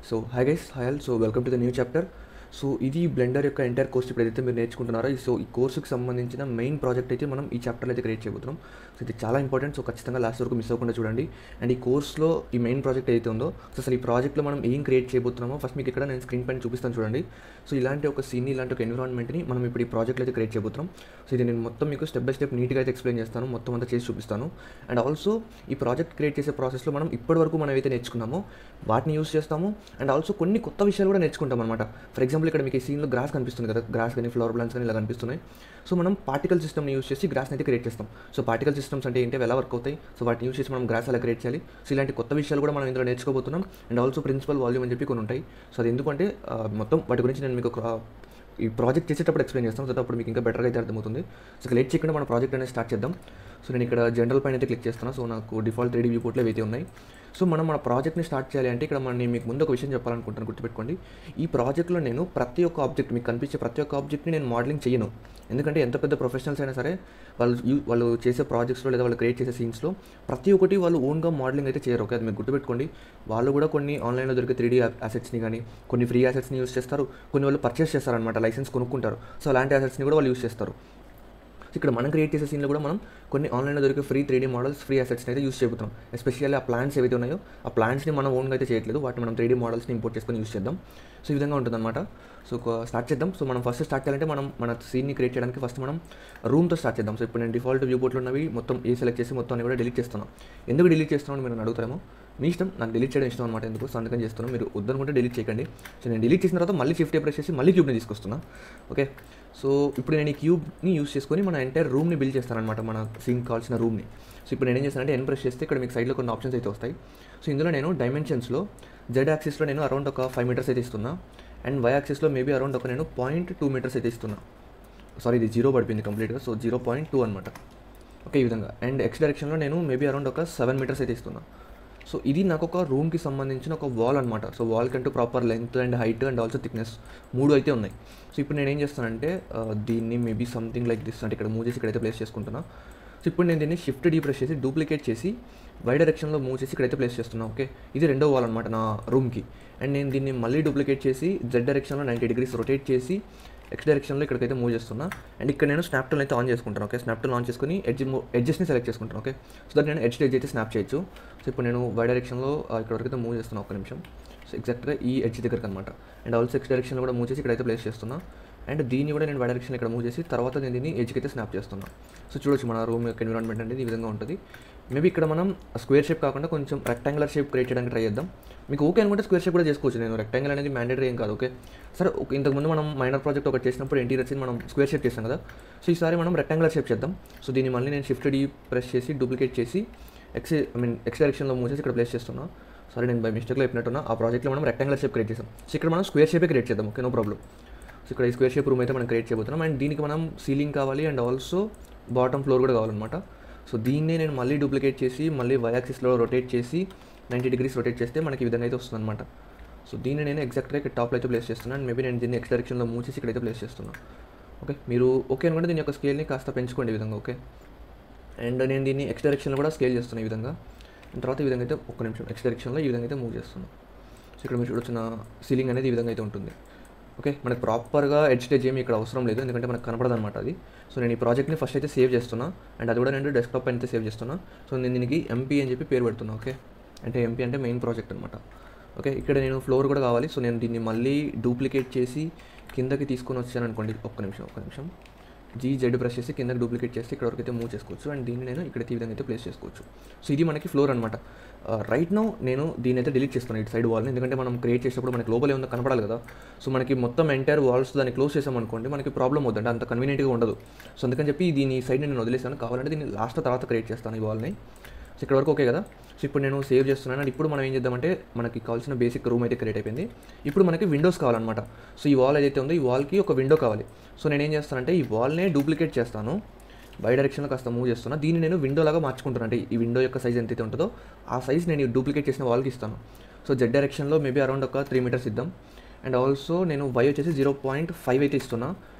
So hi guys, hi all. So welcome to the new chapter. So ఇది blender యొక్క entire course ఇప్పుడు ఏదైతే మీరు నేర్చుకుంటున్నారో సో ఈ కోర్సుకి సంబంధించిన మెయిన్ ప్రాజెక్ట్ అయితే మనం ఈ చాప్టర్లో అయితే క్రియేట్ చేయబోతున్నాం. సో ఇది చాలా ఇంపార్టెంట్. సో ఖచ్చితంగా లాస్ట్ వరకు మిస్ అవ్వకుండా చూడండి. అండ్ ఈ కోర్స్లో ఈ మెయిన్ ప్రాజెక్ట్ ఏదైతే ఉందో సో అసలు ఈ ప్రాజెక్ట్లో మనం ఏం క్రియేట్ చేయబోతున్నామో ఫస్ట్ మీకు ఇక్కడ నేను స్క్రీన్ పైన చూపిస్తాను చూడండి. సో ఇలాంటి ఒక సీన్, ఇలాంటి ఒక ఎన్విరాన్మెంట్ని మనం ఇప్పుడు ఈ ప్రాజెక్ట్లో అయితే క్రియేట్ చేయబోతున్నాం. సో ఇది నేను మొత్తం మీకు స్టెప్ బై స్టెప్ నీట్గా అయితే ఎక్స్ప్లెయిన్ చేస్తాను, మొత్తం అంతా చేసి చూపిస్తాను. అండ్ ఆల్సో ఈ ప్రాజెక్ట్ క్రియేట్ చేసే ప్రాసెస్లో మనం ఇప్పటివరకు మనం ఏవైతే నేర్చుకున్నామో వాటిని యూస్ చేస్తాము. అండ్ ఆల్సో కొన్ని కొత్త విషయాలు కూడా నేర్చుకుంటాం అనమాట. ఫర్ ఎగ్జాంపుల్ ఇక్కడ మీకు ఈ సీన్లో గ్రాస్ కనిపిస్తుంది కదా, గ్రాస్ కానీ ఫ్లవర్ ప్లాంట్స్ కానీ ఇలా కనిపిస్తున్నాయి. సో మనం పార్టికల్ సిస్టమ్ని యూస్ చేసి గ్రాస్ని అయితే క్రియేట్ చేస్తాం. సో పార్టికల్ సిస్టమ్స్ అంటే ఏంటి, ఎలా వర్క్ అవుతాయి, సో వాటిని యూస్ చేసి మనం గ్రాస్ ఎలా క్రియేట్ చేయాలి. సో ఇలాంటి కొత్త విషయాలు కూడా మనం ఇందులో నేర్చుకోబోతున్నాం. అండ్ ఆల్సో ప్రిన్సిపల్ వాల్యూమ్ అని చెప్పి కొన్ని ఉంటాయి. సో అది ఎందుకంటే మొత్తం వాటి గురించి నేను మీకు ఈ ప్రాజెక్ట్ చేసేటప్పుడు ఎక్స్ప్లెయిన్ చేస్తాం. సో అప్పుడు మీకు ఇంకా బెటర్గా అయితే అర్థమవుతుంది. సో లేట్ చేయకుండా మన ప్రాజెక్ట్ అనేది స్టార్ట్ చేద్దాం. సో నేను ఇక్కడ జనరల్ పైన అయితే క్లిక్ చేస్తాను. సో నాకు డిఫాల్ట్ 3D వ్యూ పోర్ట్లో అయితే ఉన్నాయి. సో మనం మన ప్రాజెక్ట్ని స్టార్ట్ చేయాలి అంటే ఇక్కడ నేను మీకు ముందు ఒక విషయం చెప్పాలనుకుంటాను, గుర్తుపెట్టుకోండి. ఈ ప్రాజెక్ట్లో నేను ప్రతి ఒక్క ఆబ్జెక్ట్, మీకు కనిపించే ప్రతి ఒక్క ఆబ్జెక్ట్ని నేను మోడలింగ్ చేయను. ఎందుకంటే ఎంత పెద్ద ప్రొఫెషనల్స్ అయినా సరే వాళ్ళు చేసే ప్రాజెక్ట్స్లో లేదా వాళ్ళు క్రియేట్ చేసే సీన్స్లో ప్రతి ఒక్కటి వాళ్ళు ఓన్గా మోడలింగ్ అయితే చేయరు. ఓకే, అది మీకు గుర్తుపెట్టుకోండి. వాళ్ళు కూడా కొన్ని ఆన్లైన్లో దొరికే 3D అసెట్స్ని కానీ కొన్ని ఫ్రీ అసెట్స్ని యూస్ చేస్తారు, కొన్ని వాళ్ళు పర్చేస్ చేస్తారనమాట, లైసెన్స్ కొనుక్కుంటారు. సో అలాంటి అసెట్స్ని కూడా వాళ్ళు యూస్ చేస్తారు. ఇక్కడ మనం క్రియేట్ చేసే సీన్లో కూడా మనం కొన్ని ఆన్లైన్లో దొరికే ఫ్రీ 3D మోడల్స్, ఫ్రీ అసెట్స్ని అయితే యూస్ చేయబోతున్నాం. ఎస్పెషల్లీ ఆ ప్లాన్స్ ఏవైతే ఉన్నాయో ఆ ప్లాన్స్ని మనం ఓన్గా అయితే చేయట్లేదు, వాటిని మనం 3D మోడల్స్ని ఇంపోర్ట్ చేసుకొని యూస్ చేద్దాం. సో ఈ విధంగా ఉంటుందన్నమాట. సో స్టార్ట్ చేద్దాం. సో మనం ఫస్ట్ స్టార్ట్ చేయాలంటే మన సీన్ని క్రియేట్ చేయడానికి ఫస్ట్ మనం రూమ్తో స్టార్ట్ చేద్దాం. సో ఇప్పుడు నేను డిఫాల్ట్ వ్యూ పోర్ట్లో ఉన్నవి మొత్తం సెలెక్ట్ చేసి మొత్తం కూడా డిలీట్ చేస్తున్నాను. ఎందుకు డిలీట్ చేస్తున్నాను మీరు అడుగుతారేమో, మీ ఇష్టం. నాకు డిలీట్ చేయడం ఇష్టం అనమాట. ఎందుకు, సో అందుకని చేస్తున్నాను. మీరు వద్దనుకుంటే డిలీట్ చేయకండి. సో నేను డిలీట్ చేసిన తర్వాత మళ్ళీ షిఫ్ట్ ప్రెస్ చేసి మళ్ళీ క్యూబ్ని తీసుకొస్తున్నా. ఓకే, సో ఇప్పుడు నేను ఈ క్యూబ్ని యూస్ చేసుకొని మన ఎంటైర్ రూమ్ని బిల్డ్ చేస్తానమాట, మన సీన్ కావాల్సిన రూమ్ని. సో ఇప్పుడు నేను ఏం చేస్తానంటే ఎన్ ప్రెస్ చేస్తే ఇక్కడ మీకు సైడ్లో కొన్ని ఆప్షన్స్ అయితే వస్తాయి. సో ఇందులో నేను డైమెన్షన్స్లో జెడ్ యాక్సిస్లో నేను అరౌండ్ ఒక 5 మీటర్స్ అయితే ఇస్తున్నా. అండ్ వై యాక్సిస్లో మేబీ అరౌండ్ ఒక నేను 0.2 మీటర్స్ అయితే ఇస్తున్నా. సారీ, ఇది 0 పడిపోయింది కంప్లీట్గా. సో 0.2 అనమాట. ఓకే, ఈ విధంగా. అండ్ ఎక్స్ డైరెక్షన్లో నేను మేబీ అరౌండ్ ఒక 7 మీటర్స్ అయితే ఇస్తున్నా. సో ఇది నాకు ఒక రూమ్కి సంబంధించిన ఒక వాల్ అనమాట. సో వాల్ కంటూ proper length and height and also thickness 3 అయితే ఉన్నాయి. సో ఇప్పుడు నేను ఏం చేస్తానంటే దీన్ని మేబీ సంథింగ్ లైక్ దిస్ అంటే ఇక్కడ మూవ్ చేసి ఇక్కడైతే ప్లేస్ చేసుకుంటున్నా. సో ఇప్పుడు నేను దీన్ని షిఫ్ట్ డీ ప్రెస్ చేసి డూప్లికేట్ చేసి వై డైరెక్షన్లో మూవ్ చేసి ఇక్కడైతే ప్లేస్ చేస్తున్నాను. ఓకే, ఇది రెండో వాల్ అనమాట నా రూమ్కి. అండ్ నేను దీన్ని మళ్ళీ డూప్లికేట్ చేసి జెడ్ డైరెక్షన్లో 90 degrees రొటేట్ చేసి ఎక్స్ డైరెక్షన్లో ఇక్కడికైతే మూవ్ చేస్తున్నా. అండ్ ఇక్కడ నేను స్నాప్ టూల్ అయితే ఆన్ చేసుకుంటాను. ఓకే, స్నాప్ టూల్ ఆన్ చేసుకుని ఎడ్జెస్ని సెలెక్ట్ చేసుకుంటాను. ఓకే, సో దట్ నేను ఎడ్జ్ అయితే స్నాప్ చేయొచ్చు. సో ఇప్పుడు నేను వై డైరెక్షన్లో ఇక్కడ వరకు అయితే మూవ్ చేస్తున్నాను. ఒక నిమిషం. సో ఎగ్జాక్ట్గా ఈ ఎడ్జ్ దగ్గరకు అనమాట. అండ్ ఆల్సో ఎక్స్ డైరెక్షన్లో కూడా మూవ్ చేసి ఇక్కడైతే ప్లేస్ చేస్తున్నా. అండ్ దీన్ని కూడా నేను వై డైరెక్షన్ ఇక్కడ మూవ్ చేసి తర్వాత నేను దీన్ని ఎడ్జ్కి అయితే స్నాప్ చేస్తున్నా. సో చూడొచ్చు మన రూమ్ యొక్క ఎన్విరాన్మెంట్ అనేది ఈ విధంగా ఉంటుంది. మేబీ ఇక్కడ మనం స్క్వేర్ షేప్ కాకుండా కొంచెం రెక్టాంగులర్ షేప్ క్రియేట్ చేయడానికి ట్రై చేద్దాం. మీకు ఓకే అనుకుంటే స్క్వేర్ షేప్ కూడా చేసుకోవచ్చు. నేను రెక్టాంగిల్ అనేది మ్యాండేటరీ ఏం కాదు. ఓకే, సరే. ఇంతకుముందు మనం మైనర్ ప్రాజెక్ట్ ఒకటి చేసినప్పుడు ఇంటీరియర్స్ మనం స్క్వేర్ షేప్ చేస్తాం కదా. సో ఈసారి మనం రెక్టాంగులర్ షేప్ చేద్దాం. సో దీన్ని మళ్ళీ నేను షిఫ్ట్ డీ ప్రెస్ చేసి డూప్లికేట్ చేసి ఎక్స్ డైరెక్షన్లో మూవ్ చేసి ఇక్కడ ప్లేస్ చేస్తున్నా. సారీ, నేను బై మిస్టేక్లో చెప్పినట్టున్నా. ఆ ప్రాజెక్ట్లో మనం రెక్టాంగులర్ షేప్ క్రియేట్ చేస్తాం. సో ఇక్కడ మనం స్క్వేర్ షేపే క్రియేట్ చేద్దాం. Okay, no problem. సో ఇక్కడ ఈ స్క్వేర్ షేప్ రూమ్ అయితే మనం క్రియేట్ చేయబోతున్నాం. అండ్ దీనికి మనం సీలింగ్ కావాలి అండ్ ఆల్సో బాటమ్ ఫ్లోర్ కూడా కావాలన్నమాట. సో దీన్నే నేను మళ్ళీ డూప్లికేట్ చేసి మళ్ళీ వై యాక్సిస్లో రొటేట్ చేసి 90 degrees రొటేట్ చేస్తే మనకి ఈ విధంగా అయితే వస్తుంది అనమాట. సో దీన్ని నేను ఎగ్జాక్ట్గా ఇక్కడ టాప్లో అయితే ప్లేస్ చేస్తున్నాను. అండ్ మేబీ నేను దీన్ని ఎక్స్ డైరెక్షన్లో మూవ్ చేసి ఇక్కడైతే ప్లేస్ చేస్తున్నాను. ఓకే, మీరు ఓకే అనుకుంటే దీని యొక్క స్కేల్ని కాస్త పెంచుకోండి ఈ విధంగా. ఓకే, అండ్ నేను దీన్ని ఎక్స్ డైరెక్షన్లో కూడా స్కేల్ చేస్తున్నాను ఈ విధంగా. తర్వాత ఈ విధంగా అయితే ఒక్క నిమిషం ఎక్స్ డైరెక్షన్లో ఈ విధంగా అయితే మూవ్ చేస్తున్నాను. సో ఇక్కడ మీరు చూడొచ్చిన సీలింగ్ అనేది ఈ విధంగా అయితే ఉంటుంది. ఓకే, మనకి ప్రాపర్గా ఎడ్జ్ స్టేజ్ ఏమి ఇక్కడ అవసరం లేదు, ఎందుకంటే మనకు కనపడదు అనమాట అది. సో నేను ఈ ప్రాజెక్ట్ని ఫస్ట్ అయితే సేవ్ చేస్తున్నా. అండ్ అది కూడా నేను డెస్క్టాప్ పైన అయితే సేవ్ చేస్తున్నా. సో నేను దీనికి ఎంపీ అని చెప్పి పేరు పెడుతున్నా. ఓకే, అంటే ఎంపీ అంటే మెయిన్ ప్రాజెక్ట్ అనమాట. ఓకే, ఇక్కడ నేను ఫ్లోర్ కూడా కావాలి. సో నేను దీన్ని మళ్ళీ డూప్లికేట్ చేసి కిందకి తీసుకొని వచ్చాను అనుకోండి. ఒక్క నిమిషం జెడ్ ప్రెస్ చేసి కిందకి డూప్లికేట్ చేసి ఇక్కడ వరకు అయితే మూవ్ చేసుకోవచ్చు. అండ్ దీన్ని నేను ఇక్కడైతే ఈ విధంగా అయితే ప్లేస్ చేసుకోవచ్చు. సో ఇది మనకి ఫ్లోర్ అనమాట. రైట్ నౌ నేను దీని అయితే డిలీట్ చేస్తున్నాను ఇటు సైడ్ వాల్ని, ఎందుకంటే మనం క్రియేట్ చేసేటప్పుడు మనకి లోపల ఏముందో కనపడాలి కదా. సో మనకి మొత్తం ఎంటైర్ వాల్స్ దాన్ని క్లోజ్ చేసామనుకోండి మనకి ప్రాబ్లం అవుతుంది, అంత కన్వీనియంట్గా ఉండదు. సో అందుకని చెప్పి దీని సైడ్ నేను వదిలేసాను. కావాలంటే దీన్ని లాస్ట్ తర్వాత క్రియేట్ చేస్తాను ఈ వాల్ని. సో ఇక్కడ వరకు ఓకే కదా. సో ఇప్పుడు నేను సేవ్ చేస్తున్నాను. అండ్ ఇప్పుడు మనం ఏం చేద్దామంటే మనకి కావాల్సిన బేసిక్ రూమ్ అయితే క్రియేట్ అయిపోయింది. ఇప్పుడు మనకి విండోస్ కావాలన్నమాట. సో ఈ వాల్ ఏదైతే ఉందో ఈ వాల్కి ఒక విండో కావాలి. సో నేను ఏం చేస్తానంటే ఈ వాల్నే డూప్లికేట్ చేస్తాను, బై డైరెక్షన్లో కాస్త మూవ్ చేస్తున్నా. దీన్ని నేను విండో లాగా మార్చుకుంటాను. అంటే ఈ విండో యొక్క సైజ్ ఎంతైతే ఉంటుందో ఆ సైజ్ నేను డూప్లికేట్ చేసిన వాల్కి ఇస్తాను. సో జెడ్ డైరెక్షన్లో మేబీ అరౌండ్ ఒక 3 మీటర్స్ ఇద్దాం. అండ్ ఆల్సో నేను వై వచ్చేసి 0.5 అయితే ఇస్తున్నా.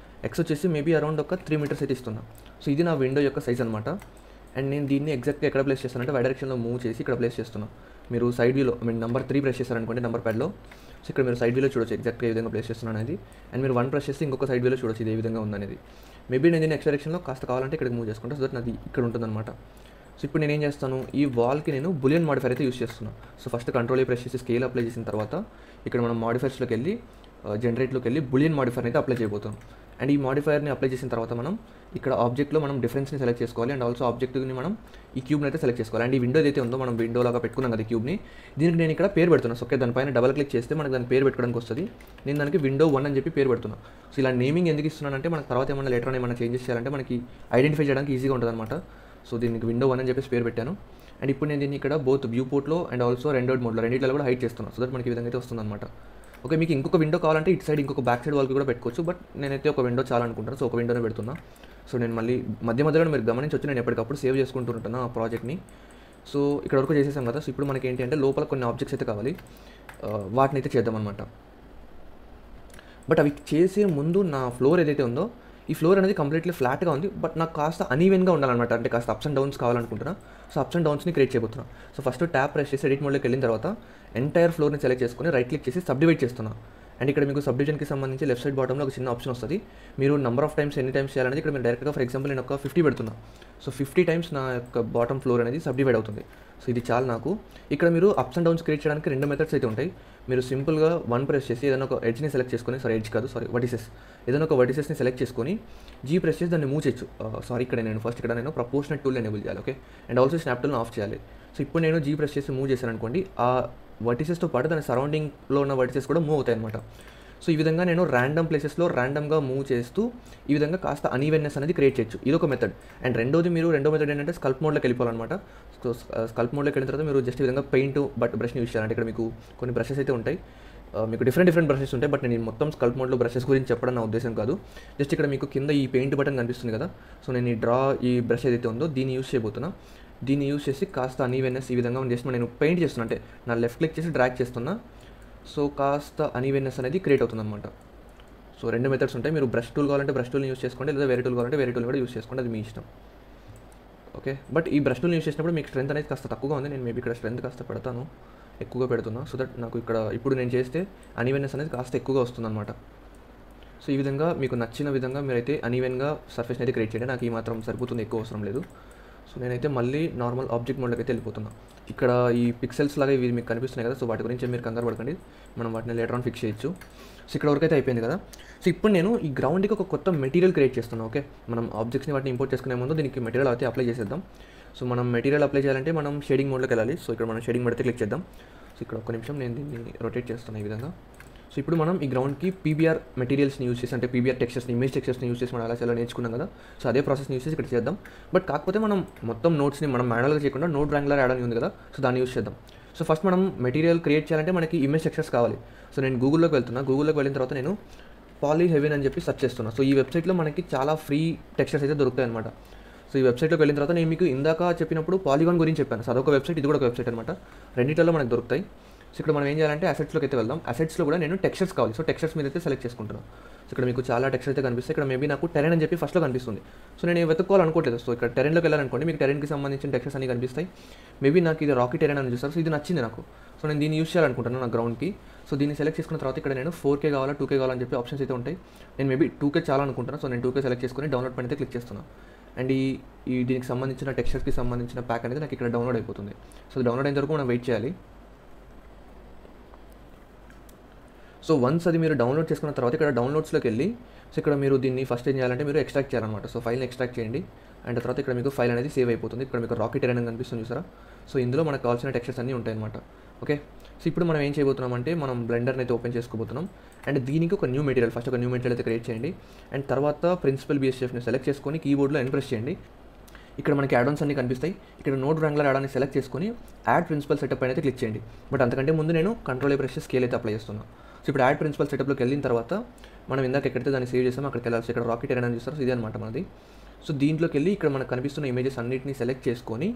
ఎక్స్ వచ్చేసి మేబీ అరౌండ్ ఒక 3 మీటర్స్ అయితే ఇస్తున్నా. సో ఇది నా విండో యొక్క సైజ్ అనమాట. అండ్ నేను దీన్ని ఎగ్జాక్ట్గా ఎక్కడ ప్లేస్ చేస్తానంటే వై డైరెక్షన్లో మూవ్ చేసి ఇక్కడ ప్లేస్ చేస్తున్నాను. మీరు సైడ్ వ్యూలో నెంబర్ 3 ప్రెస్ చేశారనుకోండి నెంబర్ ప్యాడ్లో. సో ఇక్కడ మీరు సైడ్ వ్యూలో చూడొచ్చు ఎగ్జాక్ట్గా ఏ విధంగా ప్లేస్ చేస్తున్నాను అనేది. అండ్ మీరు 1 ప్రెస్ చేస్తే ఇంకొక సైడ్ వ్యూలో చూడొచ్చు ఇది ఏ విధంగా ఉందనేది. మేబీ నేను దీన్ని నెక్స్ట్ డైరెక్షన్లో కాస్త కావాలంటే ఇక్కడికి మూవ్ చేసుకుంటాను. సో దట్ నాది ఇక్కడ ఉంటుందన్నమాట. సో ఇప్పుడు నేను ఏం చేస్తాను, ఈ వాల్కి నేను బులియన్ మాడిఫైర్ అయితే యూస్ చేస్తున్నాను. సో ఫస్ట్ కంట్రోల్ ప్రెస్ చేసి స్కేల్ అప్లై చేసిన తర్వాత ఇక్కడ మనం మాడిఫైర్స్లోకి వెళ్ళి జనరేట్లోకి వెళ్ళి బులియన్ మాడిఫైర్ అయితే అప్లై చేయబోతాం. అండ్ ఈ మాడిఫైర్ని అప్లై చేసిన తర్వాత మనం ఇక్కడ ఆబ్జెక్ట్లో మనం డిఫరెన్స్ని సెలెక్ట్ చేసుకోవాలి. అండ్ ఆల్సో ఆబ్జెక్ట్ని మనం ఈ క్యూబ్ని అయితే సెలెక్ట్ చేసుకోవాలి. అండ్ ఈ విండో ఏదైతే ఉందో మనం విండో లాగా పెట్టుకున్నాం కదా క్యూబ్ని, దీనికి నేను ఇక్కడ పేరు పెడుతున్నాను. సో ఓకే, దానిపైన డబల్ క్లిక్ చేస్తే మనకు దాని పేరు పెట్టుకోవడానికి వస్తుంది. నేను దానికి విండో 1 అని చెప్పి పేరు పెడుతున్నాను. సో ఇలా నేమింగ్ ఎందుకు ఇస్తున్నానంటే మనకు తర్వాత ఏమైనా లెటర్ ఏమైనా చేంజెస్ చేయాలంటే మనకి ఐడెంటిఫై చేయడానికి ఈజీగా ఉంటుంది అనమాట. సో దీనికి విండో 1 అని చెప్పేసి పేరు పెట్టాను. అండ్ ఇప్పుడు నేను దీన్ని ఇక్కడ బోత్ వ్యూ పోర్ట్లో అండ్ ఆల్సో రెండోడ్ మోడ్లో రెండింటిలో కూడా హైడ్ చేస్తున్నాను. సో దట్ మనకి ఈ విధంగా అయితే వస్తుందన్నమాట. ఓకే, మీకు ఇంకొక విండో కావాలంటే ఇటు సైడ్ ఇంకొక బ్యాక్ సైడ్ వాళ్ళకి కూడా పెట్టుకోవచ్చు. బట్ నేనైతే ఒక విండో చాలా అనుకుంటాను. సో ఒక విండోనే పెడుతున్నా. సో నేను మళ్ళీ మధ్యలో మీరు గమనించవచ్చు, నేను ఎప్పటికప్పుడు సేవ్ చేసుకుంటూ ఉంటాను ఆ ప్రాజెక్ట్ని. సో ఇక్కడ వరకు చేసేసాం కదా. సో ఇప్పుడు మనకి ఏంటి అంటే లోపల కొన్ని ఆబ్జెక్ట్స్ అయితే కావాలి, వాటిని అయితే చేద్దామన్నమాట. బట్ అవి చేసే ముందు నా ఫ్లోర్ ఏదైతే ఉందో ఈ ఫ్లోర్ అనేది కంప్లీట్లీ ఫ్లాట్గా ఉంది. బట్ నాకు కాస్త అనీవెన్గా ఉండాలన్నమాట. అంటే కాస్త అప్స్ అండ్ డౌన్స్ కావాలనుకుంటున్నా. సో అప్స్ అండ్ డౌన్స్ని క్రియేట్ చేయబోతున్నా. సో ఫస్ట్ ట్యాప్ ప్రెస్ చేసి ఎడిట్ మోడ్లోకి వెళ్ళిన తర్వాత ఎంటైర్ ఫ్లోర్ని సెలెక్ట్ చేసుకొని రైట్ క్లిక్ చేసి సబ్డివైడ్ చేస్తున్నా. అండ్ ఇక్కడ మీకు సబ్డివిజన్కి సంబంధించి లెఫ్ట్ సైడ్ బాటంలో ఒక చిన్న ఆప్షన్ వస్తుంది. మీరు నెంబర్ ఆఫ్ టైమ్స్ ఎన్ని టైమ్స్ చేయాలనేది ఇక్కడ మీరు డైరెక్ట్గా ఫర్ ఎగ్జాంపుల్ నేను ఒక 50 పెడుతున్నా. సో 50 టైమ్స్ నా యొక్క బాటమ్ ఫ్లోర్ అనేది సబ్డివైడ్ అవుతుంది. సో ఇది చాలా నాకు. ఇక్కడ మీరు అప్స్ అండ్ డౌన్స్ క్రియేట్ చేయడానికి 2 మెథడ్స్ అయితే ఉంటాయి. మీరు సింపుల్గా 1 ప్రెస్ చేసి ఏదైనా ఒక ఎడ్జ్ని సెలెక్ట్ చేసుకొని, వర్టిసెస్ ఏదైనా ఒక వర్టిసెస్ని సెలెక్ట్ చేసుకొని G ప్రెస్ చేసి దాన్ని మూవ్ చేయొచ్చు. ఇక్కడ నేను ప్రపోర్షనల్ టూల్ ఎనేబుల్ చేయాలి. ఓకే, అండ్ ఆల్సో స్నాప్ టూల్ని ఆఫ్ చేయాలి. సో ఇప్పుడు నేను G ప్రెస్ చేసి మూవ్ చేశాను అనుకోండి, ఆ వర్టిసెస్తో పాటు దాని సరౌండింగ్లో ఉన్న వర్టిసెస్ కూడా మూవ్ అవుతాయి అనమాట. సో ఈ విధంగా నేను ర్యాండమ్ ప్లేసెస్లో ర్యాండమ్గా మూవ్ చేస్తూ ఈ విధంగా కాస్త అనీవెన్నెస్ అనేది క్రియేట్ చేయొచ్చు. ఇది ఒక మెథడ్. అండ్ రెండో మెథడ్ ఏంటంటే స్కల్ప్ మోడ్లోకి వెళ్ళిపోవాలన్నమాట. సో స్కల్ప్ మోడ్లోకి వెళ్ళిన తర్వాత మీరు జస్ట్ ఈ విధంగా పెయింట్ బ్రష్ని యూస్ చేయాలంటే ఇక్కడ మీకు కొన్ని బ్రషెస్ అయితే ఉంటాయి. మీకు డిఫరెంట్ బ్రషెస్ ఉంటాయి. బట్ నేను మొత్తం స్కల్ప్ మోడ్లో బ్రషెస్ గురించి చెప్పడం నా ఉద్దేశం కాదు. జస్ట్ ఇక్కడ మీకు కింద ఈ పెయింట్ బటన్ కనిపిస్తుంది కదా. సో నేను ఈ బ్రష్ ఏదైతే ఉందో దీన్ని యూస్ చేయబోతున్నా. దీన్ని యూస్ చేసి కాస్త అనీవెన్నెస్ ఈ విధంగా నేను పెయింట్ చేస్తున్నా. అంటే నా లెఫ్ట్ క్లిక్ చేసి డ్రాగ్ చేస్తున్నా. సో కాస్త అనీవెన్నెస్ అనేది క్రియేట్ అవుతుంది అనమాట. సో 2 మెథడ్స్ ఉంటాయి. మీరు బ్రష్ టూల్ కావాలంటే బ్రష్ టూల్ని యూస్ చేసుకోండి, లేదా వేరే టూల్ కావాలంటే వేరే టూల్ కూడా యూస్ చేసుకోండి, అది మీ ఇష్టం. ఓకే, బట్ ఈ బ్రష్ టూల్ని యూస్ చేసినప్పుడు మీకు స్ట్రెంత్ అనేది కాస్త తక్కువగా ఉంది. నేను మేబీ ఇక్కడ స్ట్రెంత్ కాస్త పెడతాను, ఎక్కువగా పెడుతున్నా. సో దట్ నాకు ఇప్పుడు నేను చేస్తే అనీవెన్నెస్ అనేది కాస్త ఎక్కువగా వస్తుందన్నమాట. సో ఈ విధంగా మీకు నచ్చిన విధంగా మీరైతే అనీవెన్గా సర్ఫేస్ని అయితే క్రియేట్ చేయండి. నాకు ఈ మాత్రం సరిపోతుంది, ఎక్కువ అవసరం లేదు. సో నేనైతే మళ్ళీ నార్మల్ ఆబ్జెక్ట్ మోడ్లోకి అయితే వెళ్ళిపోతున్నా. ఇక్కడ ఈ పిక్సెల్స్ లాగా ఇవి మీకు కనిపిస్తున్నాయి కదా. సో వాటి గురించి మీరు కంగారు పడకండి, మనం వాటిని లేటర్ ఆన్ ఫిక్స్ చేయొచ్చు. సో ఇక్కడ వరకు అయితే అయిపోయింది కదా. సో ఇప్పుడు నేను ఈ గ్రౌండ్కి ఒక కొత్త మెటీరియల్ క్రియేట్ చేస్తున్నాను. ఓకే, మనం ఆబ్జెక్ట్స్ని వాటిని ఇంపోర్ట్ చేసుకునే ముందు దీనికి మెటీరియల్ అయితే అప్లై చేసేద్దాం. సో మనం మెటీరియల్ అప్లై చేయాలంటే మనం షేడింగ్ మోడ్లోకి వెళ్ళాలి. సో ఇక్కడ మనం షేడింగ్ మోడ్ అయితే క్లిక్ చేద్దాం. సో ఇక్కడ ఒక్క నిమిషం నేను దీన్ని రొటేట్ చేస్తున్నాను ఈ విధంగా. సో ఇప్పుడు మనం ఈ గ్రౌండ్కి పీబీఆర్ మెటీరియల్స్ని యూస్ చేసి, అంటే పీబీఆర్ టెక్స్చర్స్ని, ఇమేజ్ టెక్స్చర్స్ని యూస్ చేసి మనం అలా చాలా నేర్చుకున్నాం కదా. సో అదే ప్రాసెస్ని యూస్ చేసి ఇక్కడ చేద్దాం. బట్ కాకపోతే మనం మొత్తం నోట్స్ని మనం మాన్యువల్గా చేయకుండా నోట్ ర్యాంగ్లర్ యాడ్ అని ఉంది కదా. సో దాన్ని యూస్ చేద్దాం. సో ఫస్ట్ మనం మెటీరియల్ క్రియేట్ చేయాలంటే మనకి ఇమేజ్ టెక్స్చర్స్ కావాలి. సో నేను గూగుల్లోకి వెళ్తున్నా. గూగుల్లోకి వెళ్ళిన తర్వాత నేను పాలీహెవెన్ అని చెప్పి సెర్చ్ చేస్తున్నా. సో ఈ వెబ్సైట్లో మనకి చాలా ఫ్రీ టెక్స్చర్స్ అయితే దొరుకుతాయి అనమాట. సో ఈ వెబ్సైట్లోకి వెళ్ళిన తర్వాత నేను మీకు ఇందాక చెప్పినప్పుడు పాలిగాన్ గురించి చెప్పాను. సో అదొక వెబ్సైట్, ఇది కూడా ఒక వెబ్సైట్ అనమాట. రెండింటిలో మనకు దొరుకుతాయి. సో ఇక్కడ మనం ఏం చేయాలంటే అసెట్స్లోకి అయితే వెళ్దాం. అసెట్స్లో కూడా నేను టెక్స్చర్స్ కావాలి. సో టెక్స్చర్స్ మీద అయితే సెలెక్ట్ చేసుకుంటున్నాను. సో ఇక్కడ మీకు చాలా టెక్స్చర్ అయితే కనిపిస్తాయి. ఇక్కడ మేబీ నాకు టెరెన్ అని చెప్పి ఫస్ట్లో కనిపిస్తుంది. సో నేను వెతుక్కోవాలనుకోవట్లేదు. సో ఇక్కడ టెరెన్లోకి వెళ్ళాలనుకోండి, మీకు టెరెన్కి సంబంధించిన టెక్స్చర్స్ అన్ని కనిపిస్తాయి. మేబీ నాకు ఇది రాకీ టెరెన్ అని చూస్తారు. సో ఇది నచ్చింది నాకు. సో నేను దీన్ని యూస్ చేయాలనుకుంటున్నాను నా గ్రౌండ్కి. సో దీన్ని సెలెక్ట్ చేసుకున్న తర్వాత ఇక్కడ నేను 4K కావాలా 2K కావాలని చెప్పి ఆప్షన్స్ అయితే ఉంటాయి. నేను మేబీ 2K చాలా అనుకుంటున్నాను. సో నేను 2K సెలెక్ట్ చేసుకొని డౌన్లోడ్ పని అయితే క్లిక్ చేస్తున్నాను. అండ్ దీనికి సంబంధించిన టెక్స్చర్స్కి సంబంధించిన ప్యాక్ అనేది నాకు ఇక్కడ డౌన్లోడ్ అయిపోతుంది. సో డౌన్లోడ్ అయిన వరకు మనం వెయిట్ చేయాలి. సో వన్స్ అది మీరు డౌన్లోడ్ చేసుకున్న తర్వాత ఇక్కడ డౌన్లోడ్స్లోకి వెళ్ళి, సో ఇక్కడ మీరు దీన్ని ఫస్ట్ ఏం చేయాలంటే మీరు ఎక్స్ట్రాక్ట్ చేయాలన్నమాట. సో ఫైల్ని ఎక్స్ట్రాక్ట్ చేయండి. అండ్ తర్వాత ఇక్కడ మీకు ఫైల్ అనేది సేవ్ అయిపోతుంది. ఇక్కడ మీకు రాకీ టెరెన్ అని కనిపిస్తుంది చూసారా. సో ఇందులో మనకు కావాల్సిన టెక్స్చర్స్ అన్నీ ఉంటాయన్నమాట. ఓకే, సో ఇప్పుడు మనం ఏం చేయబోతున్నాం అంటే మనం బ్లెండర్ని అయితే ఓపెన్ చేసుకోబోతున్నాం. అండ్ దీనికి ఒక న్యూ మెటీరియల్, ఫస్ట్ ఒక న్యూ మెటీరియల్ అయితే క్రియేట్ చేయండి. అండ్ తర్వాత ప్రిన్సిపల్ BSFని సెలెక్ట్ చేసుకొని కీబోర్డ్లో ప్రెస్ చేయండి. ఇక్కడ మనకి యాడ్ఆన్స్ అన్ని కనిపిస్తాయి. ఇక్కడ నోడ్ ర్యాంగ్లర్ యాడ్ అని సెలెక్ట్ చేసుకొని యాడ్ ప్రిన్సిపల్ సెటప్ అయితే క్లిక్ చేయండి. బట్ అంతకంటే ముందు నేను కంట్రోల్ ప్రెస్ చేసి స్కేల్ అయితే అప్లై చేస్తున్నాను. సో ఇప్పుడు యాడ్ ప్రిన్సిపల్ సెటప్లోకి వెళ్ళిన తర్వాత మనం ఇందాక ఎక్కడైతే దాన్ని సేవ్ చేసామో అక్కడికి వెళ్ళాలి. ఇక్కడ రాకీ టెరెన్ అని చూస్తారు. సో ఇదే అనమాట మనది. సో దీంట్లోకి వెళ్ళి ఇక్కడ మనకు కనిపిస్తున్న ఇమేజెస్ అన్నింటినీ సెలెక్ట్ చేసుకొని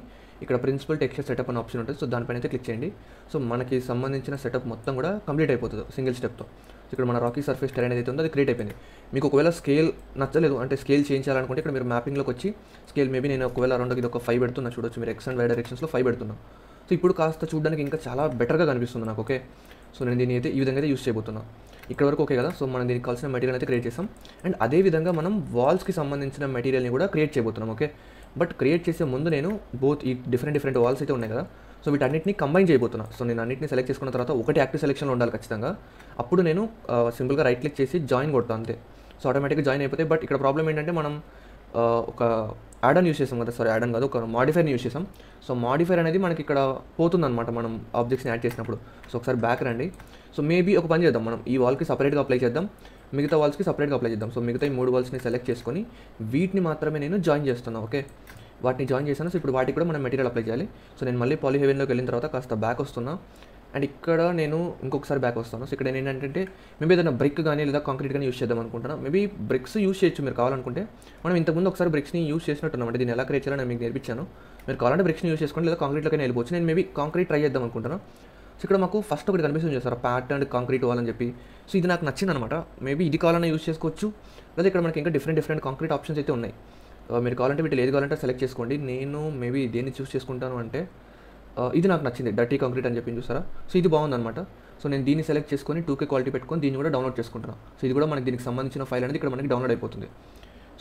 ఇక్కడ ప్రిన్సిపల్ టెక్స్చర్ సెటప్ అనే ఆప్షన్ ఉంటుంది. సో దానిపైన అయితే క్లిక్ చేయండి. సో మనకి సంబంధించిన సెటప్ మొత్తం కూడా కంప్లీట్ అయిపోతుంది సింగిల్ స్టెప్తో. సో ఇక్కడ మన రాకీ సర్ఫేస్ టెరెన్ ఏదైతే ఉందో అది క్రియేట్ అయిపోయింది. మీకు ఒకవేళ స్కేల్ నచ్చలేదు అంటే స్కేల్ చేంజ్ చేయాలనుకుంటే ఇక్కడ మీరు మ్యాపింగ్లోకి వచ్చి స్కేల్ మేబీ నేను ఒకవేళ అరౌండ్ ఇది ఒక 5 పెడుతున్నా, చూడొచ్చు మీరు ఎక్స్ అండ్ వై డైరెక్షన్స్లో 5 పెడుతున్నా. సో ఇప్పుడు కాస్త చూడడానికి ఇంకా చాలా బెటర్గా కనిపిస్తుంది నాకు. ఓకే, సో నేను దీన్ని అయితే ఈ విధంగా అయితే యూస్ చేయబోతున్నా. ఇక్కడ వరకు ఓకే కదా. సో మనం దీనికి కావాల్సిన మెటీరియల్ అయితే క్రియేట్ చేసాం. అండ్ అదేవిధంగా మనం వాల్స్కి సంబంధించిన మెటీరియల్ని కూడా క్రియేట్ చేయబోతున్నాం. ఓకే, బట్ క్రియేట్ చేసే ముందు నేను బోత్ ఈ డిఫరెంట్ వాల్స్ అయితే ఉన్నాయి కదా, సో వీటన్నిటిని కంబైన్ చేయబోతున్నా. సో నేను అన్నింటిని సెలెక్ట్ చేసుకున్న తర్వాత ఒకటి యాక్టివ్ సెలెక్షన్లో ఉండాలి ఖచ్చితంగా. అప్పుడు నేను సింపుల్గా రైట్ క్లిక్ చేసి జాయిన్ కొడతాను అంతే. సో ఆటోమేటిక్గా జాయిన్ అయిపోతాయి. బట్ ఇక్కడ ప్రాబ్లం ఏంటంటే మనం ఒక యాడన్ యూస్ చేసాం కదా, సారీ యాడన్ కాదు, ఒక మాడిఫైర్ని యూస్ చేసాం. సో మాడిఫైర్ అనేది మనకి ఇక్కడ పోతుందన్నమాట మనం ఆబ్జెక్ట్స్ని యాడ్ చేసినప్పుడు. సో ఒకసారి బ్యాక్ రండి. సో మేబీ ఒక పని చేద్దాం, మనం ఈ వాల్కి సపరేట్గా అప్లై చేద్దాం, మిగతా వాల్స్కి సపరేట్గా అప్లై చేద్దాం. సో మిగతా ఈ 3 వాల్స్ని సెలెక్ట్ చేసుకొని వీటిని మాత్రమే నేను జాయిన్ చేస్తున్నాను. ఓకే, వాటిని జాయిన్ చేశాను. సో ఇప్పుడు వాటికి కూడా మనం మెటీరియల్ అప్లై చేయాలి. సో నేను మళ్ళీ పాలీహెవెన్లోకి వెళ్ళిన తర్వాత కాస్త బ్యాక్ వస్తున్నా. అండ్ ఇక్కడ నేను ఇంకొకసారి బ్యాక్ వస్తాను. సో ఇక్కడ నేను ఏంటంటే మేబీ ఏదైనా బ్రిక్ కానీ లేదా కాంక్రీట్ కానీ యూస్ చేద్దాం అనుకుంటున్నాను. మేబీ బ్రిక్స్ యూస్ చేయొచ్చు మీరు కావాలనుకుంటే. మనం ఇంతకుముందు ఒకసారి బ్రిక్స్ని యూస్ చేసినట్టున్నాం, అంటే దీన్ని ఎలా క్రియేట్ చేయాలో నేను మీకు నేర్పించాను. మీరు కావాలంటే బ్రిక్స్ని యూస్ చేసుకోండి, లేదా కాంక్రీట్లోకి వెళ్ళిపోవచ్చు. నేను మేబీ కాంక్రీట్ ట్రై చేద్దాం అనుకుంటున్నాను. సో ఇక్కడ మాకు ఫస్ట్ ఒకటి కనిపిస్తుంది చేస్తారు, ప్యాటర్న్ కాంక్రీట్ వాల్ అని చెప్పి. సో ఇది నాకు నచ్చింది అనమాట. మేబీ ఇది కావాలన్నా యూస్ చేసుకోవచ్చు, లేదా ఇక్కడ మనకి ఇంకా డిఫరెంట్ కాంక్రీట్ ఆప్షన్స్ అయితే ఉన్నాయి. మీరు కావాలంటే వీటిలో ఏది కావాలంటే సెలెక్ట్ చేసుకోండి. నేను మేబీ దేన్ని చూస్ చేసుకుంటాను అంటే ఇది నాకు నచ్చింది, డర్టీ కాంక్రీట్ అని చెప్పి చూసారా. సో ఇది బాగుందన్నమాట. సో నేను దీన్ని సెలెక్ట్ చేసుకొని 2K క్వాలిటీ పెట్టుకొని దీన్ని కూడా డౌన్లోడ్ చేసుకుంటున్నాను. సో ఇది కూడా మనకి దీనికి సంబంధించిన ఫైల్ అనేది ఇక్కడ మనకి డౌన్లోడ్ అయిపోతుంది.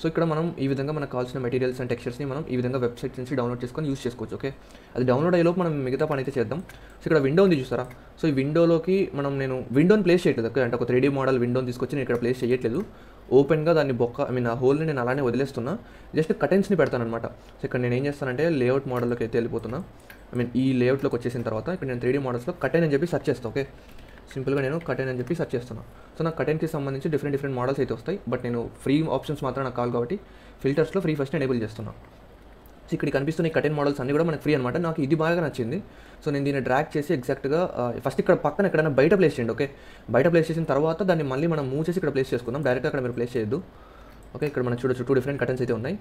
సో ఇక్కడ మనం ఈ విధంగా మనకు కావాల్సిన మెటీరియల్స్ అండ్ టెక్స్చర్స్ని మనం ఈ విధంగా వెబ్సైట్ నుంచి డౌన్లోడ్ చేసుకొని యూస్ చేసుకోవచ్చు. ఓకే, అది డౌన్లోడ్ అయ్యేలోపు మనం మిగతా పని అయితే చేద్దాం. సో ఇక్కడ విండో ఉంది చూసారా. సో ఈ విండోలోకి నేను విండోని ప్లేస్ చేయట్లేదు. ఓకే, అంటే ఒక 3D మోడల్ విండోని తీసుకొచ్చి నేను ఇక్కడ ప్లేస్ చేయట్లేదు. ఓపెన్గా దాన్ని ఆ హోల్ని నేను అలానే వదిలేస్తున్నా. జస్ట్ కటెన్స్ని పెడతాను అనమాట. సో ఇక్కడ నేను ఏం చేస్తానంటే లేఅవుట్ మోడల్లోకి అయితే వెళ్ళిపోతున్నా. ఈ లేఅవుట్లోకి వచ్చేసిన తర్వాత ఇక్కడ నేను 3D మోడల్స్లో కటెన్ అని చెప్పి సెర్చ్ చేస్తాను. ఓకే, సింపుల్గా నేను కటెన్ అని చెప్పి సెర్చ్ చేస్తున్నాను. సో నాకు కటెన్కి సంబంధించి డిఫరెంట్ మోడల్స్ అయితే వస్తాయి. బట్ నేను ఫ్రీ ఆప్షన్స్ మాత్రం నాకు కావాలి కాబట్టి ఫిల్టర్స్లో ఫ్రీ ఫస్ట్ ఎనేబుల్ చేస్తున్నాను. సో ఇక్కడ కనిపిస్తున్న ఈ కటెన్ మోడల్స్ అన్నీ కూడా మనకు ఫ్రీ అనమాట. నాకు ఇది బాగా నచ్చింది. సో నేను దీన్ని డ్రాగ్ చేసి ఎగ్జాక్ట్గా ఫస్ట్ ఇక్కడ పక్కన ఎక్కడైనా బయట ప్లేస్ చేయండి. ఓకే, బయట ప్లేస్ చేసిన తర్వాత దాన్ని మళ్ళీ మనం మూవ్ చేసి ఇక్కడ ప్లేస్ చేసుకుందాం. డైరెక్ట్గా అక్కడ మీరు ప్లేస్ చేయొద్దు. ఓకే, ఇక్కడ మనం చూడొచ్చు 2 డిఫరెంట్ కటెన్స్ అయితే ఉన్నాయి.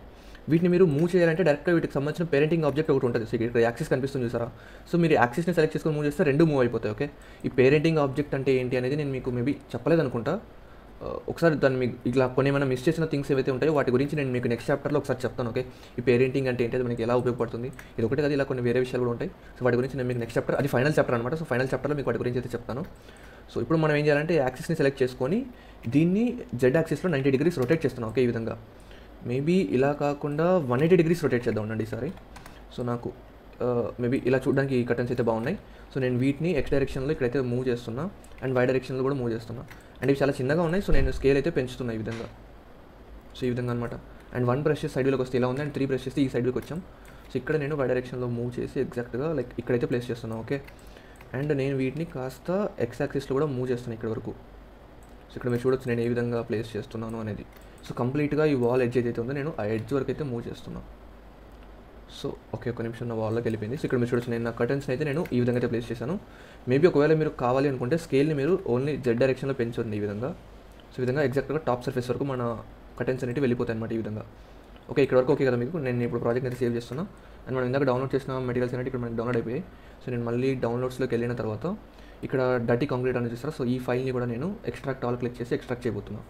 వీటిని మీరు మూవ్ చేయాలంటే డైరెక్ట్గా వీటికి సంబంధించిన పేరెంటింగ్ ఆబ్జెక్ట్ ఒకటి ఉంటుంది. సో ఇక్కడ యాక్సిస్ కనిపిస్తుంది చూసారా. సో మీరు యాక్సిస్ని సెలెక్ట్ చేసుకొని మూవ్ చేస్తే 2 మూవ్ అయిపోతాయి. ఓకే, ఈ పేరెంటింగ్ ఆబ్జెక్ట్ అంటే ఏంటి అనేది నేను మీకు మేబీ చెప్పలేదు అనుకుంటా. ఒకసారి దాన్ని మీకు ఇట్లా కొన్ని ఏమైనా మిస్ చేసిన థింగ్స్ ఏవైతే ఉంటాయో వాటి గురించి నేను మీకు నెక్స్ట్ చాప్టర్లో ఒకసారి చెప్తాను. ఓకే, ఈ పేరెంటింగ్ అంటే ఏంటి, అది మనకి ఎలా ఉపయోగపడుతుంది, ఇది ఒకటే కదా, ఇలా కొన్ని వేరే విషయాలు కూడా ఉంటాయి. సో వాటి గురించి నేను మీకు నెక్స్ట్ చాప్టర్, అది ఫైనల్ చాప్టర్ అనమాట. సో ఫైనల్ చాప్టర్లో మీకు వాటి గురించి అయితే చెప్తాను. సో ఇప్పుడు మనం ఏం చేయాలంటే యాక్సిస్ని సెలెక్ట్ చేసుకొని దీన్ని జెడ్ యాక్సిస్లో 90 degrees రొటేట్ చేస్తున్నాం. ఓకే, ఈ విధంగా మేబీ ఇలా కాకుండా 180 degrees రొటేట్ చేద్దాం ఉండండి ఈసారి. సో నాకు మేబీ ఇలా చూడడానికి ఈ కటన్స్ అయితే బాగున్నాయి. సో నేను వీటిని ఎక్స్ డైరెక్షన్లో ఇక్కడైతే మూవ్ చేస్తున్నా అండ్ వై డైరెక్షన్లో కూడా మూవ్ చేస్తున్నా. అండ్ ఇవి చాలా చిన్నగా ఉన్నాయి. సో నేను స్కేల్ అయితే పెంచుతున్నా ఈ విధంగా. సో ఈ విధంగా అనమాట. అండ్ 1 బ్రష్ సైడ్ వ్యూలోకి వస్తే ఇలా ఉంది, అండ్ 3 బ్రష్ ఈ సైడ్ వ్యూకి వచ్చాం. సో ఇక్కడ నేను వై డైరెక్షన్లో మూవ్ చేసి ఎగ్జాక్ట్గా లైక్ ఇక్కడైతే ప్లేస్ చేస్తున్నాను. ఓకే, అండ్ నేను వీటిని కాస్త ఎక్స్ యాక్సిస్లో కూడా మూవ్ చేస్తున్నాను ఇక్కడ వరకు. సో ఇక్కడ మీరు చూడొచ్చు నేను ఏ విధంగా ప్లేస్ చేస్తున్నాను అనేది. సో కంప్లీట్గా ఈ వాల్ ఎడ్జ్ ఏదైతే ఉందో నేను ఆ ఎడ్జ్ వరకు అయితే మూవ్ చేస్తున్నాను. సో ఓకే, ఒక నిమిషం నా వాల్లోకి వెళ్ళిపోయింది. సో ఇక్కడ మీరు చూడొచ్చు నేను నా కటన్స్ని అయితే నేను ఈ విధంగా అయితే ప్లేస్ చేశాను. మేబీ ఒకవేళ మీరు కావాలి అనుకుంటే స్కేల్ని మీరు ఓన్లీ జెడ్ డైరెక్షన్లో పెంచండి ఈ విధంగా. సో ఈ విధంగా ఎగ్జాక్ట్గా టాప్ సర్ఫేస్ వరకు మన కటన్స్ అనేవి వెళ్ళిపోతాయి అనమాట ఈ విధంగా. ఓకే, ఇక్కడ వరకు ఓకే కదా మీకు. నేను ఇప్పుడు ప్రాజెక్ట్ అయితే సేవ్ చేస్తున్నా. అండ్ మనం ఇందాక డౌన్లోడ్ చేసిన మెటీరియల్స్ అనేవి ఇక్కడ మనకి డౌన్లోడ్ అయిపోయాయి. సో నేను మళ్ళీ డౌన్లోడ్స్లోకి వెళ్ళిన తర్వాత ఇక్కడ డర్టీ కాంక్రీట్ అనేది చూస్తారా. సో ఈ ఫైల్ని కూడా నేను ఎక్స్ట్రాక్ట్ ఆల్ క్లిక్ చేసి ఎక్స్ట్రాక్ట్ చేయబోతున్నాను.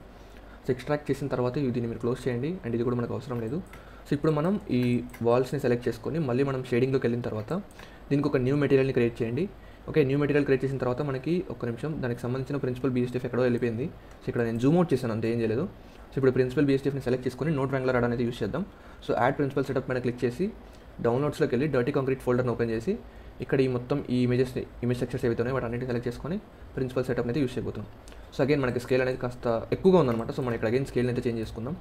సో ఎక్స్ట్రాక్ట్ చేసిన తర్వాత దీన్ని మీరు క్లోజ్ చేయండి. అండ్ ఇది కూడా మనకు అవసరం లేదు. సో ఇప్పుడు మనం ఈ వాల్స్ని సెలెక్ట్ చేసుకొని మళ్ళీ మనం షేడింగ్లోకి వెళ్ళిన తర్వాత దీనికి ఒక న్యూ మెటీరియల్ని క్రియేట్ చేయండి. ఓకే, న్యూ మెటీరియల్ క్రియేట్ చేసిన తర్వాత మనకి ఒక నిమిషం దానికి సంబంధించిన ప్రిన్సిపల్ BSDF ఎక్కడో వెళ్ళిపోయింది. సో ఇక్కడ నేను జూమ్ అవుట్ చేశాను, అంతే, ఏం చేయలేదు. సో ఇప్పుడు ప్రిన్సిపల్ BSDFని సెలెక్ట్ చేసుకొని నోట్ వ్రాంగ్లర్ యాడ్ అనేది యూస్ చేద్దాం. సో యాడ్ ప్రిన్సిపల్ సెటప్ మీద క్లిక్ చేసి డౌన్లోడ్స్లోకి వెళ్ళి డర్టీ కాంక్రీట్ ఫోల్డర్ని ఓపెన్ చేసి ఇక్కడ ఈ మొత్తం ఈ ఇమేజ్ స్ట్రక్చర్స్ ఏవైతే ఉన్నాయో వాటి అన్నింటిని సెలెక్ట్ చేసుకొని ప్రిన్సిపల్ సెటప్ అయితే యూస్ చేయబోతున్నాం. సో అగైన్ మనకి స్కేల్ అనేది కాస్త ఎక్కువగా ఉందన్నమాట. సో మనం ఇక్కడ అగైన్ స్కేల్ అయితే చేంజ్ చేసుకుందాం.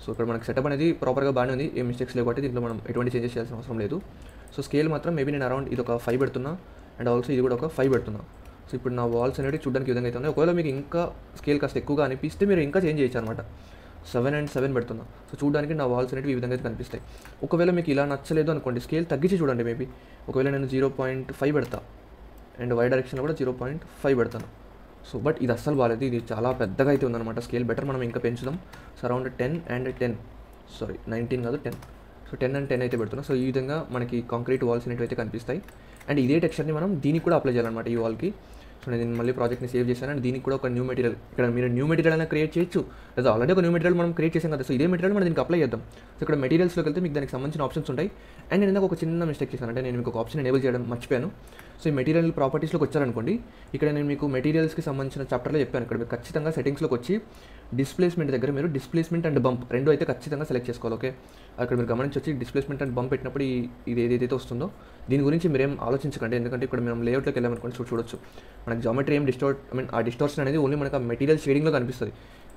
సో ఇక్కడ మనకి సెటప్ అనేది ప్రాపర్గా బాగానే ఉంది, ఏ మిస్టేక్స్ లేవు కాబట్టి దీంట్లో మనం ఎటువంటి చేంజెస్ చేయాల్సిన అవసరం లేదు. సో స్కేల్ మాత్రం మేబీ నేను అరౌండ్ ఇది ఒక 5 పెడుతున్నా అండ్ ఆల్సో ఇది కూడా ఒక 5 పెడుతున్నా. సో ఇప్పుడు నా వాల్స్ అనేవి చూడడానికి విధంగా అయితే ఉన్నాయి. ఒకవేళ మీకు ఇంకా స్కేల్ కాస్త ఎక్కువగా అనిపిస్తే మీరు ఇంకా చేంజ్ చేయొచ్చు అనమాట. 7 and 7 పెడుతున్నా. సో చూడడానికి నా వాల్స్ అనేవి ఈ విధంగా అయితే కనిపిస్తాయి. ఒకవేళ మీకు ఇలా నచ్చలేదు అనుకోండి, స్కేల్ తగ్గించి చూడండి. మేబీ ఒకవేళ నేను 0.5 పెడతా అండ్ వై డైరెక్షన్లో కూడా 0.5 పెడతాను. సో బట్ ఇది అస్సలు బాగాలేదు, ఇది చాలా పెద్దగా అయితే ఉందన్నమాట. స్కేల్ బెటర్ మనం ఇంకా పెంచుదాం. సో అరౌండ్ 10 and 10, సారీ 19 కాదు 10. సో 10 and 10 అయితే పెడుతున్నాం. సో ఈ విధంగా మనకి కాంక్రీట్ వాల్స్ అనేవి అయితే కనిపిస్తాయి. అండ్ ఇదే టెక్స్చర్ని మనం దీనికి కూడా అప్లై చేయాలన్నమాట ఈ వాల్కి. సో నేను మళ్ళీ ప్రాజెక్ట్ని సేవ్ చేశాను అండ్ దీనికి కూడా ఒక న్యూ మెటీరియల్ ఇక్కడ మీరు న్యూ మెటీరియల్ అయినా క్రియేట్ చేయొచ్చు, లేదా ఆల్రెడీ ఒక న్యూ మెటీరియల్ మనం క్రియేట్ చేసాం కదా. సో ఇదే మెటీరియల్ మనం దీనికి అప్లై చేద్దాం. సో ఇక్కడ మెటీరియల్స్లోకి వెళ్తే మీకు దానికి సంబంధించిన ఆప్షన్స్ ఉంటాయి. అండ్ నేను ఒక చిన్న మిస్టేక్ చేశాను, అంటే నేను మీకు ఒక ఆప్షన్ ఎనేబుల్ చేయడం మర్చిపోయాను. సో ఈ మెటీరియల్ ప్రాపర్టీస్లోకి వచ్చారనుకోండి, ఇక్కడ నేను మీకు మెటీరియల్స్కి సంబంధించిన చాప్టర్లో చెప్పాను. ఇక్కడ మీరు ఖచ్చితంగా సెటింగ్స్లోకి వచ్చి డిస్ప్లేస్మెంట్ దగ్గర మీరు డిస్ప్లేస్మెంట్ అండ్ బంప్ రెండు అయితే ఖచ్చితంగా సెలెక్ట్ చేసుకోవాలి. ఓకే, అక్కడ మీరు గమనించొచ్చి డిస్ప్లేస్మెంట్ అండ్ బంప్ పెట్టినప్పుడు ఇది ఏదైతే వస్తుందో దీని గురించి మీరేం ఆలోచించకండి, ఎందుకంటే ఇక్కడ మనం లేఅవుట్లోకి వెళ్ళామనుకోండి చూడొచ్చు మనకి జామెట్రీ ఏం ఆ డిస్టార్షన్ అనేది ఓన్లీ మనకు ఆ మెటీరియల్ షేడింగ్లో కనిపిస్తుంది.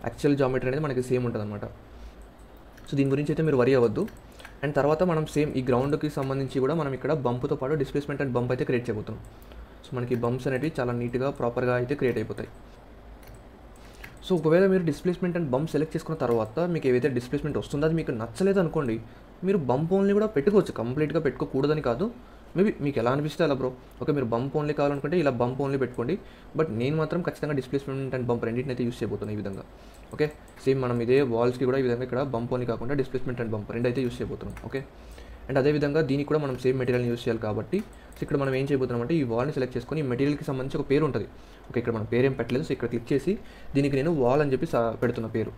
యాక్చువల్ జామెట్రీ అనేది మనకి సేమ్ ఉంటుంది అనమాట. సో దీని గురించి అయితే మీరు వరీ అవ్వద్దు. అండ్ తర్వాత మనం సేమ్ ఈ గ్రౌండ్కి సంబంధించి కూడా మనం ఇక్కడ బంప్తో పాటు డిస్ప్లేస్మెంట్ అండ్ బంప్ అయితే క్రియేట్ చేయబోతున్నాం. సో మనకి బంప్స్ అనేవి చాలా నీట్గా ప్రాపర్గా అయితే క్రియేట్ అయిపోతాయి. సో ఒకవేళ మీరు డిస్ప్లేస్మెంట్ అండ్ బంప్ సెలెక్ట్ చేసుకున్న తర్వాత మీకు ఏవైతే డిస్ప్లేస్మెంట్ వస్తుందో అది మీకు నచ్చలేదు అనుకోండి, మీరు బంప్ ఓన్లీ కూడా పెట్టుకోవచ్చు. కంప్లీట్గా పెట్టుకోకూడదని కాదు, మేబీ మీకు ఎలా అనిపిస్తే అలా బ్రో. ఓకే, మీరు బంప్ ఓన్లీ కావాలనుకుంటే ఇలా బంప్ ఓన్లీ పెట్టుకోండి. బట్ నేను మాత్రం ఖచ్చితంగా డిస్ప్లేస్మెంట్ అండ్ బంప్ రెండింటిని అయితే యూస్ చేయబోతున్నాను ఈ విధంగా. ఓకే, సేమ్ మనం ఇదే వాల్స్కి కూడా ఈ విధంగా ఇక్కడ బంప్ ఓన్లీ కాకుండా డిస్ప్లేస్మెంట్ అండ్ బంప్ రెండు అయితే యూస్ చేయబోతున్నాం. ఓకే, అండ్ అదేవిధంగా దీనికి కూడా మనం సేమ్ మెటీరియల్ని యూస్ చేయాలి కాబట్టి సో ఇక్కడ మనం ఏం చేయబోతున్నాం అంటే ఈ వాల్ని సెలెక్ట్ చేసుకొని ఈ మెటీరియల్కి సంబంధించి ఒక పేరు ఉంటుంది. ఓకే, ఇక్కడ మనం పేరు ఏం పెట్టలేదు. సో ఇక్కడ క్లిక్ చేసి దీనికి నేను వాల్ అని చెప్పి పెడుతున్న పేరు.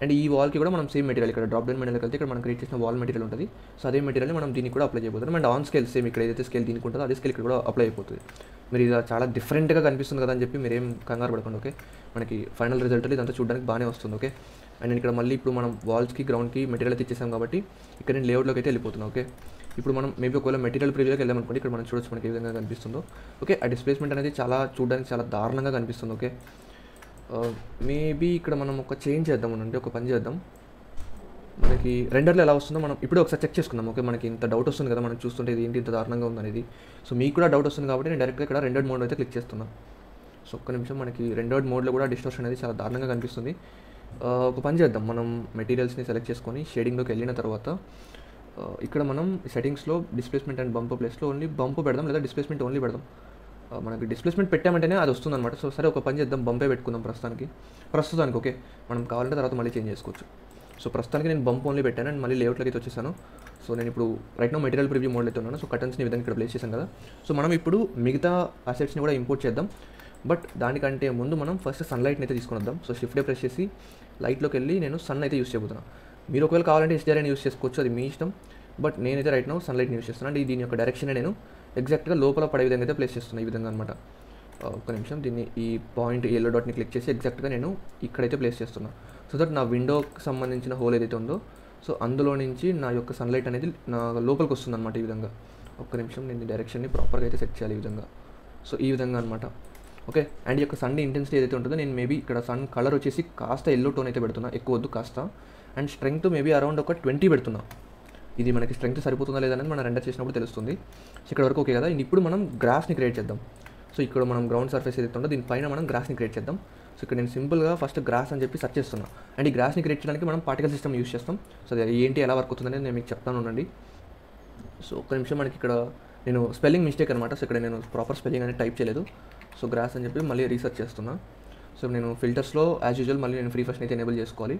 అండ్ ఈ వాల్కి కూడా మనం సేమ్ మెటీరియల్ ఇక్కడ డ్రాప్ డౌన్ మెటీరియల్కి వెళ్తే ఇక్కడ మనం క్రియేట్ చేసిన వాల్ మెటీరియల్ ఉంటుంది. సో అదే మెటీరియల్ని మనం దీనికి కూడా అప్లై చేయబోతున్నాం. అండ్ ఆన్ స్కేల్ సేమ్ ఇక్కడ ఏదైతే స్కేల్ దీనికి ఉంటుందో అదే స్కేల్ ఇక్కడ కూడా అప్లై అయిపోతుంది. మీరు ఇది చాలా డిఫరెంట్గా కనిపిస్తుంది కదా అని చెప్పి మీరు ఏం కంగారు పడకండి. ఓకే, మనకి ఫైనల్ రిజల్ట్ ఇదంతా చూడడానికి బాగానే వస్తుంది. ఓకే, అండ్ నేను ఇక్కడ మళ్ళీ ఇప్పుడు మనం వాల్స్కి గ్రౌండ్కి మెటీరియల్ అయితే ఇచ్చేసాం కాబట్టి ఇక్కడ నేను లేఅవుట్లోకి అయితే వెళ్ళిపోతున్నాను. ఓకే, ఇప్పుడు మనం మేబీ ఒకవేళ మెటీరియల్ ప్రివ్యూలోకి వెళ్ళామనుకోండి, ఇక్కడ మనం చూడొచ్చు మనకి ఏ విధంగా కనిపిస్తుందో. ఓకే, ఆ డిస్ప్లేస్మెంట్ అనేది చూడడానికి చాలా దారుణంగా కనిపిస్తుంది. ఓకే, మేబీ ఇక్కడ మనం ఒక చేంజ్ చేద్దాం అంటే ఒక పని చేద్దాం. మనకి రెండర్లో ఎలా వస్తుందో మనం ఇప్పుడు ఒకసారి చెక్ చేసుకుందాం. ఓకే, మనకి ఇంత డౌట్ వస్తుంది కదా మనం చూస్తుంటే ఇది ఏంటి ఇంత దారుణంగా ఉందనేది. సో మీకు కూడా డౌట్ వస్తుంది కాబట్టి నేను డైరెక్ట్గా ఇక్కడ రెండర్డ్ మోడ్ అయితే క్లిక్ చేస్తున్నాను. సో ఒక్క నిమిషం, మనకి రెండర్డ్ మోడ్లో కూడా డిస్టార్షన్ అనేది చాలా దారుణంగా కనిపిస్తుంది. ఒక పని చేద్దాం, మనం మెటీరియల్స్ని సెలెక్ట్ చేసుకొని షేడింగ్లోకి వెళ్ళిన తర్వాత ఇక్కడ మనం సెట్టింగ్స్లో డిస్ప్లేస్మెంట్ అండ్ బంప్ ప్లేస్లో ఓన్లీ బంప్ పెడదాం, లేదా డిస్ప్లేస్మెంట్ ఓన్లీ పెడదాం. మనకి డిస్ప్లేస్మెంట్ పెట్టామంటేనే అది వస్తుందన్నమాట. సో సరే ఒక పని చేద్దాం, బంపే పెట్టుకుందాం ప్రస్తుతానికి. ఓకే, మనం కావాలంటే తర్వాత మళ్ళీ చేంజ్ చేసుకోవచ్చు. సో ప్రస్తుతానికి నేను బంప్ ఓన్లీ పెట్టాను అండ్ మళ్ళీ లేఅవుట్లోకి అయితే వచ్చేసాను. సో నేను ఇప్పుడు రైట్ నో మెటీరియల్ ప్రివ్యూ మోడ్లో అయితే ఉన్నాను. సో కటన్స్ని విధంగా ఇక్కడ ప్లేస్ చేశాను కదా. సో మనం ఇప్పుడు మిగతా అసెట్స్ని కూడా ఇంపోర్ట్ చేద్దాం. బట్ దానికంటే ముందు మనం ఫస్ట్ సన్లైట్ని అయితే తీసుకుని వద్దాం. సో షిఫ్ట్ ప్రెస్ చేసి లైట్లోకి వెళ్ళి నేను సన్ అయితే యూస్ చేయబోతున్నాను. మీరు ఒకవేళ కావాలంటే HDR యూస్ చేసుకోవచ్చు, అది మీ ఇష్టం. బట్ నేనైతే రైట్ నో సన్లైట్ని యూస్ చేస్తున్నాను. అండ్ దీని యొక్క డైరెక్షన్ నేను ఎగ్జాక్ట్గా లోపల పడే విధంగా అయితే ప్లేస్ చేస్తున్నాను ఈ విధంగా అనమాట. ఒక్క నిమిషం, దీన్ని ఈ పాయింట్ ఎల్లో డాట్ని క్లిక్ చేసి ఎగ్జాక్ట్గా నేను ఇక్కడైతే ప్లేస్ చేస్తున్నాను. సో దట్ నా విండోకి సంబంధించిన హోల్ ఏదైతే ఉందో సో అందులో నుంచి నా యొక్క సన్లైట్ అనేది నా లోపలికి వస్తుంది అనమాట ఈ విధంగా. ఒక్క నిమిషం, నేను డైరెక్షన్ని ప్రాపర్గా అయితే సెట్ చేయాలి ఈ విధంగా. సో ఈ విధంగా అనమాట. ఓకే, అండ్ ఈ యొక్క సన్ ఇంటెన్సిటీ ఏదైతే ఉంటుందో నేను మేబీ ఇక్కడ సన్ కలర్ వచ్చేసి కాస్త ఎల్లో టోన్ అయితే పెడుతున్నా, ఎక్కువ వద్దు కాస్త. అండ్ స్ట్రెంగ్త్ మేబీ అరౌండ్ ఒక 20 పెడుతున్నా. ఇది మనకి స్ట్రెంగ్త్ సరిపోతుందా లేదనేది మనం రెండర్ చేసినప్పుడు తెలుస్తుంది. సో ఇక్కడ వరకు ఓకే కదా. ఇప్పుడు మనం గ్రాస్ని క్రియేట్ చేద్దాం. సో ఇక్కడ మనం గ్రౌండ్ సర్ఫేస్ ఏదైతే ఉందో దీనిపైన మనం గ్రాస్ని క్రియేట్ చేద్దాం. సో ఇక్కడ నేను సింపుల్గా ఫస్ట్ గ్రాస్ అని చెప్పి సెర్చ్ చేస్తున్నా. అండ్ ఈ గ్రాస్ని క్రియేట్ చేయడానికి మనం పార్టికల్ సిస్టమ్ యూస్ చేస్తాం. సో అది ఏంటి ఎలా వర్క్ అవుతుందని నేను మీకు చెప్తాను ఉండండి. సో ఒక్క నిమిషం, మనకి ఇక్కడ నేను స్పెల్లింగ్ మిస్టేక్ అనమాట. సో ఇక్కడ నేను ప్రాపర్ స్పెల్లింగ్ అనేది టైప్ చేయలేదు. సో గ్రాస్ అని చెప్పి మళ్ళీ రీసెర్చ్ చేస్తున్నా. సో నేను ఫిల్టర్స్లో యాజ్ యూజువల్ మళ్ళీ నేను ఫ్రీ ఫస్ట్ అయితే ఎనేబుల్ చేసుకోవాలి.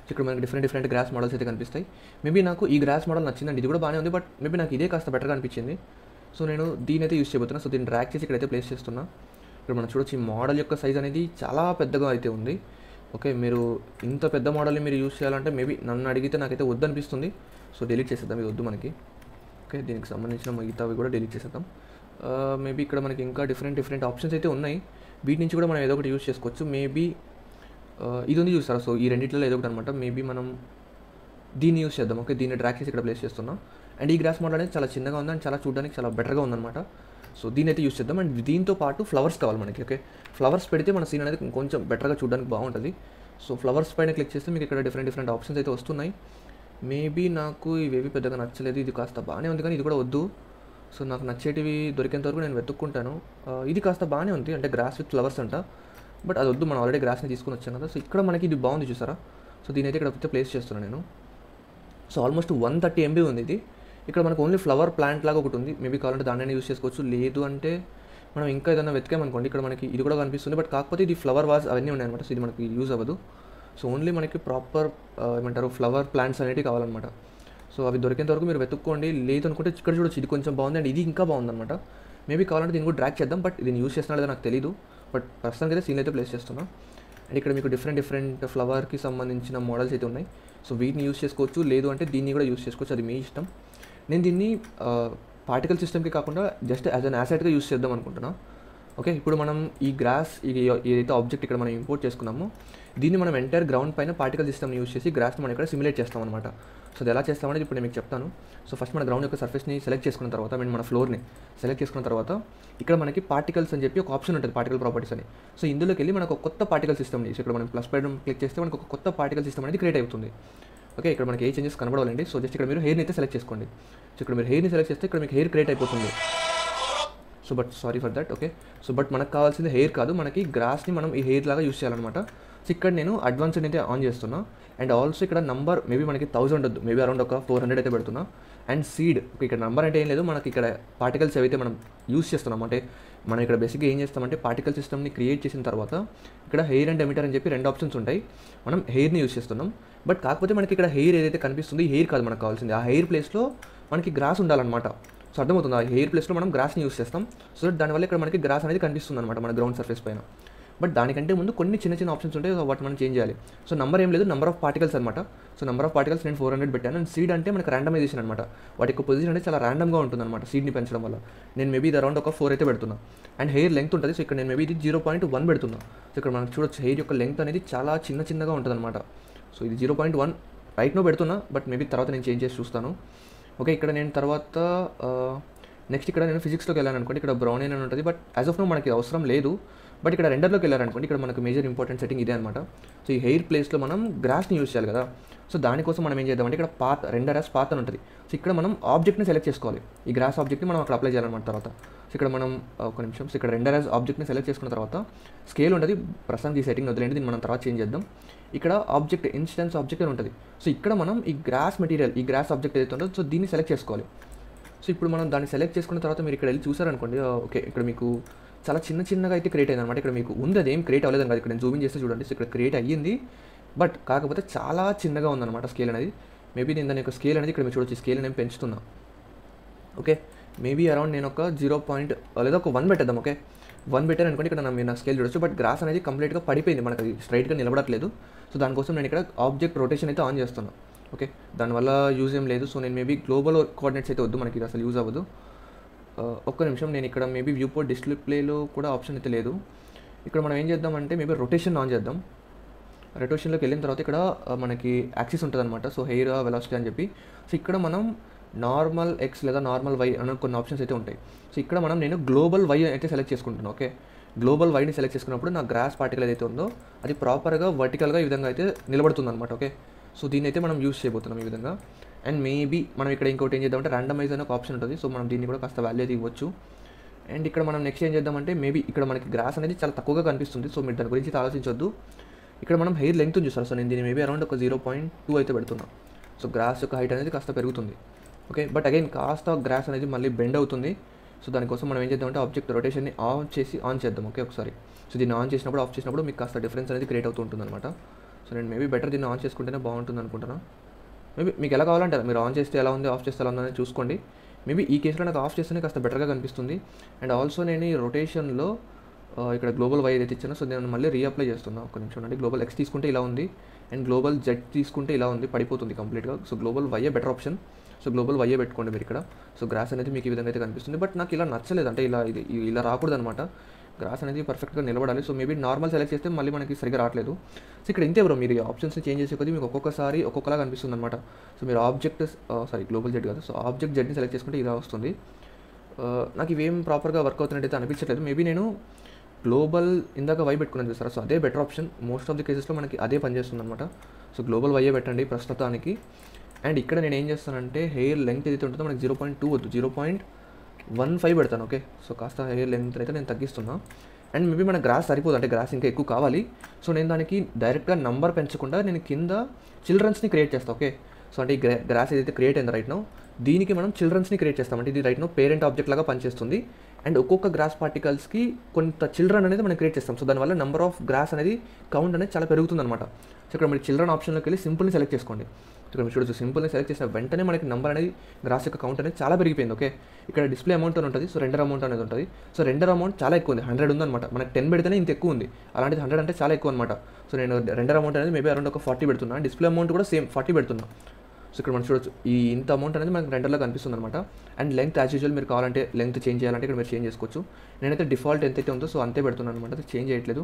సో ఇక్కడ మనకి డిఫరెంట్ గ్రాస్ మోడల్స్ అయితే కనిపిస్తాయి. మేబీ నాకు ఈ గ్రాస్ మోడల్ నచ్చిందండి, ఇది కూడా బాగానే ఉంది. బట్ మేబీ నాకు ఇదే కాస్త బెటర్గా అనిపించింది. సో నేను దీని అయితే యూస్ చేయబోతున్నా. సో దీన్ని డ్రాగ్ చేసి ఇక్కడైతే ప్లేస్ చేస్తున్నా. ఇక్కడ మనం చూడొచ్చు ఈ మోడల్ యొక్క సైజ్ అనేది చాలా పెద్దగా అయితే ఉంది. ఓకే, మీరు ఇంత పెద్ద మోడల్ని మీరు యూస్ చేయాలంటే మేబీ నన్ను అడిగితే నాకైతే వద్దు అనిపిస్తుంది. సో డిలీట్ చేసేద్దాం, ఇది వద్దు మనకి. ఓకే, దీనికి సంబంధించిన మిగతావి కూడా డిలీట్ చేసేద్దాం. మేబీ ఇక్కడ మనకి ఇంకా డిఫరెంట్ ఆప్షన్స్ అయితే ఉన్నాయి. వీటి నుంచి కూడా మనం ఏదో ఒకటి యూస్ చేసుకోవచ్చు. మేబీ ఇది ఉంది చూస్తారా. సో ఈ రెండింటిలో ఏదో ఒకటి అనమాట. మేబీ మనం దీన్ని యూస్ చేద్దాం. ఓకే, దీన్ని డ్రాగ్ చేసి ఇక్కడ ప్లేస్ చేస్తున్నాం. అండ్ ఈ గ్రాస్ మోడల్ అనేది చాలా చిన్నగా ఉంది అండ్ చాలా చూడడానికి చాలా బెటర్గా ఉందన్నమాట. సో దీని అయితే యూస్ చేద్దాం. అండ్ దీంతో పాటు ఫ్లవర్స్ కావాలి మనకి. ఓకే, ఫ్లవర్స్ పెడితే మన సీన్ అనేది కొంచెం బెటర్గా చూడడానికి బాగుంటుంది. సో ఫ్లవర్స్ పైన క్లిక్ చేస్తే మీకు ఇక్కడ డిఫరెంట్ ఆప్షన్స్ అయితే వస్తున్నాయి. మేబీ నాకు ఇవేవి పెద్దగా నచ్చలేదు. ఇది కాస్త బాగానే ఉంది కానీ ఇది కూడా వద్దు. సో నాకు నచ్చేటివి దొరికేంత వరకు నేను వెతుక్కుంటాను. ఇది కాస్త బాగానే ఉంది, అంటే గ్రాస్ విత్ ఫ్లవర్స్ అంట. బట్ అది వద్దు, మనం ఆల్రెడీ గ్రాస్ని తీసుకుని వచ్చాం కదా. సో ఇక్కడ మనకి ఇది బాగుంది చూసారా. సో దీని అయితే ఇక్కడ ప్లేస్ చేస్తున్నాను నేను. సో ఆల్మోస్ట్ 130 MB ఉంది ఇది. ఇక్కడ మనకు ఓన్లీ ఫ్లవర్ ప్లాంట్ లాగా ఒకటి ఉంది. మేబీ కావాలంటే దాన్ని యూస్ చేసుకోవచ్చు. లేదు అంటే మనం ఇంకా ఏదైనా వెతికామనుకోండి, ఇక్కడ మనకి ఇది కూడా కనిపిస్తుంది. బట్ కాకపోతే ఇది ఫ్లవర్ వాజ్ అవన్నీ ఉన్నాయన్నమాట. సో ఇది మనకి యూజ్ అవ్వదు. సో ఓన్లీ మనకి ప్రాపర్ ఏమంటారు ఫ్లవర్ ప్లాంట్స్ అనేవి కావాలన్నమాట. సో అవి దొరికేంత వరకు మీరు వెతుక్కోండి. లేదు అనుకుంటే ఇక్కడ చూడొచ్చు, ఇది కొంచెం బాగుంది అండ్ ఇది ఇంకా బాగుందన్నమాట. మేబీ కావాలంటే దీన్ని కూడా డ్రాగ్ చేద్దాం. బట్ దీన్ని యూస్ చేస్తున్నా లేదా నాకు తెలీదు. బట్ ప్రస్తుతానికి అయితే సీన్ అయితే ప్లేస్ చేస్తున్నా. అండ్ ఇక్కడ మీకు డిఫరెంట్ ఫ్లవర్కి సంబంధించిన మోడల్స్ అయితే ఉన్నాయి. సో వీటిని యూస్ చేసుకోవచ్చు, లేదు అంటే దీన్ని కూడా యూస్ చేసుకోవచ్చు, అది మీ ఇష్టం. నేను దీన్ని పార్టికల్ సిస్టమ్కి కాకుండా జస్ట్ యాజ్ అన్ యాసెట్గా యూస్ చేద్దాం అనుకుంటున్నా. ఓకే, ఇప్పుడు మనం ఈ గ్రాస్ ఏదైతే ఆబ్జెక్ట్ ఇక్కడ మనం ఇంపోర్ట్ చేసుకున్నామో దీన్ని మనం ఎంటైర్ గ్రౌండ్ పైన పార్టికల్ సిస్టమ్ని యూస్ చేసి గ్రాస్ని మనం ఇక్కడ సిమ్యులేట్ చేస్తాం అనమాట. సో అది ఎలా చేస్తామనేది ఇప్పుడు నేను మీకు చెప్తాను. సో ఫస్ట్ మన గ్రౌండ్ యొక్క సర్ఫేస్ని సెలెక్ట్ చేసుకున్న తర్వాత మన ఫ్లోర్ని సెలెక్ట్ చేసుకున్న తర్వాత ఇక్కడ మనకి పార్టికల్స్ అని చెప్పి ఒక ఆప్షన్ ఉంటుంది, పార్టికల్ ప్రాపర్టీస్ అని. సో ఇందులోకి వెళ్ళి మనకు ఒక కొత్త పార్టికల్ సిస్టమ్ని, సో ఇక్కడ మనం ప్లస్ బటన్ క్లిక్ చేస్తే మనకు ఒక కొత్త పార్టికల్ సిస్టమ్ అనేది క్రియేట్ అవుతుంది. ఓకే, ఇక్కడ మనకి ఏ చేంజెస్ కనబడాలండి. సో జస్ట్ ఇక్కడ మీరు హెయిర్ని అయితే సెలెక్ట్ చేసుకోండి. సో ఇక్కడ మీరు హెయిర్ని సెలెక్ట్ చేస్తే ఇక్కడ మీకు హెయిర్ క్రియేట్ అయిపోతుంది. So but sorry for that. Okay, so but మనకు కావాల్సింది హెయిర్ కాదు, మనకి గ్రాస్ని మనం ఈ హెయిర్ లాగా యూస్ చేయాలన్నమాట. సో ఇక్కడ నేను అడ్వాన్స్డ్ అయితే ఆన్ చేస్తున్నా. అండ్ ఆల్సో ఇక్కడ నంబర్ మేబీ మనకి 1000 వద్దు, మేబీ అరౌండ్ ఒక 400 అయితే పెడుతున్నా. అండ్ సీడ్, ఇక్కడ నంబర్ అంటే ఏం లేదు, మనకి ఇక్కడ పార్టికల్స్ ఏవైతే మనం యూస్ చేస్తున్నాం అంటే మనం ఇక్కడ బేసిక్గా ఏం చేస్తామంటే పార్టికల్ సిస్టమ్ని క్రియేట్ చేసిన తర్వాత ఇక్కడ హెయిర్ అండ్ ఎమిటర్ అని చెప్పి 2 ఆప్షన్స్ ఉంటాయి. మనం హెయిర్ని యూస్ చేస్తున్నాం. బట్ కాకపోతే మనకి ఇక్కడ హెయిర్ ఏదైతే కనిపిస్తుంది ఈ హెయిర్ కాదు మనకు కావాల్సింది, ఆ హెయిర్ ప్లేస్లో మనకి గ్రాస్ ఉండాలన్నమాట. సో అర్థమవుతుంది, ఆ హెయిర్ ప్లేస్లో మనం గ్రాస్ని యూస్ చేస్తాం. సో దానివల్ల ఇక్కడ మనకి గ్రాస్ అనేది కనిపిస్తుంది అనమాట మన గ్రౌండ్ సర్ఫేస్ పైన. బట్ దానికంటే ముందు కొన్ని చిన్న ఆప్షన్స్ ఉంటాయి, వాటి మనం చేంజ్ చేయాలి. సో నెంబర్ ఏం లేదు, నెంబర్ ఆఫ్ పార్టికల్స్ అనమాట. సో నెంబర్ ఆఫ్ పార్టికల్స్ నేను 400 పెట్టాను. అండ్ సీడ్ అంటే మనకి ర్యాండమైజేషన్ అనమాట, వాటి యొక్క పొజిషన్ అనేది చాలా ర్యాండమ్గా ఉంటుంది అనమాట సీడ్ని పెంచడం వల్ల. నేను మేబీ ఇది అరౌండ్ ఒక 4 అయితే పెడుతున్నా. అండ్ హెయిర్ లెంగ్త్ ఉంటుంది, సో ఇక్కడ నేను మేబీ ఇది 0.1 పెడుతున్నా. సో ఇక్కడ మనం చూడొచ్చు హెయిర్ యొక్క లెంగ్త్ అనేది చాలా చిన్నగా ఉంటుంది అనమాట. సో ఇది 0.1 రైట్నో పెడుతున్నా, బట్ మేబీ తర్వాత నేను చేంజ్ చేసి చూస్తాను. ఓకే, ఇక్కడ నేను తర్వాత నెక్స్ట్ ఇక్కడ నేను ఫిజిక్స్లోకి వెళ్ళాను అనుకోండి, ఇక్కడ బ్రౌన్ అని ఉంటుంది. బట్ యాజ్ ఆఫ్ నో మనకి అవసరం లేదు. బట్ ఇక్కడ రెండర్లోకి వెళ్ళారనుకోండి, ఇక్కడ మనకు మేజర్ ఇంపార్టెంట్ సెట్టింగ్ ఇదే అనమాట. సో ఈ హెయిర్ ప్లేస్లో మనం గ్రాస్ని యూస్ చేయాలి కదా. సో దానికోసం మనం ఏం చేద్దామంటే ఇక్కడ రెండర్ యాస్ పాత్ అని ఉంటుంది. సో ఇక్కడ మనం ఆబ్జెక్ట్ని సెలెక్ట్ చేసుకోవాలి, ఈ గ్రాస్ ఆబ్జెక్ట్ని మనం అక్కడ అప్లై చేయాలన్నమాట. తర్వాత సో ఇక్కడ మనం ఒక నిమిషం, సో ఇక్కడ రెండర్ యాస్ ఆబ్జెక్ట్ని సెలెక్ట్ చేసుకున్న తర్వాత స్కేల్ ఉంటుంది. ప్రస్తుతానికి ఈ సెట్టింగ్ వదిలేండి, దీన్ని మనం తర్వాత చేంజ్ చేద్దాం. ఇక్కడ ఆబ్జెక్ట్ ఇన్స్టెన్స్ ఆబ్జెక్ట్ అని ఉంటుంది. సో ఇక్కడ మనం ఈ గ్రాస్ మెటీరియల్, ఈ గ్రాస్ ఆబ్జెక్ట్ ఏదైతే ఉంటుందో సో దీన్ని సెలెక్ట్ చేసుకోవాలి. సో ఇప్పుడు మనం దాన్ని సెలెక్ట్ చేసుకున్న తర్వాత మీరు ఇక్కడ వెళ్ళి చూసారనుకోండి, ఓకే ఇక్కడ మీకు చాలా చిన్నగా అయితే క్రియేట్ అయింది అనమాట. ఇక్కడ మీకు ఉంది, అదేం క్రియేట్ అవ్వలేదు కదా, ఇక్కడ నేను జూమింగ్ చేస్తే చూడండి. సో ఇక్కడ క్రియేట్ అయ్యింది, బట్ కాకపోతే చాలా చిన్నగా ఉందన్నమాట స్కేల్ అనేది. మేబీ నేను దాని యొక్క స్కేల్ అనేది ఇక్కడ మీరు చూడొచ్చు, స్కేల్ నేను పెంచుతున్నా. ఓకే, మేబీ అరౌండ్ నేను ఒక 0. లేదా ఒక 1 పెట్టేద్దాం. ఓకే, 1 పెట్టాను అనుకోండి, ఇక్కడ మీరు నా స్కేల్ చూడొచ్చు. బట్ గ్రాస్ అనేది కంప్లీట్గా పడిపోయింది, మనకి అది స్ట్రైట్గా నిలబడట్లేదు. సో దానికోసం నేను ఇక్కడ ఆబ్జెక్ట్ రొటేషన్ అయితే ఆన్ చేస్తున్నాను. ఓకే, దానివల్ల యూజ్ ఏం లేదు. సో నేను మేబీ గ్లోబల్ కోఆర్డినేట్స్ అయితే వద్దు, మనకి ఇది అసలు యూజ్ అవ్వదు. ఒక్క నిమిషం, నేను ఇక్కడ మేబీ వ్యూ పోర్ట్ డిస్ప్లేలో కూడా ఆప్షన్ అయితే లేదు. ఇక్కడ మనం ఏం చేద్దామంటే మేబీ రొటేషన్ ఆన్ చేద్దాం. రొటేషన్లోకి వెళ్ళిన తర్వాత ఇక్కడ మనకి యాక్సిస్ ఉంటుంది అనమాట. సో హెయిర్ వెలాసిటీ అని చెప్పి. సో ఇక్కడ మనం నార్మల్ ఎక్స్ లేదా నార్మల్ వై అన్న కొన్ని ఆప్షన్స్ అయితే ఉంటాయి. సో ఇక్కడ నేను గ్లోబల్ వై అయితే సెలెక్ట్ చేసుకుంటున్నాను. ఓకే, గ్లోబల్ వైని సెలెక్ట్ చేసుకున్నప్పుడు నా గ్రాస్ పార్టికల్ ఏదైతే ఉందో అది ప్రాపర్గా వర్టికల్గా ఈ విధంగా అయితే నిలబడుతుంది అనమాట. ఓకే, సో దీన్ని అయితే మనం యూస్ చేయబోతున్నాం ఈ విధంగా. అండ్ మేబీ మనం ఇక్కడ ఇంకోటి ఏం చేద్దామంటే ర్యాండమైజ్ అనే ఒక ఆప్షన్ ఉంటుంది. సో మనం దీన్ని కూడా కాస్త వాల్యూ ఇవ్వచ్చు. అండ్ ఇక్కడ మనం నెక్స్ట్ ఏం చేద్దామంటే మేబీ ఇక్కడ మనకి గ్రాస్ అనేది చాలా తక్కువగా కనిపిస్తుంది. సో మీరు దాని గురించి ఆలోచించొద్దు. ఇక్కడ మనం హెయిర్ లెంగ్త్ చూస్తారు. సో నేను దీన్ని మేబీ అరౌండ్ ఒక 0.2 అయితే పెడుతున్నాను. సో గ్రాస్ యొక్క హైట్ అనేది కాస్త పెరుగుతుంది. ఓకే, బట్ అగైన్ కాస్త గ్రాస్ అనేది మళ్ళీ బెండ్ అవుతుంది. సో దానికోసం మనం ఏం చేద్దామంటే ఆబ్జెక్ట్ రొటేషన్ని ఆన్ చేద్దాం. ఓకే, ఒకసారి సో దీన్ని ఆన్ చేసినప్పుడు ఆఫ్ చేసినప్పుడు మీకు కాస్త డిఫరెన్స్ అనేది క్రియేట్ అవుతూ ఉంటుంది అనమాట. సో నేను మేబీ బెటర్ దీన్ని ఆన్ చేసుకుంటేనే బాగుంటుంది అనుకుంటున్నాను. మేబీ మీకు ఎలా కావాలంటే మీరు ఆన్ చేస్తే ఎలా ఉంది, ఆఫ్ చేస్తే ఎలా ఉందని చూసుకోండి. మేబీ ఈ కేసులో నాకు ఆఫ్ చేస్తేనే కాస్త బెటర్గా కనిపిస్తుంది. అండ్ ఆల్సో నేను ఈ రొటేషన్లో ఇక్కడ గ్లోబల్ వై ఏదైతే ఇచ్చానో సో నేను మళ్ళీ రీఅప్లై చేస్తున్నాను. ఒక నిమిషం అండి. గ్లోబల్ ఎక్స్ తీసుకుంటే ఇలా ఉంది, అండ్ గ్లోబల్ జెడ్ తీసుకుంటే ఇలా ఉంది, పడిపోతుంది కంప్లీట్గా. సో గ్లోబల్ వైయే బెటర్ ఆప్షన్. సో గ్లోబల్ వైయే పెట్టుకోండి మీరు ఇక్కడ. సో గ్రాస్ అనేది మీకు ఈ విధంగా అయితే కనిపిస్తుంది. బట్ నాకు ఇలా నచ్చలేదు, అంటే ఇలా రాకూడదు అనమాట. గ్రాస్ అనేది పర్ఫెక్ట్గా నిలబడాలి. సో మేబీ నార్మల్ సెలెక్ట్ చేస్తే మళ్ళీ మనకి సరిగ్గా రావట్లేదు. సో ఇక్కడ ఇంతే బ్రో, మీరు ఈ ఆప్షన్స్ని చేంజ్ చేసే కొద్దీ మీకు ఒక్కొక్కసారి ఒక్కొక్కలా కనిపిస్తుంది అనమాట. సో మీరు గ్లోబల్ జెడ్ కాదు, సో ఆబ్జెక్ట్ జెడ్ని సెలెక్ట్ చేసుకుంటే ఇలా వస్తుంది. నాకు ఇవేం ప్రాపర్గా వర్క్ అవుతున్నట్టయితే అనిపించట్లేదు. మేబీ నేను గ్లోబల్ ఇందాక వై పెట్టుకున్నాను చూస్తారా, సో అదే better option. Most of the కేసెస్లో మనకి అదే పనిచేస్తుంది అనమాట. సో గ్లోబల్ వైయే పెట్టండి ప్రస్తుతానికి. అండ్ ఇక్కడ నేను ఏం చేస్తానంటే హెయిర్ లెంగ్త్ ఏదైతే ఉంటుందో మనకి 0.2 వద్దు, 0.15 పెడతాను. ఓకే, సో కాస్త హెయిర్ లెంగ్త్ అయితే నేను తగ్గిస్తున్నా. అండ్ మేబీ మన గ్రాస్ సరిపోదు, అంటే గ్రాస్ ఇంకా ఎక్కువ కావాలి. సో నేను దానికి డైరెక్ట్గా నంబర్ పెంచకుండా నేను కింద చిల్డ్రన్స్ని క్రియేట్ చేస్తాను. ఓకే, సో అంటే ఈ గ్రాస్ ఏదైతే క్రియేట్ అయింది రైట్ నో, దీనికి మనం చిల్డ్రన్స్ని క్రియేట్ చేస్తాం. అంటే ఇది రైట్ నో పేరెంట్ ఆబ్జెక్ట్ లాగా పనిచేస్తుంది. అండ్ ఒక్కొక్క గ్రాస్ పార్టికల్స్కి కొంత చిల్డ్రన్ అనేది మనం క్రియేట్ చేస్తాం. సో దానివల్ల నెంబర్ ఆఫ్ గ్రాస్ అనేది కౌంట్ అనేది చాలా పెరుగుతుంది అనమాట. సో ఇక్కడ మీరు చిల్డ్రన్ ఆప్షన్లోకి వెళ్ళి సింపుల్ని సెలెక్ట్ చేసుకోండి. ఇక్కడ మీరు చూడొచ్చు సింపుల్గా సెలెక్ట్ చేసిన వెంటనే మనకి నెంబర్ అనేది గ్రాస్ యొక్క కౌంట్ అనేది చాలా పెరిగిపోయింది. ఓకే, ఇక్కడ డిస్ప్లే అమౌంట్ అని ఉంటుంది. సో రెండర్ అమౌంట్ అనేది ఉంటుంది. సో రెండర్ అమౌంట్ చాలా ఎక్కువ ఉంది, 100 ఉందన్నమాట. మనకి 10 పెడితేనే ఇంత ఎక్కువ ఉంది, అలాంటిది 100 అంటే చాలా ఎక్కువ అనమాట. సో నేను రెండర్ అమౌంట్ అనేది మేబీ అరౌండ్ ఒక 40 పెడుతున్నా, డిస్ప్లే అమౌంట్ కూడా సేమ్ 40 పెడుతున్నా. సో ఇక్కడ మనం చూడొచ్చు ఈ ఇంత అమౌంట్ అనేది మనకి రెండర్లో కనిపిస్తుంది అనమాట. అండ్ లెంత్ యాజ్ యూజువల్ మీరు కావాలంటే లెంత్ చేంజ్ చేయాలంటే ఇక్కడ మీరు చేంజ్ చేసుకోవచ్చు. నేనైతే డిఫాల్ట్ ఎంతైతే ఉందో సో అంతే పెడుతున్నాను అనమాట, అది చేంజ్ చేయట్లేదు.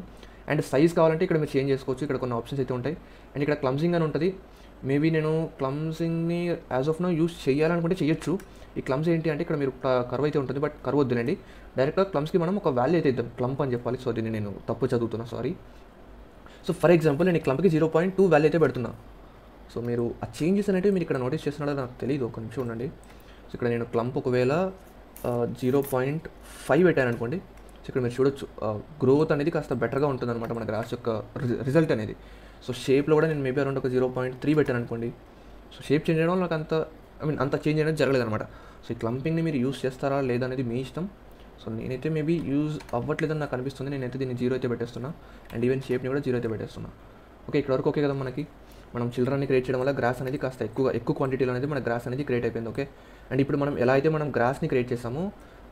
అండ్ సైజ్ కావాలంటే ఇక్కడ మీరు చేంజ్ చేసుకోవచ్చు. ఇక్కడ కొన్ని ఆప్షన్స్ అయితే ఉంటాయి. అండ్ ఇక్కడ క్లమ్సింగ్ అని ఉంటుంది. మేబీ నేను క్లమ్సింగ్ని యాజ్ ఆఫ్ నో యూస్ చేయాలనుకుంటే చేయొచ్చు. ఈ క్లమ్స్ ఏంటి అంటే ఇక్కడ మీరు కర్వ్ అయితే ఉంటుంది, బట్ కర్వ్ వద్దులేండి. డైరెక్ట్గా క్లమ్స్కి మనం ఒక వాల్యూ అయితే ఇద్దాం, క్లంప్ అని చెప్పాలి. సో దీన్ని నేను తప్పు చదువుతున్నా, సారీ. సో ఫర్ ఎగ్జాంపుల్ నేను ఈ క్లంప్కి 0.2 వాల్యూ అయితే పెడుతున్నా. సో మీరు ఆ చేంజెస్ అనేవి మీరు ఇక్కడ నోటీస్ చేస్తున్నారో నాకు తెలియదు, ఒక నిమిషం ఉండండి. సో ఇక్కడ నేను క్లంప్ ఒకవేళ 0.5 పెట్టాను అనుకోండి. సో ఇక్కడ మీరు చూడొచ్చు గ్రోత్ అనేది కాస్త బెటర్గా ఉంటుందన్నమాట మన గ్రాస్ యొక్క రిజల్ట్ అనేది. సో షేప్లో కూడా నేను మేబీ అరౌండ్ ఒక 0.3 పెట్టాను అనుకోండి. సో షేప్ చేంజ్ చేయడం నాకు అంత చేంజ్ అనేది జరగలేదన్నమాట. సో ఈ క్లంపింగ్ని మీరు యూస్ చేస్తారా లేదా అనేది మీ ఇష్టం. సో నేనైతే మేబీ యూజ్ అవ్వట్లేదని నాకు అనిపిస్తుంది. నేనైతే దీన్ని 0 అయితే పెట్టేస్తున్నా. అండ్ ఈవెన్ షేప్ని కూడా 0 అయితే పెట్టేస్తున్నా. ఓకే, ఇక్కడ వరకు ఓకే కదా. మనం చిల్డ్రన్ని క్రియేట్ చేయడం వల్ల గ్రాస్ అనేది కాస్త ఎక్కువ క్వాంటిటీలో అనేది మన గ్రాస్ అనేది క్రియేట్ అయిపోయింది. ఓకే, అండ్ ఇప్పుడు మనం ఎలా అయితే మనం గ్రాస్ని క్రియేట్ చేసామో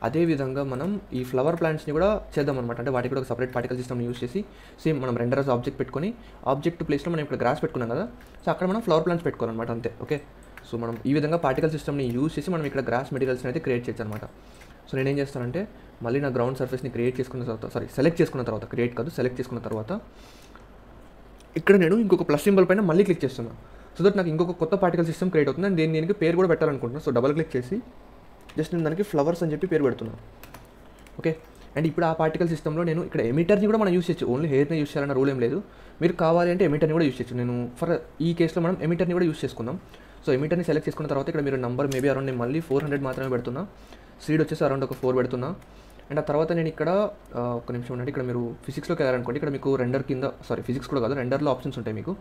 అదే విధంగా మనం ఈ ఫ్లవర్ ప్లాంట్స్ని కూడా చేద్దాం అనమాట. అంటే వాటికి కూడా ఒక సపరేట్ పార్టికల్ సిస్టమ్ని యూస్ చేసి సేమ్ మనం రెండర్ ఆబ్జెక్ట్ పెట్టుకొని ఆబ్జెక్ట్ ప్లేస్లో మనం ఇక్కడ గ్రాస్ పెట్టుకున్నాం కదా. సో అక్కడ మనం ఫ్లవర్ ప్లాంట్స్ పెట్టుకోవాలన్నమాట, అంతే. ఓకే, సో మనం ఈ విధంగా పార్టికల్ సిస్టమ్ని యూస్ చేసి మనం ఇక్కడ గ్రాస్ మెటీరియల్స్ని అయితే క్రియేట్ చేయొచ్చు అనమాట. సో నేనేం చేస్తానంటే మళ్ళీ నా గ్రౌండ్ సర్ఫేస్ని సెలెక్ట్ చేసుకున్న తర్వాత సెలెక్ట్ చేసుకున్న తర్వాత ఇక్కడ నేను ఇంకొక ప్లస్ సింబల్ పైన మళ్ళీ క్లిక్ చేస్తున్నాను. సో దట్ నాకు ఇంకొక కొత్త పార్టికల్ సిస్టమ్ క్రియేట్ అవుతుంది. అండ్ దీనికి పేరు కూడా పెట్టాలనుకుంటున్నాను. సో డబల్ క్లిక్ చేసి జస్ట్ నేను దానికి ఫ్లవర్స్ అని చెప్పి పేరు పెడుతున్నాను. ఓకే, అండ్ ఇప్పుడు ఆ పార్టికల్ సిస్టంలో నేను ఇక్కడ ఎమిటర్ని కూడా మనం యూస్ చేయొచ్చు. ఓన్లీ హెయిర్ని యూస్ చేయాలన్న రూల్ ఏం లేదు. మీరు కావాలి అంటే ఎమిటర్ని కూడా యూస్ చేయొచ్చు. నేను ఫర్ ఈ కేసులో మనం ఎమిటర్ని కూడా యూస్ చేసుకుందాం. సో ఎమిటర్ని సెలెక్ట్ చేసుకున్న తర్వాత ఇక్కడ మీరు నంబర్ మేబీ అరౌండ్ నేను మళ్ళీ 400 మాత్రమే పెడుతున్నా. సీడ్ వచ్చేసి అరౌండ్ ఒక 4 పెడుతున్నా. అండ్ ఆ తర్వాత నేను ఇక్కడ ఒక నిమిషం ఉండండి. ఇక్కడ మీరు ఫిజిక్స్లోకి వెళ్ళాలనుకోండి. ఇక్కడ మీకు రెండర్ కింద ఫిజిక్స్ కూడా కాదు, రెండర్లో ఆప్షన్స్ ఉంటాయి మీకు.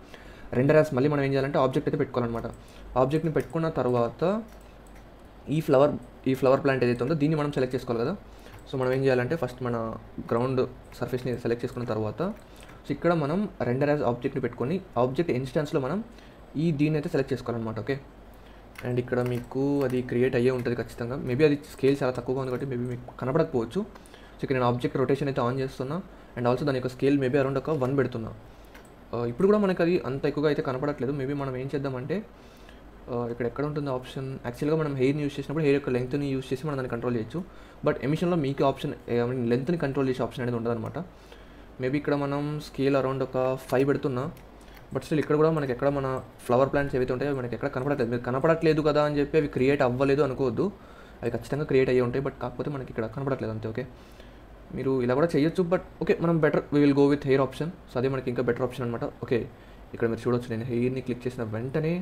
రెండర్ యాస్ మళ్ళీ మనం ఏం చేయాలంటే ఆబ్జెక్ట్ అయితే పెట్టుకోవాలన్నమాట. ఆబ్జెక్ట్ని పెట్టుకున్న తర్వాత ఈ ఫ్లవర్ ప్లాంట్ ఏదైతే ఉందో దీన్ని మనం సెలెక్ట్ చేసుకోవాలి కదా. సో మనం ఏం చేయాలంటే ఫస్ట్ మన గ్రౌండ్ సర్ఫేస్ని సెలెక్ట్ చేసుకున్న తర్వాత సో ఇక్కడ మనం రెండర్ యాజ్ ఆబ్జెక్ట్ని పెట్టుకొని ఆబ్జెక్ట్ ఇన్స్టాన్స్లో మనం దీన్ని అయితే సెలెక్ట్ చేసుకోవాలన్నమాట. ఓకే, అండ్ ఇక్కడ మీకు అది క్రియేట్ అయ్యే ఉంటుంది ఖచ్చితంగా. మేబీ అది స్కేల్ చాలా తక్కువగా ఉంది కాబట్టి మేబీ మీకు కనపడకపోవచ్చు. సో ఇక్కడ నేను ఆబ్జెక్ట్ రొటేషన్ అయితే ఆన్ చేస్తున్నా. అండ్ ఆల్సో దాని యొక్క స్కేల్ మేబీ అరౌండ్ ఒక 1 పెడుతున్నా. ఇప్పుడు కూడా మనకు అది అంత ఎక్కువగా అయితే కనపడట్లేదు. మేబీ మనం ఏం చేద్దామంటే ఇక్కడ ఎక్కడ ఉంటుంది ఆప్షన్, యాక్చువల్గా మనం హెయిర్ని యూస్ చేసినప్పుడు హెయిర్ యొక్క లెంగ్త్ని యూస్ చేసి మనం దాన్ని కంట్రోల్ చేయొచ్చు. బట్ ఎమిషన్లో మీకు ఆప్షన్ లెంత్ని కంట్రోల్ చేసే ఆప్షన్ అనేది ఉండదన్నమాట. మేబీ ఇక్కడ మనం స్కేల్ అరౌండ్ ఒక 5 పెడుతున్నా. బట్ స్టిల్ ఇక్కడ కూడా మనకి ఎక్కడ మన ఫ్లవర్ ప్లాంట్స్ ఏవైతే ఉంటాయో మనకి ఎక్కడ కనపడట్లేదు. మీరు కనపడట్లేదు కదా అని చెప్పి అవి క్రియేట్ అవ్వలేదు అనుకోవద్దు, అవి ఖచ్చితంగా క్రియేట్ అయ్యి ఉంటాయి. బట్ కాకపోతే మనకి ఇక్కడ కనపడట్లేదు అంతే. ఓకే, మీరు ఇలా కూడా చేయొచ్చు. బట్ ఓకే, మనం better we will go with hair option. So అదే మనకి ఇంకా బెటర్ ఆప్షన్ అనమాట. ఓకే, ఇక్కడ మీరు చూడొచ్చు నేను హెయిర్ని క్లిక్ చేసిన వెంటనే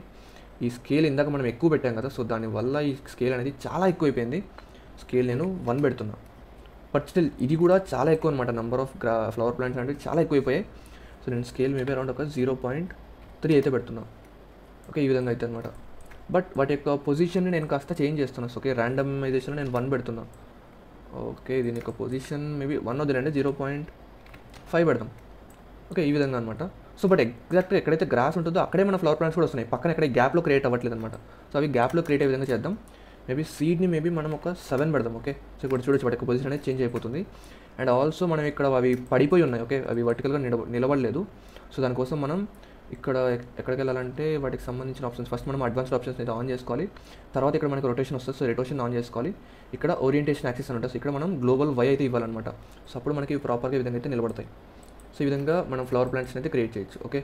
ఈ స్కేల్ ఇందాక మనం ఎక్కువ పెట్టాం కదా. సో దానివల్ల ఈ స్కేల్ అనేది చాలా ఎక్కువైపోయింది. స్కేల్ నేను 1 పెడుతున్నా. బట్ స్టిల్ ఇది కూడా చాలా ఎక్కువ అనమాట. నెంబర్ ఆఫ్ ఫ్లవర్ ప్లాంట్స్ అనేవి చాలా ఎక్కువైపోయాయి. సో నేను స్కేల్ మేబీ అరౌండ్ ఒక 0.3 అయితే పెడుతున్నా. ఓకే, ఈ విధంగా అయితే అనమాట. బట్ వాటి యొక్క పొజిషన్ని నేను కాస్త చేంజ్ చేస్తున్నాను. సో ఓకే, ర్యాండమైజేషన్లో నేను 1 పెడుతున్నా. ఓకే, దీని యొక్క పొజిషన్ మేబీ 1 వదిలేండి, 0.5 పెడదాం. ఓకే, ఈ విధంగా అనమాట. సో బట్ ఎగ్జాక్ట్గా ఎక్కడైతే గ్రాస్ ఉంటుందో అక్కడే మన ఫ్లవర్ ప్లాంట్స్ కూడా వస్తున్నాయి. పక్కన ఎక్కడ గ్యాప్లో క్రియేట్ అవ్వట్లేదు అనమాట. సో అవి గ్యాప్లో క్రియేట్ అయ్యే విధంగా చేద్దాం. మేబీ సీడ్ని మేబీ మనం ఒక 7 పెడదాం. ఓకే, సో ఇప్పుడు చూడొచ్చు వాటి యొక్క పొజిషన్ అనేది చేంజ్ అయిపోతుంది. అండ్ ఆల్సో మనం ఇక్కడ అవి పడిపోయి ఉన్నాయి. ఓకే, అవి వర్టికల్గా నిలబడలేదు. సో దానికోసం మనం ఇక్కడ ఎక్కడికి వెళ్ళాలంటే వాటికి సంబంధించిన ఆప్షన్స్ ఫస్ట్ మనం అడ్వాన్స్డ్ ఆప్షన్స్ అయితే ఆన్ చేసుకోవాలి. తర్వాత ఇక్కడ మనకి రొటేషన్ వస్తుంది. సో రొటేషన్ ఆన్ చేసుకోవాలి. ఇక్కడ ఓరియంటేషన్ యాక్సెస్ అని ఉంటుంది. సో ఇక్కడ మనం గ్లోబల్ వై అయితే ఇవ్వాలన్నమాట. సో అప్పుడు మనకి ప్రాపర్గా ఈ విధంగా అయితే నిలబడతాయి. సో ఈ విధంగా మనం ఫ్లవర్ ప్లాంట్స్ని అయితే క్రియేట్ చేయొచ్చు. ఓకే,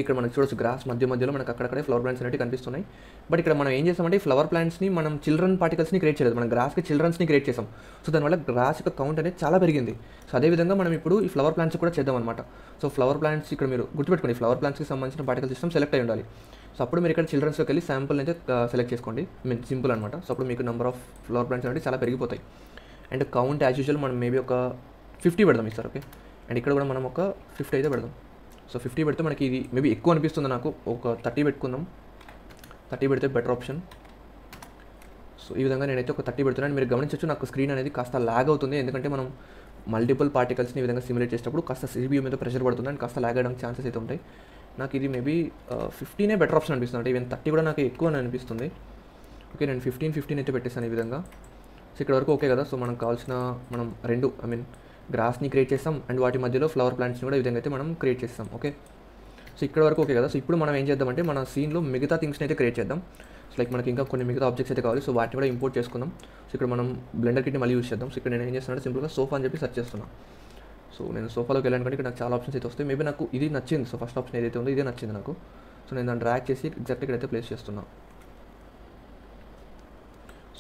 ఇక్కడ మనకి చూడొచ్చు గ్రాస్ మధ్యలో మనకు అక్కడక్కడే ఫ్లవర్ ప్లాంట్స్ అనేవి కనిపిస్తున్నాయి. బట్ ఇక్కడ మనం ఏం చేస్తామంటే ఫ్లవర్ ప్లాంట్స్ని మనం చిల్డ్రన్ పార్టికల్స్ని క్రియేట్ చేయలేదు, మనం గ్రాస్కి చిల్డ్రన్స్ని క్రియేట్ చేసాం. సో దానివల్ల గ్రాస్ యొక్క కౌంట్ అనేది చాలా పెరిగింది. సో అదేవిధంగా మనం ఇప్పుడు ఈ ఫ్లవర్ ప్లాంట్స్ కూడా చేద్దాం అనమాట. సో ఫ్లవర్ ప్లాంట్స్ ఇక్కడ మీరు గుర్తుపెట్టుకోండి, ఫ్లవర్ ప్లాంట్స్కి సంబంధించిన పార్టికల్ సిస్టమ్ సెలెక్ట్ అయి ఉండాలి. సో అప్పుడు మీరు ఇక్కడ చిల్డ్రన్స్లోకి వెళ్ళి శాంపుల్ అయితే సెలెక్ట్ చేసుకోండి. సింపుల్ అనమాట. సో అప్పుడు మీకు నెంబర్ ఆఫ్ ఫ్లవర్ ప్లాంట్స్ అనేవి చాలా పెరిగిపోతాయి. అండ్ కౌంట్ యాజ్ యూజువల్ మనం మేబీ ఒక 50 పెడదాం ఇస్తారు. ఓకే, అండ్ ఇక్కడ కూడా మనం ఒక 50 అయితే పెడదాం. సో 50 పెడితే మనకి ఇది మేబీ ఎక్కువ అనిపిస్తుంది నాకు. ఒక 30 పెట్టుకుందాం. 30 పెడితే బెటర్ ఆప్షన్. సో ఈ విధంగా నేనైతే ఒక 30 పెడుతున్నాను. మీరు గమనించవచ్చు నాకు స్క్రీన్ అనేది కాస్త ల్యాగ్ అవుతుంది, ఎందుకంటే మనం మల్టిపుల్ పార్టికల్స్ని ఈ విధంగా సిమ్యులేట్ చేసేటప్పుడు కాస్త CPU మీద ప్రెషర్ పడుతుంది అండ్ కాస్త ల్యాగ్ అవ్వడానికి ఛాన్సెస్ అయితే ఉంటాయి. నాకు ఇది మేబీ 15 బెటర్ ఆప్షన్ అనిపిస్తుంది, అంటే ఈవెన్ 30 కూడా నాకు ఎక్కువ అని అనిపిస్తుంది. ఓకే, నేను 15 అయితే పెట్టేస్తాను ఈ విధంగా. సో ఇక్కడ వరకు ఓకే కదా. సో మనకు కావాల్సిన మనం రెండు గ్రాస్ని క్రియేట్ చేస్తాం అండ్ వాటి మధ్యలో ఫ్లవర్ ప్లాంట్స్ని కూడా ఈ విధంగా అయితే మనం క్రియేట్ చేస్తాం. ఓకే, సో ఇక్కడ వరకు ఓకే కదా. సో ఇప్పుడు మనం ఏం చేద్దామంటే మన సీన్లో మిగతా థింగ్స్ని అయితే క్రియేట్ చేద్దాం. సో లైక్ మనకి ఇంకా కొన్ని మిగతా ఆబ్జెక్ట్స్ అయితే కావాలి, సో వాటిని కూడా ఇంపోర్ట్ చేసుకుందాం. సో ఇక్కడ మనం బ్లెండర్ కిట్ని మళ్ళీ యూస్ చేద్దాం. సో ఇక్కడ నేను ఏం చేస్తున్నాను, సింపుల్గా సోఫా అని చెప్పి సెర్చ్ చేస్తున్నాను. సో నేను సోఫాలోకి వెళ్ళాను, ఇక్కడ నాకు చాలా ఆప్షన్స్ అయితే వస్తాయి. మేబీ నాకు ఇది నచ్చింది. సో ఫస్ట్ ఆప్షన్ ఏదైతే ఉందో ఇదే నచ్చింది నాకు. సో నేను దాన్ని డ్రాగ్ చేసి ఎగ్జాక్ట్ ఇక్కడైతే ప్లేస్ చేస్తున్నాను.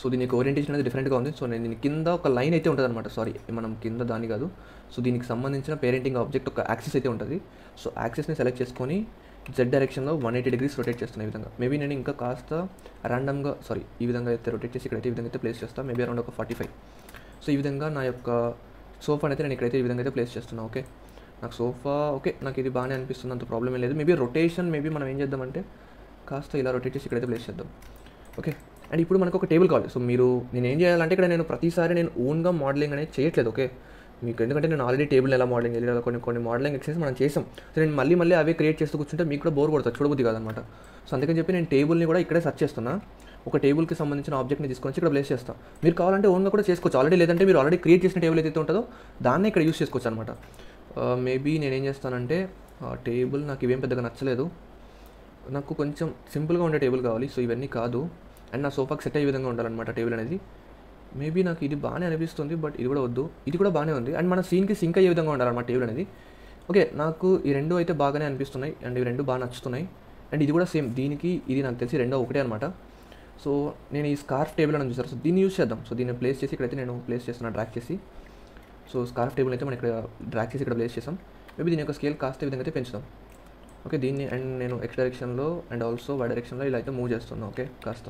సో దీనికి ఓరియంటేషన్ అనేది డిఫరెంట్గా ఉంది. సో నేను దీని కింద ఒక లైన్ అయితే ఉంటుంది అనమాట. సారీ, మనం కింద దాని కాదు. సో దీనికి సంబంధించిన పేరెంటింగ్ ఆబ్జెక్ట్ ఒక యాక్సిస్ అయితే ఉంటుంది. సో యాక్సిస్ని సెలెక్ట్ చేసుకొని జెడ్ డైరెక్షన్లో 180 degrees రొటేట్ చేస్తున్న ఈ విధంగా. మేబీ నేను ఇంకా కాస్త ర్యాండమ్గా ఈ విధంగా అయితే రొటేట్ చేసి ఇక్కడైతే ఈ విధంగా అయితే ప్లేస్ చేస్తాను. మేబీ అరౌండ్ ఒక 45. సో ఈ విధంగా నా యొక్క సోఫాని అయితే నేను ఇక్కడైతే ఈ విధంగా అయితే ప్లేస్ చేస్తున్నాను. ఓకే, నాకు సోఫా ఓకే, నాకు ఇది బాగానే అనిపిస్తుంది, అంత ప్రాబ్లం ఏం లేదు. మేబీ రొటేషన్ మనం ఏం చేద్దామంటే కాస్త ఇలా రొటేట్ చేసి ఇక్కడైతే ప్లేస్ చేద్దాం. ఓకే, అండ్ ఇప్పుడు మనకు ఒక టేబుల్ కావాలి. సో నేను ఏం చేయాలంటే ఇక్కడ నేను ప్రతిసారి నేను ఓన్గా మోడలింగ్ అనేది చేయట్లేదు. ఓకే, మీకు ఎందుకంటే నేను ఆల్రెడీ టేబుల్ ఎలా మోడలింగ్ చేయాలి, కొన్ని మోడలింగ్ ఎక్సర్సైజ్ మనం చేసాం. సో నేను మళ్ళీ అవే క్రియేట్ చేస్తూ కూర్చుంటే మీకు కూడా బోర్ కొడుతుంది, చూడబుద్ది కాదనమాట. సో అందుకని చెప్పి నేను టేబుల్ని కూడా ఇక్కడే సెర్చ్ చేస్తున్నా. ఒక టేబుల్కి సంబంధించిన ఆబ్జెక్ట్ని తీసుకొని ఇక్కడ ప్లేస్ చేస్తాను. మీరు కావాలంటే ఓన్గా కూడా చేసుకోవచ్చు ఆల్రెడీ, లేదంటే మీరు ఆల్రెడీ క్రియేట్ చేసిన టేబుల్ ఏదైతే ఉంటుందో దాన్ని ఇక్కడ యూస్ చేసుకోవచ్చు అనమాట. మేబీ నేనేం చేస్తానంటే టేబుల్ నాకు ఇవేం పెద్దగా నచ్చలేదు, నాకు కొంచెం సింపుల్గా ఉండే టేబుల్ కావాలి. సో ఇవన్నీ కాదు, అండ్ నా సోఫాకి సెట్ అయ్యే విధంగా ఉండాలన్నమాట టేబుల్ అనేది. మేబీ నాకు ఇది బాగానే అనిపిస్తుంది, బట్ ఇది కూడా వద్దు, ఇది కూడా బాగానే ఉంది. అండ్ మన సీన్కి సింక్ అయ్యే విధంగా ఉండాలన్నమాట టేబుల్ అనేది. ఓకే, నాకు ఈ రెండు అయితే బాగానే అనిపిస్తున్నాయి అండ్ ఇవి రెండు బాగా నచ్చుతున్నాయి. అండ్ ఇది కూడా సేమ్, దీనికి ఇది నాకు తెలిసి రెండో ఒకటే అనమాట. సో నేను ఈ స్కార్ఫ్ టేబుల్ అని చూసారు, సో దీన్ని యూస్ చేద్దాం. సో దీన్ని ప్లేస్ చేసి ఇక్కడైతే నేను ప్లేస్ చేస్తున్నాను డ్రాగ్ చేసి. సో స్కార్ఫ్ టేబుల్ అయితే మనం ఇక్కడ డ్రాగ్ చేసి ఇక్కడ ప్లేస్ చేసాం. మేబీ దీని యొక్క స్కేల్ కాస్త ఈ విధంగా అయితే పెంచుదాం. ఓకే, దీన్ని అండ్ నేను ఎక్స్ డైరెక్షన్లో అండ్ ఆల్సో వై డైరెక్షన్లో ఇలా అయితే మూవ్ చేస్తున్నాను. ఓకే, కాస్త.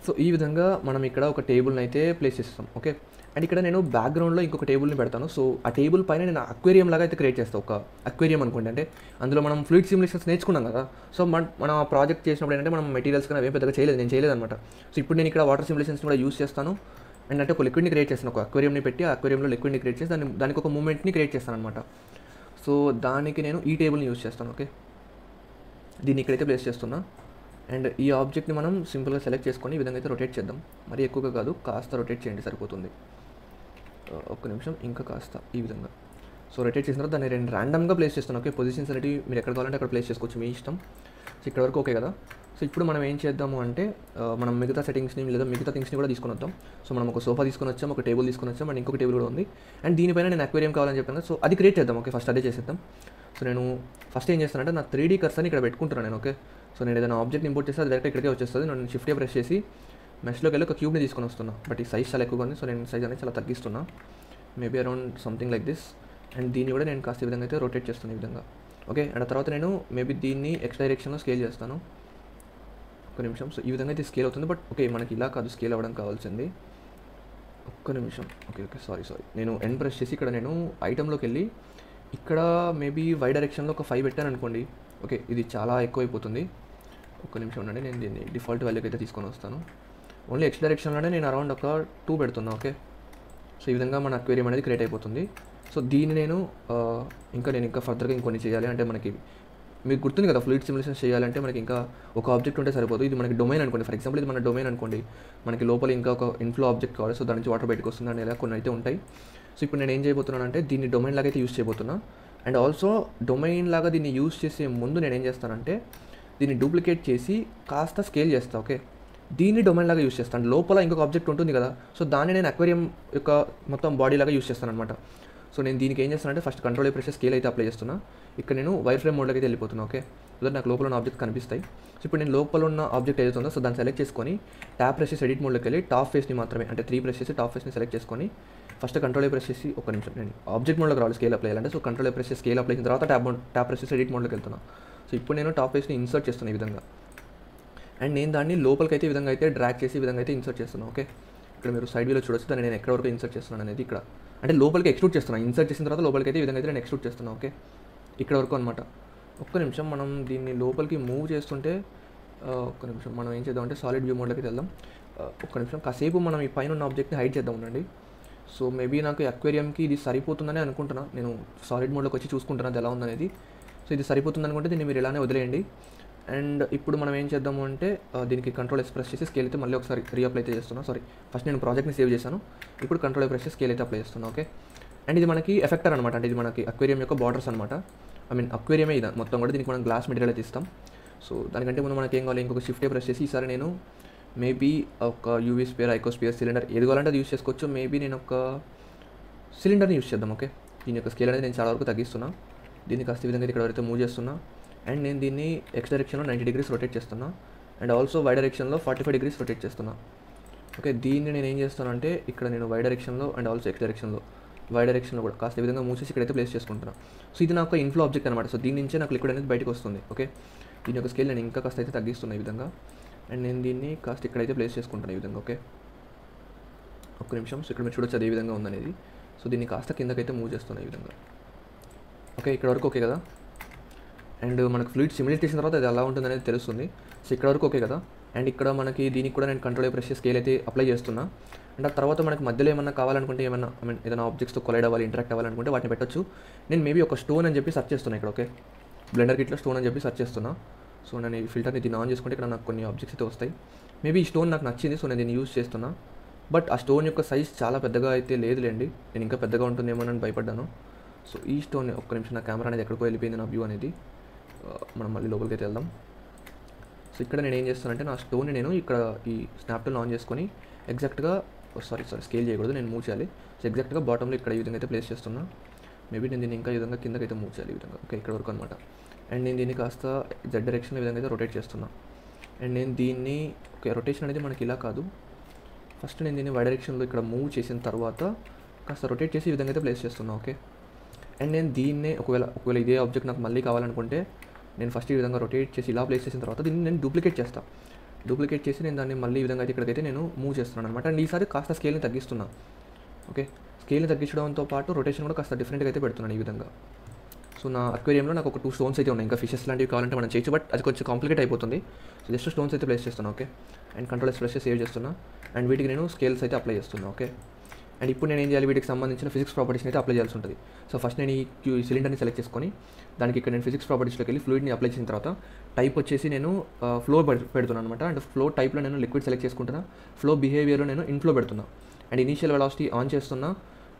సో ఈ విధంగా మనం ఇక్కడ ఒక టేబుల్ని అయితే ప్లేస్ చేస్తాం. ఓకే, అండ్ ఇక్కడ నేను బ్యాక్గ్రౌండ్లో ఇంకొక టేబుల్ని పెడతాను. సో ఆ టేబుల్ పైన నేను అక్వేరియం లాగా అయితే క్రియేట్ చేస్తాను. ఒక అక్వేరియం అనుకోండి, అంటే అందులో మనం ఫ్లూయిడ్ సిమ్యులేషన్స్ నేర్చుకున్నాం కదా. సో మనం ఆ ప్రాజెక్ట్ చేసినప్పుడు ఏంటంటే మనం మెటీరియల్స్ కానీ అవేం పెద్దగా నేను చేయలేదు అనమాట. సో ఇప్పుడు నేను ఇక్కడ వాటర్ సిమ్యులేషన్స్ కూడా యూస్ చేస్తాను. అండ్ అంటే ఒక లిక్విడ్ని క్రియేట్ చేస్తాను, ఒక అక్వేరియంని పెట్టి ఆ అక్వేరియంలో లిక్విడ్ని క్రియేట్ చేసి దానికి ఒక మూమెంట్ని క్రియేట్ చేస్తాను అనమాట. సో దానికి నేను ఈ టేబుల్ని యూస్ చేస్తాను. ఓకే, దీన్ని ఇక్కడైతే ప్లేస్ చేస్తున్నా. అండ్ ఈ ఆబ్జెక్ట్ని మనం సింపుల్గా సెలెక్ట్ చేసుకొని ఈ విధంగా అయితే రొటేట్ చేద్దాం. మరీ ఎక్కువగా కాదు, కాస్త రొటేట్ చేయండి సరిపోతుంది. ఒక్క నిమిషం, ఇంకా కాస్త ఈ విధంగా. సో రొటేట్ చేసిన తర్వాత దాన్ని నేను ర్యాండమ్గా ప్లేస్ చేస్తాను. ఓకే, పొజిషన్స్ అనేవి మీరు ఎక్కడ కావాలంటే అక్కడ ప్లేస్ చేసుకోవచ్చు, మీ ఇష్టం. సో ఇక్కడ వరకు ఓకే కదా. సో ఇప్పుడు మనం ఏం చేద్దాము అంటే మనం మిగతా సెట్టింగ్స్ని లేదా మిగతా థింగ్స్ని కూడా తీసుకొని వద్దాం. సో మనం ఒక సోఫా తీసుకొని వచ్చాం, ఒక టేబుల్ తీసుకొని వచ్చాం, అండ్ ఇంకొక టేబుల్ కూడా ఉంది. అండ్ దీనిపైన నేను అక్వేరియం కావాలని చెప్పాను, సో అది క్రియేట్ చేద్దాం. ఓకే, ఫస్ట్ అదే చేసేద్దాం. సో నేను ఫస్ట్ ఏం చేస్తానంటే నా 3D కర్సర్ని ఇక్కడ పెట్టుకుంటున్నాను నేను. ఓకే, సో నేను ఏదైనా ఆబ్జెక్ట్ ఇంపోర్ట్ చేస్తే అది డైరెక్ట్ ఇక్కడికే వచ్చేస్తుంది. నేను షిఫ్ట్ ప్రెస్ చేసి మెష్లోకి వెళ్ళి ఒక క్యూబ్ని తీసుకొని వస్తున్నా. బట్ ఈ సైజ్ చాలా ఎక్కువగా ఉంది, సో నేను సైజ్ అనేది చాలా తగ్గిస్తున్నా. Maybe around something like this. And దీన్ని కూడా నేను కాస్త ఈ విధంగా అయితే రొటేట్ చేస్తాను ఈ విధంగా. ఓకే, అండ్ ఆ తర్వాత నేను మేబీ దీన్ని ఎక్స్ డైరెక్షన్లో స్కేల్ చేస్తాను. ఒక్క నిమిషం. సో ఈ విధంగా అయితే స్కేల్ అవుతుంది, బట్ ఓకే మనకి ఇలా కాదు స్కేల్ అవ్వడం కావాల్సింది. ఒక్క నిమిషం. ఓకే, సారీ నేను ఎండ్ ప్రెస్ చేసి ఇక్కడ నేను ఐటెంలోకి వెళ్ళి ఇక్కడ మేబీ వై డైరెక్షన్లో ఒక 5 పెట్టాను అనుకోండి. ఓకే, ఇది చాలా ఎక్కువైపోతుంది. ఒక్క నిమిషం ఉండండి, నేను దీన్ని డిఫాల్ట్ వాల్యూకి అయితే తీసుకొని వస్తాను. ఓన్లీ ఎక్స్ డైరెక్షన్లోనే నేను అరౌండ్ ఒక 2 పెడుతున్నా. ఓకే, సో ఈ విధంగా మన అక్వేరియం అనేది క్రియేట్ అయిపోతుంది. సో దీన్ని నేను ఇంకా ఫర్దర్గా ఇంకొన్ని చేయాలి. అంటే మనకి మీకు గుర్తుంది కదా, ఫ్లూయిడ్ సిమ్యులేషన్స్ చేయాలంటే మనకి ఇంకా ఒక ఆబ్జెక్ట్ ఉంటే సరిపోదు. ఇది మనకి డొమైన్ అనుకోండి, ఫర్ ఎగ్జాంపుల్ ఇది మన డొమైన్ అనుకోండి. మనకి లోపల ఇంకా ఒక ఇన్ఫ్లో ఆబ్జెక్ట్ కావాలి, సో దాని నుంచి వాటర్ బయటకు వస్తుంది అని ఇలా కొన్ని అయితే ఉంటాయి. సో ఇప్పుడు నేను ఏం చేయబోతున్నాను అంటే దీన్ని డొమైన్ లాగా అయితే యూస్ చేయబోతున్నా. అండ్ ఆల్సో డొమైన్ లాగా దీన్ని యూస్ చేసే ముందు నేను ఏం చేస్తానంటే దీన్ని డూప్లికేట్ చేసి కాస్త స్కేల్ చేస్తాను. ఓకే, దీన్ని డొమైన్ లాగా యూస్ చేస్తాను. లోపల ఇంకొక ఆబ్జెక్ట్ ఉంటుంది కదా, సో దాన్ని నేను అక్వేరియం యొక్క మొత్తం బాడీ లాగా యూస్ చేస్తాను అనమాట. సో నేను దీనికి ఏం చేస్తానంటే ఫస్ట్ కంట్రోల్ ప్రెస్ స్కేల్ అయితే అప్లై చేస్తున్నా. ఇక్కడ నేను వైర్ ఫ్రేమ్ మోడ్లోకి అయితే వెళ్ళిపోతున్నా. ఓకే, సో నాకు లోపల ఉన్న ఆబ్జెక్ట్ కనిపిస్తాయి. సో ఇప్పుడు నేను లోపల ఉన్న ఆబ్జెక్ట్ ఏదైతే ఉందో సో దాన్ని సెలెక్ట్ చేసుకొని ట్యాప్ ప్రెస్ చేసి ఎడిట్ మోడ్లోకి వెళ్ళి టాప్ ఫేస్ని మాత్రమే, అంటే 3 ప్రెస్ చేసి టాప్ ఫేస్ని సెలెక్ట్ చేసుకొని ఫస్ట్ కంట్రోల్ ప్రెస్ చేసి ఒక నిమిషం నేను ఆబ్జెక్ట్ మోడ్లోకి రావాలి స్కేల్ అప్లై చేయాలంటే. సో కంట్రోల్ ప్రెస్ చేసి స్కేల్ అప్లై చేసిన తర్వాత ట్యాప్ ప్రెస్ చేసి ఎడిట్ మోడ్లోకి వెళ్తున్నా. సో ఇప్పుడు నేను టాప్ ఫేస్ని ఇన్సర్ట్ చేస్తున్నా ఈ విధంగా. అండ్ నేను దాన్ని లోపలికి అయితే ఈ విధంగా అయితే డ్రాగ్ చేసి ఈ విధంగా అయితే ఇన్సర్ట్ చేస్తున్నాను. ఓకే, ఇక్కడ మీరు సైడ్ వ్యూలో చూడొచ్చు దాన్ని నేను ఎక్కడ వరకు ఇన్సర్ట్ చేస్తున్నాను అనేది. ఇక్కడ అంటే లోపలికి ఎక్స్ట్రూడ్ చేస్తున్నాను, ఇన్సర్ట్ చేసిన తర్వాత లోపలికి అయితే ఈ విధంగా అయితే నేను ఎక్స్ట్రూడ్ చేస్తున్నాను. ఓకే, ఇక్కడ వరకు అనమాట. ఒక్క నిమిషం, మనం దీన్ని లోపలికి మూవ్ చేస్తుంటే ఒక్క నిమిషం మనం ఏం చేద్దామంటే సాలిడ్ వ్యూ మోడ్లోకి వెళ్దాం. ఒక్క నిమిషం కాసేపు మనం ఈ పైన ఉన్న ఆబ్జెక్ట్ని హైడ్ చేద్దాం ఉండండి. సో మేబీ నాకు అక్వేరియంకి ఇది సరిపోతుందని అనుకుంటున్నా. నేను సాలిడ్ మోడ్లోకి వచ్చి చూసుకుంటున్నాను అది ఎలా ఉందనేది. సో ఇది సరిపోతుంది అనుకుంటే దీన్ని మీరు ఇలానే వదిలేయండి. అండ్ ఇప్పుడు మనం ఏం చేద్దాము అంటే దీనికి కంట్రోల్ ఎస్ ప్రెస్ చేసి స్కేల్ అయితే మళ్ళీ ఒకసారి రీఅప్లై అయితే చేస్తున్నా. సారీ, ఫస్ట్ నేను ప్రాజెక్ట్ని సేవ్ చేశాను, ఇప్పుడు కంట్రోల్ ప్రెస్ చేసి స్కేల్ అయితే అప్లై చేస్తున్నా. ఓకే, అండ్ ఇది మనకి ఎఫెక్టర్ అనమాట, అంటే ఇది మనకి అక్వేరియం యొక్క బార్డర్స్ అనమాట. ఐ మీన్ అక్వేరియమే ఇది మొత్తం కూడా. దీనికి మనం గ్లాస్ మెటీరియల్ అయితే ఇస్తాం. సో దానికంటే ముందు మనకి ఏం కావాలి, ఇంకొక షిఫ్టే ప్రెస్ చేసి ఈసారి నేను మేబీ ఒక యూవీ స్పియర్, ఐకోస్పియర్, సిలిండర్ ఏది కావాలంటే అది యూస్ చేసుకోవచ్చు. మేబీ నేను ఒక సిలిండర్ని యూస్ చేద్దాం. ఓకే, దీని యొక్క స్కేల్ అనేది నేను చాలా వరకు తగ్గిస్తున్నా. దీన్ని కాస్త ఈ విధంగా ఇక్కడ వరకు మూవ్ చేస్తున్నా. అండ్ నేను దీన్ని ఎక్స్ డైరెక్షన్లో 90 degrees రొటేట్ చేస్తున్నా. అండ్ ఆల్సో వై డైరెక్షన్లో 45 degrees రొటేట్ చేస్తున్నా. ఓకే, దీన్ని నేను ఏం చేస్తానంటే ఇక్కడ నేను వై డైరెక్షన్లో అండ్ ఆల్సో ఎక్స్ డైరెక్షన్లో, వై డైరెక్షన్లో కూడా కాస్త ఈ విధంగా మూవ్ చేసి ఇక్కడైతే ప్లేస్ చేసుకుంటున్నాను. సో ఇది నాకు ఇన్ఫ్లో ఆబ్జెక్ట్ అనమాట. సో దీని నుంచే నాకు లిక్విడ్ అనేది బయటకు వస్తుంది. ఓకే, దీని యొక్క స్కేల్ నేను ఇంకా కాస్త అయితే తగ్గిస్తున్నాను ఈ విధంగా. అండ్ నేను దీన్ని కాస్త ఇక్కడైతే ప్లేస్ చేసుకుంటాను ఈ విధంగా. ఓకే, ఒక్క నిమిషం. సో ఇక్కడ మీరు చూడొచ్చు అది ఏ విధంగా ఉందనేది. సో దీన్ని కాస్త కిందకైతే మూవ్ చేస్తున్నాను ఈ విధంగా. ఓకే, ఇక్కడ వరకు ఓకే కదా. అండ్ మనకు ఫ్లూయిడ్ సిమ్యులేట్ చేసిన తర్వాత అది ఎలా ఉంటుంది అనేది తెలుస్తుంది. సో ఇక్కడ వరకు ఓకే కదా. అండ్ ఇక్కడ మనకి దీనికి కూడా నేను కంట్రోల్ ప్రెస్ చేసి స్కేల్ అయితే అప్లై చేస్తున్నా. అండ్ ఆ తర్వాత మనకి మధ్యలో ఏమన్నా కావాలనుకుంటే, ఏమన్నా ఐ మీన్ ఏదైనా ఆబ్జెక్ట్స్తో కొలైడ్ అవ్వాలి, ఇంటరాక్ట్ అవ్వాలనుకుంటే వాటిని పెట్టచ్చు. నేను మేబీ ఒక స్టోన్ అని చెప్పి సర్చ్ చేస్తున్నా ఇక్కడ. ఓకే, బ్లెండర్ కిట్లో స్టోన్ అని చెప్పి సర్చ్ చేస్తున్నా. సో నేను ఈ ఫిల్టర్ని దీన్ని ఆన్ చేసుకుంటే ఇక్కడ నాకు కొన్ని ఆబ్జెక్ట్స్ అయితే వస్తాయి. మేబీ ఈ స్టోన్ నాకు నచ్చింది, సో నేను దీన్ని యూస్ చేస్తున్నా. బట్ ఆ స్టోన్ యొక్క సైజ్ చాలా పెద్దగా అయితే లేదులేండి, నేను ఇంకా పెద్దగా ఉంటుందేమో అని భయపడ్డాను. సో ఈ స్టోన్ ఒక్క నిమిషం, నా కెమెరా అనేది ఎక్కడికో వెళ్ళిపోయింది, నా వ్యూ అనేది. మనం మళ్ళీ లోపలికి అయితే వెళ్దాం. సో ఇక్కడ నేను ఏం చేస్తానంటే నా స్టోన్ని నేను ఇక్కడ ఈ స్నాప్టూల్ని ఆన్ చేసుకొని ఎగ్జాక్ట్గా సారీ స్కేల్ చేయకూడదు, నేను మూవ్ చేయాలి. సో ఎగ్జాక్ట్గా బాటంలో ఇక్కడ ఈ విధంగా అయితే ప్లేస్ చేస్తున్నా. మేబీ నేను దీన్ని ఇంకా ఈ విధంగా కిందకైతే మూవ్ చేయాలి ఈ విధంగా. ఓకే, ఇక్కడ వరకు అనమాట. అండ్ నేను దీన్ని కాస్త జెడ్ డైరెక్షన్ ఈ విధంగా అయితే రొటేట్ చేస్తున్నా. అండ్ నేను దీన్ని ఓకే, రొటేషన్ అనేది మనకి ఇలా కాదు, ఫస్ట్ నేను దీన్ని వై డైరెక్షన్లో ఇక్కడ మూవ్ చేసిన తర్వాత కాస్త రొటేట్ చేసి ఈ విధంగా అయితే ప్లేస్ చేస్తున్నా. ఓకే, అండ్ నేను దీన్నే ఒకవేళ ఇదే ఆబ్జెక్ట్ నాకు మళ్ళీ కావాలనుకుంటే నేను ఫస్ట్ ఈ విధంగా రొటేట్ చేసి ఇలా ప్లేస్ చేసిన తర్వాత దీన్ని నేను డూప్లికేట్ చేసి నేను దాన్ని మళ్ళీ ఈ విధంగా అయితే ఇక్కడికైతే నేను మూవ్ చేస్తున్నాను అనమాట. అండ్ ఈసారి కాస్త స్కేల్ని తగ్గిస్తున్నా. ఓకే, స్కేల్ని తగ్గించడంతో పాటు రొటేషన్ కూడా కాస్త డిఫరెంట్గా అయితే పెడుతున్నాను ఈ విధంగా. సో నా అక్వేరియంలో నాకు ఒక 2 స్టోన్స్ అయితే ఉన్నాయి, ఇంకా ఫిషెస్ లాంటివి కావాలంటే మనం చేయొచ్చు, బట్ అది కొంచెం కాంప్లికేట్ అయిపోతుంది. సో జస్ట్ స్టోన్స్ అయితే ప్లేస్ చేస్తున్నా. ఓకే, అండ్ కంట్రోల్ ప్రెస్ చేసి సేవ్ చేస్తున్నా. అండ్ వీటికి నేను స్కేల్స్ అయితే అప్లై చేస్తున్నా. ఓకే, అండ్ ఇప్పుడు నేను ఏం చేయాలి, వీటికి సంబంధించిన ఫిజిక్స్ ప్రాపర్టీస్ని అయితే అప్లై చేయాల్సి ఉంటుంది. సో ఫస్ట్ నేను ఈ సిలిండర్ని సెలెక్ట్ చేసుకొని దానికి ఇక్కడ నేను ఫిజిక్స్ ప్రాపర్టీస్లోకి వెళ్ళి ఫ్లూయిడ్ని అప్లై చేసిన తర్వాత టైప్ వచ్చేసి నేను ఫ్లో పెడుతున్నాను అనమాట. అండ్ ఫ్లో టైప్లో నేను లిక్విడ్ సెలెక్ట్ చేసుకుంటున్నా. ఫ్లో బిహేవియర్లో నేను ఇన్ఫ్లో పెడుతున్నా. అండ్ ఇనీషియల్ వెలాసిటీ ఆన్ చేస్తున్నా.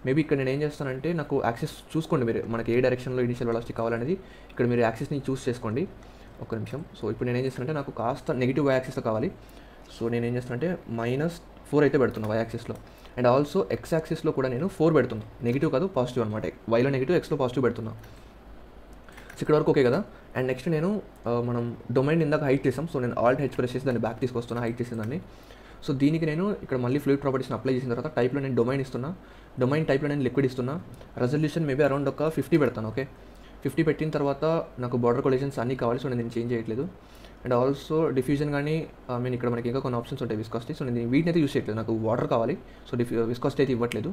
మేబీ ఇక్కడ నేను ఏం చేస్తానంటే నాకు యాక్సెస్ చూసుకోండి మీరు, మనకి ఏ డైరెక్షన్లో ఇనీషియల్ వెలాసిటీ కావాలనేది ఇక్కడ మీరు యాక్సెస్ని చూస్ చేసుకోండి. ఒక్క నిమిషం. సో ఇప్పుడు నేను ఏం చేస్తానంటే నాకు కాస్త నెగిటివ్ వై యాక్సెస్లో కావాలి. సో నేను ఏం చేస్తానంటే -4 అయితే పెడుతున్నా వై యాక్సెస్లో. అండ్ ఆల్సో ఎక్స్ యాక్సిస్లో కూడా నేను 4 పెడుతున్నా, నెగిటివ్ కాదు పాజిటివ్ అనమాట. వైలో నెగిటివ్, ఎక్స్లో పాజిటివ్ పెడుతున్నా. సో ఇక్కడ వరకు ఓకే కదా. అండ్ నెక్స్ట్ నేను మనం డొమైన్ ఇందాక హైట్ చేసాం. సో నేను ఆల్ట్ హెచ్ ప్రెస్ చేసి దాన్ని బ్యాక్ తీసుకొస్తున్నా, హైట్ చేసిన దాన్ని. సో దీనికి నేను ఇక్కడ మళ్ళీ ఫ్లూయిడ్ ప్రాపర్టీస్ని అప్లై చేసిన తర్వాత టైప్లో నేను డొమైన్ ఇస్తున్నా. డొమైన్ టైప్లో నేను లిక్విడ్ ఇస్తున్నా. రెజల్యూషన్ మేబీ అరౌండ్ ఒక 50 పెడతాను. ఓకే, 50 పెట్టిన తర్వాత నాకు బార్డర్ కొలిషన్స్ అన్నీ కావాలి. సో నేను చేంజ్ చేయట్లేదు. అండ్ ఆల్సో డిఫ్యూజన్ కానీ ఐ మీన్ ఇక్కడ మనకి ఇంకా కొన్ని ఆప్షన్స్ ఉంటాయి, విస్కాసిటీ. సో నేను వీటిని అయితే యూస్ చేయట్లేదు, నాకు వాటర్ కావాలి. సో విస్కాసిటీ అయితే ఇవ్వట్లేదు.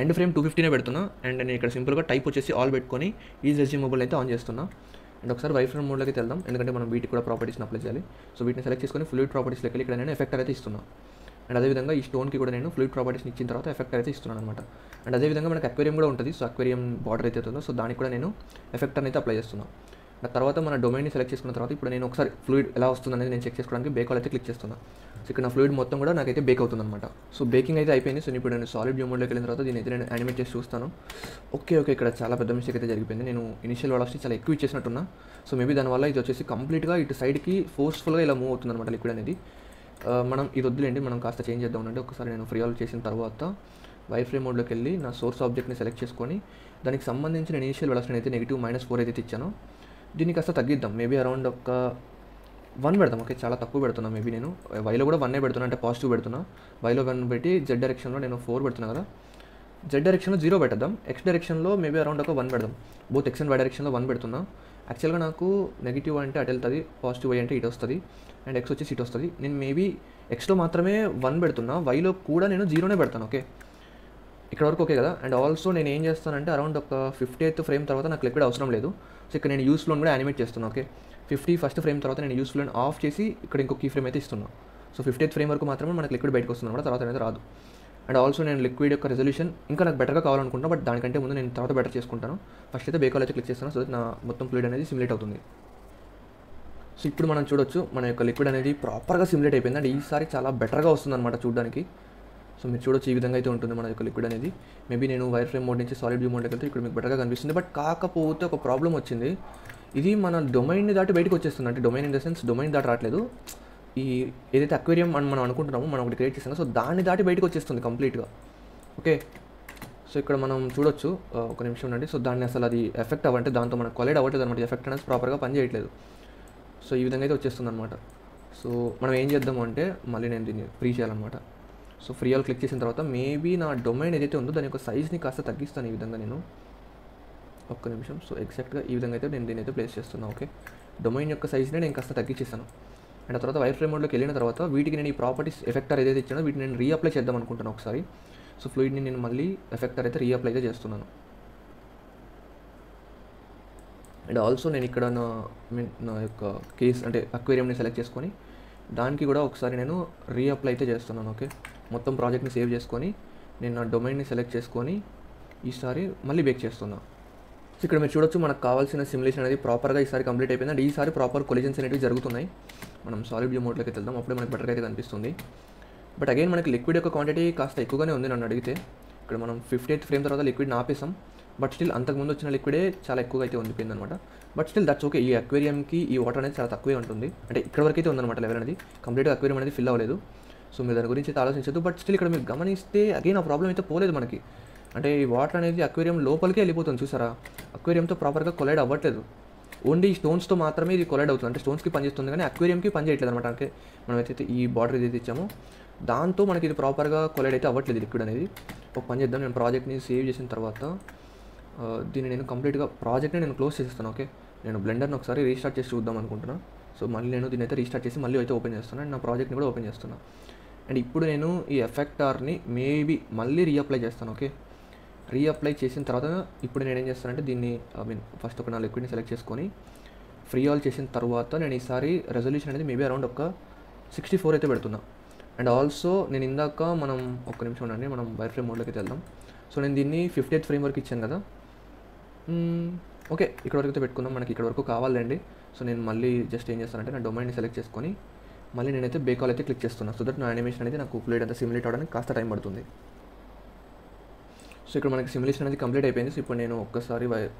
ఎండ్ ఫ్రేమ్ 250 పెడుతున్నా. అండ్ నేను ఇక్కడ సింపుల్గా టైప్ వచ్చేసి ఆల్ పెట్టుకొని ఈజ్ రెజ్యూమబుల్ అయితే ఆన్ చేస్తున్నా. అండ్ ఒకసారి వై ఫ్రేమ్ మోడ్లోకి వెళ్దాం, ఎందుకంటే మనం వీటికి కూడా ప్రాపర్టీస్ని అప్లై చేయాలి. సో వీటిని సెలెక్ట్ చేసుకొని ఫ్లూయిడ్ ప్రాపర్టీస్లోకి వెళ్ళి ఇక్కడ నేను ఎఫెక్టర్ అయితే ఇస్తున్నా. అండ్ అదేవిధంగా ఈ స్టోన్కి కూడా నేను ఫ్లూయిడ్ ప్రాపర్టీస్ని ఇచ్చిన తర్వాత ఎఫెక్టర్ అయితే ఇస్తున్నాను అనమాట. అండ్ అదేవిధంగా మనకి అక్వేరియం కూడా ఉంటుంది. సో అక్వేరియం బార్డర్ అయితే ఉందో సో దానికి కూడా నేను ఎఫెక్టర్ని అయితే అప్లై చేస్తున్నాను. ఆ తర్వాత మన డొమైన్ని సెలెక్ట్ చేసుకున్న తర్వాత ఇప్పుడు నేను ఒకసారి ఫ్లూయిడ్ ఎలా వస్తుంది అనేది నేను చెక్ చేసుకోవడానికి బేక్ అయితే క్లిక్ చేస్తున్నా. సో ఇక్కడ నా ఫ్లూయిడ్ మొత్తం కూడా నాకైతే బేక్ అవుతుంది అనమాట. సో బేకింగ్ అయితే అయిపోయింది. సో ఇప్పుడు నేను సాలిడ్ వ్యూ మోడ్లోకి వెళ్ళిన తర్వాత దీని అయితే నేను యానిమేట్ చేసి చూస్తాను. ఓకే, ఇక్కడ చాలా పెద్ద మిస్టేక్ అయితే జరిగిపోయింది. నేను ఇనిషియల్ వెలాసిటీ చాలా ఎక్కువ ఇచ్చేసినట్టున్నా. సో మేబీ దానివల్ల ఇది వచ్చేసి కంప్లీట్గా ఇటు సైడ్కి ఫోర్స్ఫుల్గా ఇలా మూవ్ అవుతుంది అనమాట లిక్విడ్ అనేది. మనం ఇది వద్దులేండి, మనం కాస్త చేంజ్ చేద్దాం అంటే ఒకసారి నేను ఫ్రీ ఆల్ చేసిన తర్వాత వై ఫ్రేమ్ మోడ్లోకి వెళ్ళి నా సోర్స్ ఆబ్జెక్ట్ని సెలెక్ట్ చేసుకొని దానికి సంబంధించిన ఇనిషియల్ వెలాసిటీ అయితే నెగిటివ్ -4 అయితే ఇచ్చాను. దీన్ని కాస్త తగ్గిద్దాం, మేబీ అరౌండ్ ఒక 1 పెడతాం. ఓకే, చాలా తక్కువ పెడుతున్నా. మేబీ నేను వైలో కూడా 1 పెడుతున్నా, అంటే పాజిటివ్ పెడుతున్నా. వైలో 1 పెట్టి జెడ్ డైరెక్షన్లో నేను 4 పెడుతున్నా కదా. జెడ్ డైరెక్షన్లో 0 పెట్టద్దాం. ఎక్స్ డైరెక్షన్లో మేబీ అరౌండ్ ఒక 1 పెడదాం. బోత్ ఎక్స్ అండ్ వై డైరెక్షన్లో 1 పెడుతున్నా. యాక్చువల్గా నాకు నెగిటివ్ అంటే అటు వెళ్తుంది, పాజిటివ్ వై అంటే ఇటు వస్తుంది, అండ్ ఎక్స్ వచ్చేసి ఇటు వస్తుంది. నేను మేబీ ఎక్స్లో మాత్రమే 1 పెడుతున్నా, వైలో కూడా నేను 0 పెడతాను. ఓకే, ఇక్కడ వరకు ఓకే కదా. అండ్ ఆల్సో నేను ఏం చేస్తానంటే అరౌండ్ ఒక 50th ఫ్రేమ్ తర్వాత నాకు లిక్విడ్ అవసరం లేదు. సో ఇక్కడ నేను యూస్ ఫ్లోన్ కూడా యానిమేట్ చేస్తున్నాను. ఓకే, 51st ఫ్రేమ్ తర్వాత నేను యూస్ ఫ్లోన్ ఆఫ్ చేసి ఇక్కడ ఇంకో కీ ఫ్రేమ్ అయితే ఇస్తున్నాను. సో 50th ఫ్రేమ్ వరకు మాత్రమే మనకు లిక్విడ్ బయటకు వస్తుంది అనమాట, తర్వాత అనేది రాదు. అండ్ ఆల్సో నేను లిక్విడ్ యొక్క రెజల్యూషన్ ఇంకా నాకు బెటర్గా కావాలనుకుంటున్నాను, బట్ దానికంటే ముందు నేను తర్వాత బెటర్ చేసుకుంటాను. ఫస్ట్ అయితే బేకాల్ అయితే క్లిక్ చేస్తాను, సో దట్ నా మొత్తం ఫ్లూయిడ్ అనేది సిమ్యులేట్ అవుతుంది. సో ఇప్పుడు మనం చూడొచ్చు మన యొక్క లిక్విడ్ అనేది ప్రాపర్గా సిమ్యులేట్ అయిపోయింది. అండ్ ఈసారి చాలా బెటర్గా వస్తుంది అనమాట చూడడానికి. సో మీరు చూడొచ్చు ఈ విధంగా అయితే ఉంటుంది మన యొక్క లిక్విడ్ అనేది. మేబీ నేను వైర్ ఫ్రేమ్ మోడ్ నుంచి సాలిడ్ వ్యూ మోడ్కి వెళ్తే ఇక్కడ మీకు బెటర్గా కనిపిస్తుంది. బట్ కాకపోతే ఒక ప్రాబ్లం వచ్చింది, ఇది మన డొమైన్ని దాటి బయటకు వచ్చేస్తుంది. అంటే domain in the sense domain దాటి రావట్లేదు. ఈ ఏదైతే అక్వేరియం అని మనం అనుకుంటున్నామో మనం ఒకటి క్రియేట్ చేస్తామో, సో దాన్ని దాటి బయటకు వచ్చేస్తుంది కంప్లీట్గా. ఓకే, సో ఇక్కడ మనం చూడొచ్చు, ఒక నిమిషం ఉండండి. సో దాన్ని అసలు అది ఎఫెక్ట్ అవ్వంటే దాంతో మనకు కొలైడ్ అవ్వట్లేదు అనమాట. ఎఫెక్ట్ అనేది ప్రాపర్గా పని చేయట్లేదు. సో ఈ విధంగా అయితే వచ్చేస్తుంది అనమాట. సో మనం ఏం చేద్దాము అంటే మళ్ళీ నేను దీన్ని ఫ్రీ చేయాలన్నమాట. సో ఫ్రీ ఆల్ క్లిక్ చేసిన తర్వాత మేబీ నా డొమైన్ ఏదైతే ఉందో దాని యొక్క సైజ్ని కాస్త తగ్గిస్తాను ఈ విధంగా నేను. ఒక్క నిమిషం. సో ఎగ్జాక్ట్గా ఈ విధంగా అయితే నేను దీన్ని అయితే ప్లేస్ చేస్తున్నాను. ఓకే, డొమైన్ యొక్క సైజ్ని నేను కాస్త తగ్గించేస్తాను. అండ్ ఆ తర్వాత వైర్ ఫ్రేమ్ మోడ్లోకి వెళ్ళిన తర్వాత వీటికి నేను ఈ ప్రాపర్టీస్ ఎఫెక్టర్ ఏదైతే ఇచ్చానో వీటిని నేను రీఅప్లై చేద్దాం అనుకుంటున్నాను ఒకసారి. సో ఫ్లూయిడ్ని నేను మళ్ళీ ఎఫెక్టర్ అయితే రీఅప్లై అయితే చేస్తున్నాను. అండ్ ఆల్సో నేను ఇక్కడ నా యొక్క కేస్ అంటే అక్వేరియంని సెలెక్ట్ చేసుకొని దానికి కూడా ఒకసారి నేను రీఅప్లై అయితే చేస్తున్నాను. ఓకే, మొత్తం ప్రాజెక్ట్ని సేవ్ చేసుకొని నేను నా డొమైన్ని సెలెక్ట్ చేసుకొని ఈసారి మళ్ళీ బేక్ చేస్తున్నాను. సో ఇక్కడ మీరు చూడొచ్చు మనకు కావాల్సిన సిమ్యులేషన్ అనేది ప్రాపర్గా ఈసారి కంప్లీట్ అయిపోయింది. అండ్ ఈసారి ప్రాపర్ కొలిజన్స్ అనేవి జరుగుతున్నాయి. మనం సాలిడ్ వ్యూ మోడ్లోకి వెళ్దాం, అప్పుడే మనకు బెటర్గా అయితే కనిపిస్తుంది. బట్ అగైన్ మనకి లిక్విడ్ యొక్క క్వాంటిటీ కాస్త ఎక్కువగానే ఉంది నన్ను అడిగితే. ఇక్కడ మనం 58th ఫ్రేమ్ తర్వాత లిక్విడ్ని ఆపేసాం, బట్ స్టిల్ అంతకుముందు వచ్చిన లిక్విడే చాలా ఎక్కువగా అయితే ఉండిపోయింది అనమాట. But still that's okay. ఈ అక్వేరియంకి ఈ వాటర్ అనేది చాలా తక్కువే ఉంటుంది, అంటే ఇక్కడ వరకు అయితే ఉందన్నమాట లెవెల్ అనేది. కంప్లీట్గా అక్వేరియం అనేది ఫిల్ అవ్వలేదు. సో మీరు దాని గురించి అయితే ఆలోచించదు. బట్ స్టిల్ ఇక్కడ మీరు గమనిస్తే అగైన్ ఆ ప్రాబ్లం అయితే పోలేదు మనకి. అంటే ఈ వాటర్ అనేది అక్వేరియం లోపలికే వెళ్ళిపోతుంది చూసారా. అక్వేరియంతో ప్రాపర్గా కొలైడ్ అవ్వట్లేదు. ఓన్లీ స్టోన్స్తో మాత్రమే ఇది కొలైడ్ అవుతుంది. అంటే స్టోన్స్కి పనిచేస్తుంది కానీ అక్వేరియంకి పని చేయట్లేదు అనమాట. అంటే మనం అయితే ఈ బార్డర్ ఏదైతే ఇచ్చామో దాంతో మనకి ఇది ప్రాపర్గా కొలైడ్ అయితే అవ్వట్లేదు లిక్విడ్ అనేది. ఒక పని చేద్దాం, నేను ప్రాజెక్ట్ని సేవ్ చేసిన తర్వాత దీన్ని నేను కంప్లీట్గా ప్రాజెక్ట్ని నేను క్లోజ్ చేస్తాను. ఓకే, నేను బ్లెండర్ని ఒకసారి రీస్టార్ట్ చేసి చూద్దాం అనుకుంటున్నాను. సో మళ్ళీ నేను దీన్ని అయితే రీస్టార్ట్ చేసి మళ్ళీ అయితే ఓపెన్ చేస్తున్నాను. అండ్ నా ప్రాజెక్ట్ని కూడా ఓపెన్ చేస్తున్నాను. అండ్ ఇప్పుడు నేను ఈ ఎఫెక్టార్ని మేబీ మళ్ళీ రీఅప్లై చేస్తాను. ఓకే, రీఅప్లై చేసిన తర్వాత ఇప్పుడు నేను ఏం చేస్తానంటే దీన్ని ఫస్ట్ ఒక నా లిక్విడ్ని సెలెక్ట్ చేసుకొని ఫ్రీ ఆల్ చేసిన తర్వాత నేను ఈసారి రెజల్యూషన్ అనేది మేబీ అరౌండ్ ఒక 64 అయితే పెడుతున్నా. అండ్ ఆల్సో నేను ఇందాక మనం ఒక్క నిమిషం ఉండండి, మనం వైర్ ఫ్రేమ్ మోడ్లోకి వెళ్దాం. సో నేను దీన్ని 58th ఫ్రేమ్ వరకు ఇచ్చాను కదా. ఓకే, ఇక్కడ వరకు అయితే పెట్టుకుందాం, మనకి ఇక్కడ వరకు కావాలండి. సో నేను మళ్ళీ జస్ట్ ఏం చేస్తానంటే నా డొమైన్ని సెలెక్ట్ చేసుకొని మళ్ళీ నేనైతే బేకాల్ అయితే క్లిక్ చేస్తున్నాను. సో దట్ నా యానిమేషన్ అనేది నాకు ఫ్లూయిడ్ అంతా సిమ్యులేట్ అవ్వడానికి కాస్త టైం పడుతుంది. సో ఇక్కడ మనకి సిమ్యులేషన్ అనేది కంప్లీట్ అయిపోయింది. సో ఇప్పుడు నేను ఒక్కసారి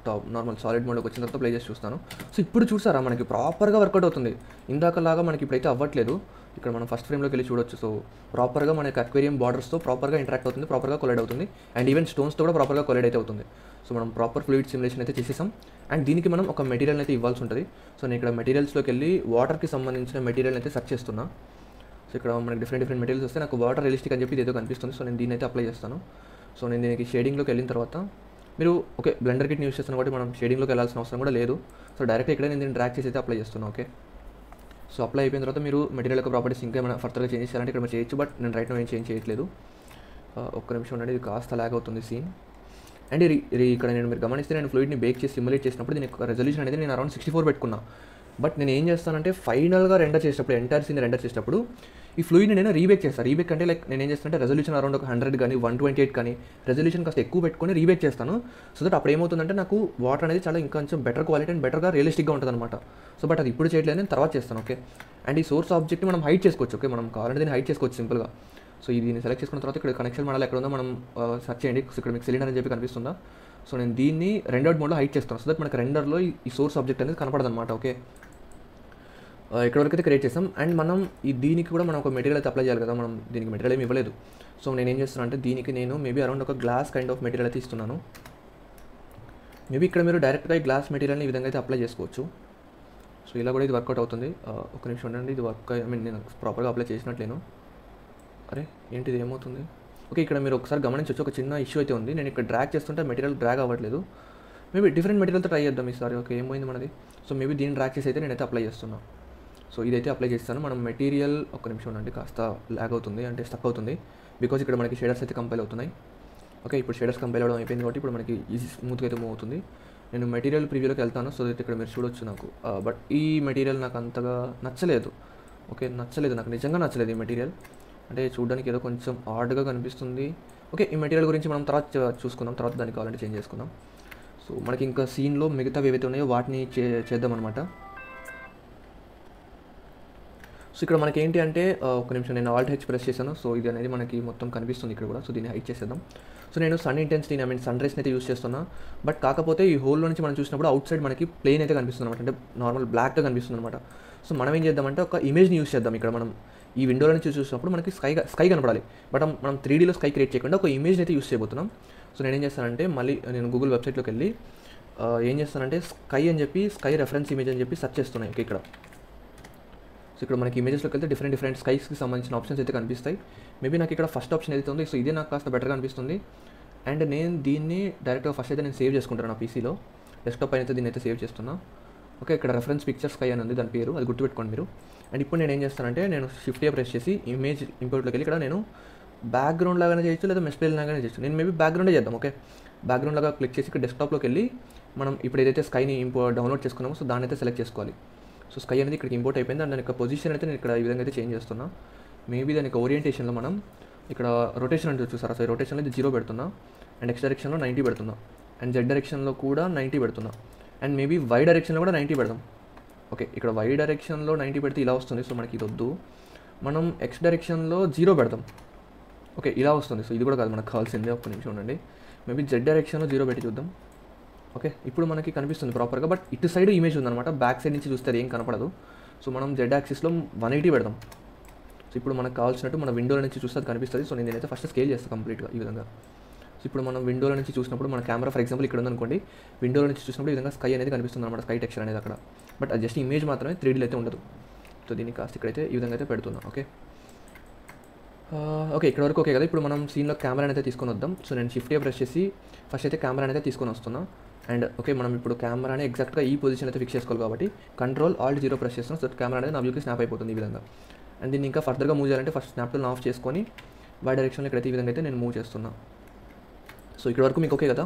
నార్మల్ సాలిడ్ మోడ్లోకి వచ్చిన తర్వాత ప్లే చేసి చూస్తాను. సో ఇప్పుడు చూసారా మనకి ప్రాపర్గా వర్కౌట్ అవుతుంది. ఇందాకలాగా మనకి ఇప్పుడైతే అవ్వట్లేదు. ఇక్కడ మనం ఫస్ట్ ఫ్రేమ్లోకి వెళ్ళి చూడొచ్చు. సో ప్రాపర్గా మనకి అక్వేరియం బార్డర్స్తో ప్రాపర్గా ఇంటరాక్ట్ అవుతుంది, ప్రాపర్గా కొలైడ్ అవుతుంది. అండ్ ఈవెన్ స్టోన్స్తో కూడా ప్రాపర్గా కొలైడ్ అయితే అవుతుంది. సో మనం ప్రాపర్ ఫ్లూయిడ్ సిమ్యులేషన్ అయితే చేసేసాం. అండ్ దీనికి మనం ఒక మెటీరియల్ అయితే ఇవ్వాల్సి ఉంటుంది. సో నేను ఇక్కడ మెటీరియల్స్లోకి వెళ్ళి వాటర్కి సంబంధించిన మెటీరియల్ అయితే సెర్చ్ చేస్తున్నా. సో ఇక్కడ మనకి డిఫరెంట్ మెటీరియల్స్ వస్తే నాకు వాటర్ రియలిస్టిక్ అని చెప్పి ఇదేదో కనిపిస్తుంది. సో నేను దీన్ని అయితే అప్లై చేస్తాను. సో నేను దీనికి షేడింగ్లోకి వెళ్ళిన తర్వాత మీరు ఓకే బ్లెండర్ కిట్ని యూస్ చేస్తాను కాబట్టి మనం షేడింగ్లోకి వెళ్ళాల్సిన అవసరం కూడా లేదు. సో డైరెక్ట్గా ఇక్కడ నేను దీన్ని డ్రాగ్ చేసి అయితే అప్లై చేస్తున్నాను. ఓకే, సో అప్లై అయిపోయిన తర్వాత మీరు మెటీరియల్ యొక్క ప్రాపర్టీస్ ఇంకా ఏమైనా ఫర్దర్గా చేంజ్ చేయాలంటే ఇక్కడ మీరు చేయొచ్చు. బట్ నేను రైట్ ఏం చేంజ్ చేయట్లేదు. ఒక్క నిమిషం ఉండండి, ఇది కాస్త లాగ్ అవుతుంది సీన్. అండ్ ఇక్కడ నేను మీరు గమనిస్తే నేను ఫ్లూయిడ్ని బేక్ చేసి సిమ్యులేట్ చేసినప్పుడు దీని యొక్క రెజల్యూషన్ అనేది నేను అరౌండ్ 64 పెట్టుకున్నా. బట్ నేను ఏం చేస్తానంటే ఫైనల్గా రెండర్ చేసేటప్పుడు ఎంటైర్ సీన్ రెండర్ చేసేటప్పుడు ఈ ఫ్లూయిడ్ని నేను రీబేక్ చేస్తాను. రీబేక్ అంటే లైక్ నేను ఏం చేస్తానంటే రెజల్యూషన్ అరౌండ్ ఒక 100 కానీ 128 కానీ రెజల్యూషన్ కాస్త ఎక్కువ పెట్టుకొని రీబేక్ చేస్తాను. సో దట్ అప్పుడు ఏమవుతుందంటే నాకు వాటర్ అనేది చాలా ఇంకా కొంచెం బెటర్ క్వాలిటీ అండ్ బెటర్గా రియలిస్టిక్గా ఉంటుంది అనమాట. సో బట్ అది ఇప్పుడు చేయట్లేదు, నేను తర్వాత చేస్తాను. ఓకే, అండ్ ఈ సోర్స్ ఆబ్జెక్ట్ని మనం హైడ్ చేసుకోవచ్చు. ఓకే, మనం కావాలంటే దీన్ని హైడ్ చేసుకోవచ్చు సింపుల్గా. సో దీన్ని సెలెక్ట్ చేసుకున్న తర్వాత ఇక్కడ కనెక్షన్ మోడల్ ఎక్కడ ఉందో మనం సెర్చ్ చేయండి. సో ఇక్కడ మీకు సిలిండర్ అని చెప్పి కనిపిస్తుందా. సో నేను దీన్ని రెండర్డ్ మోడ్లో హైడ్ చేస్తాను. సో దట్ మనకి రెండర్లో ఈ సోర్స్ ఆబ్జెక్ట్ అనేది కనపడదు అనమాట. ఓకే, ఇక్కడ వరకు అయితే క్రియేట్ చేస్తాం. అండ్ మనం దీనికి కూడా మనం ఒక మెటీరియల్ అయితే అప్లై చేయాలి కదా. మనం దీనికి మెటీరియల్ ఏమి ఇవ్వలేదు. సో నేను ఏం చేస్తున్నాను అంటే దీనికి నేను మేబీ అరౌండ్ ఒక గ్లాస్ కైండ్ ఆఫ్ మెటీరియల్ అయితే ఇస్తున్నాను. మేబీ ఇక్కడ మీరు డైరెక్ట్గా ఈ గ్లాస్ మెటీరియల్ని ఈ విధంగా అయితే అప్లై చేసుకోవచ్చు. సో ఇలా కూడా ఇది వర్కౌట్ అవుతుంది. ఒక నిమిషం ఉండండి, ఇది వర్క్ నేను ప్రాపర్గా అప్లై చేసినట్లేను. అరే ఏంటిది ఏమవుతుంది. ఓకే, ఇక్కడ మీరు ఒకసారి గమనించవచ్చు, ఒక చిన్న ఇష్యూ అయితే ఉంది. నేను ఇక్కడ డ్రాగ్ చేస్తుంటే మెటీరియల్ డ్రాగ్ అవ్వట్లేదు. మేబీ డిఫరెంట్ మెటీరియల్తో ట్రై చేద్దాం ఈసారి. ఓకే, ఏమైంది మనది. సో మేబీ దీన్ని డ్రాగ్ చేసి అయితే నేనైతే అప్లై చేస్తున్నాను. సో ఇదైతే అప్లై చేస్తాను. మనం మెటీరియల్ ఒక్క నిమిషం ఉండండి, కాస్త ల్యాగ్ అవుతుంది, అంటే స్టక్ అవుతుంది బికాజ్ ఇక్కడ మనకి షేడర్స్ అయితే కంపైల్ అవుతున్నాయి. ఓకే, ఇప్పుడు షేడర్స్ కంపైల్ అవ్వడం అయిపోయింది కాబట్టి ఇప్పుడు మనకి ఈజీ స్మూత్గా అయితే మూవ్ అవుతుంది. నేను మెటీరియల్ ప్రివ్యూలోకి వెళ్తాను. సో అయితే ఇక్కడ మీరు చూడొచ్చు నాకు. బట్ ఈ మెటీరియల్ నాకు అంతగా నచ్చలేదు. ఓకే, నచ్చలేదు, నాకు నిజంగా నచ్చలేదు ఈ మెటీరియల్. అంటే చూడడానికి ఏదో కొంచెం ఆర్డ్గా కనిపిస్తుంది. ఓకే, ఈ మెటీరియల్ గురించి మనం తర్వాత చూసుకుందాం, తర్వాత దానికి కావాలంటే చేంజ్ చేసుకుందాం. సో మనకి ఇంకా సీన్లో మిగతావి ఏవైతే ఉన్నాయో వాటిని చేద్దాం అనమాట. సో ఇక్కడ మనకి ఏంటి అంటే ఒక నిమిషం, నేను Alt H ప్రెస్ చేశాను. సో ఇది అనేది మనకి మొత్తం కనిపిస్తుంది ఇక్కడ కూడా. సో దీన్ని హైడ్ చేసేద్దాం. సో నేను సన్ ఇంటెన్సిటీని సన్ రేస్ని అయితే యూస్ చేస్తున్నా. బట్ కాకపోతే ఈ హోల్లో నుంచి మనం చూసినప్పుడు అవుట్ సైడ్ మనకి ప్లేన్ అయితే కనిపిస్తుంది అనమాట, అంటే నార్మల్ బ్లాక్గా కనిపిస్తుంది అనమాట. సో మనం ఏం చేద్దామంటే ఒక ఇమేజ్ని యూస్ చేద్దాం. ఇక్కడ మనం ఈ విండోలో నుంచి చూసినప్పుడు మనకి స్కై కనపడాలి. బట్ మనం 3Dలో స్కై క్రియేట్ చేయకుండా ఒక ఇమేజ్ని అయితే యూస్ చేయబోతున్నాం. సో నేను ఏం చేస్తానంటే మళ్ళీ నేను గూగుల్ వెబ్సైట్లోకి వెళ్ళి ఏం చేస్తానంటే స్కై అని చెప్పి స్కై రెఫరెన్స్ ఇమేజ్ అని చెప్పి సెర్చ్ చేస్తున్నాయి. ఓకే, ఇక్కడ సో ఇక్కడ మనకి ఇమేజెస్లోకి వెళ్తే డిఫరెంట్ స్కైస్కి సంబంధించిన ఆప్షన్స్ అయితే కనిపిస్తాయి. మేబీ నాకు ఇక్కడ ఫస్ట్ ఆప్షన్ ఏదైతే ఉంది, సో ఇదే నాకు కాస్త బెటర్గా అనిపిస్తుంది. అండ్ నేను దీన్ని డైరెక్ట్గా ఫస్ట్ అయితే నేను సేవ్ చేసుకుంటాను నా పీసీలో. డెస్క్టాప్ పైన అయితే దీన్ని అయితే సేవ్ చేస్తున్నా. ఓకే, ఇక్కడ రెఫరెన్స్ పిక్చర్ స్కై అని ఉంది, దాని పేరు, అది గుర్తుపెట్టుకోండి మీరు. అండ్ ఇప్పుడు నేను ఏం చేస్తానంటే నేను షిఫ్ట్ ప్రెస్ చేసి ఇమేజ్ ఇంపోర్ట్లోకి వెళ్ళి ఇక్కడ నేను బ్యాక్గ్రౌండ్ లాగానే చేయొచ్చు, లేదా మెస్ప్లేన్ లాగానే చేయొచ్చు. నేను మేబీ బ్యాక్గ్రౌండే చేద్దాం. ఓకే, బ్యాక్గ్రౌండ్ లాగా క్లిక్ చేసి ఇక్కడ డెస్క్టాప్లోకి వెళ్ళి మనం ఇప్పుడు ఏదైతే స్కైని డౌన్లోడ్ చేసుకున్నామో సో దాన్ని అయితే సెలెక్ట్ చేసుకోవాలి. సో స్కై అనేది ఇక్కడికి ఇంపోర్ట్ అయిపోయింది. అండ్ దాని యొక్క పొజిషన్ అయితే నేను ఇక్కడ ఈ విధంగా అయితే చేంజ్ చేస్తున్నా. మేబీ దాని యొక్క ఓరియంటేషన్లో మనం ఇక్కడ రొటేషన్ అంటే చూసారా, సో రొటేషన్లో ఇది 0 పెడుతున్నా. అండ్ X డైరెక్షన్లో 90 పెడుతున్నా. అండ్ Z డైరెక్షన్లో కూడా 90 పెడుతున్నా. అండ్ మేబీ Y డైరెక్షన్లో కూడా 90 పెడదాం. ఓకే, ఇక్కడ Y డైరెక్షన్లో 90 పెడితే ఇలా వస్తుంది. సో మనకి ఇది వద్దు, మనం X డైరెక్షన్లో 0 పెడదాం. ఓకే, ఇలా వస్తుంది. సో ఇది కూడా కాదు మనకు కావాల్సిందే. ఒక్క నిమిషం ఉండండి, మేబీ Z డైరెక్షన్లో 0 పెట్టి చూద్దాం. ఓకే, ఇప్పుడు మనకి కనిపిస్తుంది ప్రాపర్గా. బట్ ఇటు సైడ్ ఇమేజ్ ఉందన్నమాట, బ్యాక్ సైడ్ నుంచి చూస్తే అది ఏం కనపడదు. సో మనం Z యాక్సిస్లో 180 పెడదాం. సో ఇప్పుడు మనకు కావాల్సినట్టు మన విండోల నుంచి చూస్తే అది కనిపిస్తుంది. సో నేనైతే ఫస్ట్ స్కేల్ చేస్తాను కంప్లీట్గా ఈ విధంగా. సో ఇప్పుడు మనం విండోల నుంచి చూసినప్పుడు మన కెమెరా ఫర్ ఎగ్జాంపుల్ ఇక్కడ ఉందనుకోండి, విండోల నుంచి చూసినప్పుడు ఈ విధంగా స్కై అనేది కనిపిస్తుంది అనమాట, స్కై టెక్స్చర్ అనేది అక్కడ. బట్ అది జస్ట్ ఇమేజ్ మాత్రమే, 3Dలో అయితే ఉండదు. సో దీన్ని కాస్త ఇక్కడైతే ఈ విధంగా అయితే పెడుతున్నా. ఓకే ఓకే, ఇక్కడ వరకు ఓకే కదా. ఇప్పుడు మనం సీన్లో కెమెరా అయితే తీసుకొని వద్దాం. సో నేను షిఫ్ట్ ప్రెస్ చేసి ఫస్ట్ అయితే కెమెరా అయితే తీసుకొని వస్తున్నా. అండ్ ఓకే, మనం ఇప్పుడు కెమెరాని ఎగ్జాక్ట్గా ఈ పొజిషన్ అయితే ఫిక్స్ చేసుకోవాలి కాబట్టి Ctrl Alt 0 ప్రెస్ చేస్తున్నాం. సో కెమెరా అనేది నా వ్యూకి స్నాప్ అయిపోతుంది ఈ విధంగా. అండ్ దీన్ని ఇంకా ఫర్దర్గా మూవ్ చేయాలంటే ఫస్ట్ స్నాప్ టూల్ని ఆఫ్ చేసుకొని Y డైరెక్షన్లో ఇక్కడైతే ఈ విధంగా అయితే నేను మూవ్ చేస్తున్నా. సో ఇక్కడ వరకు మీకు ఓకే కదా.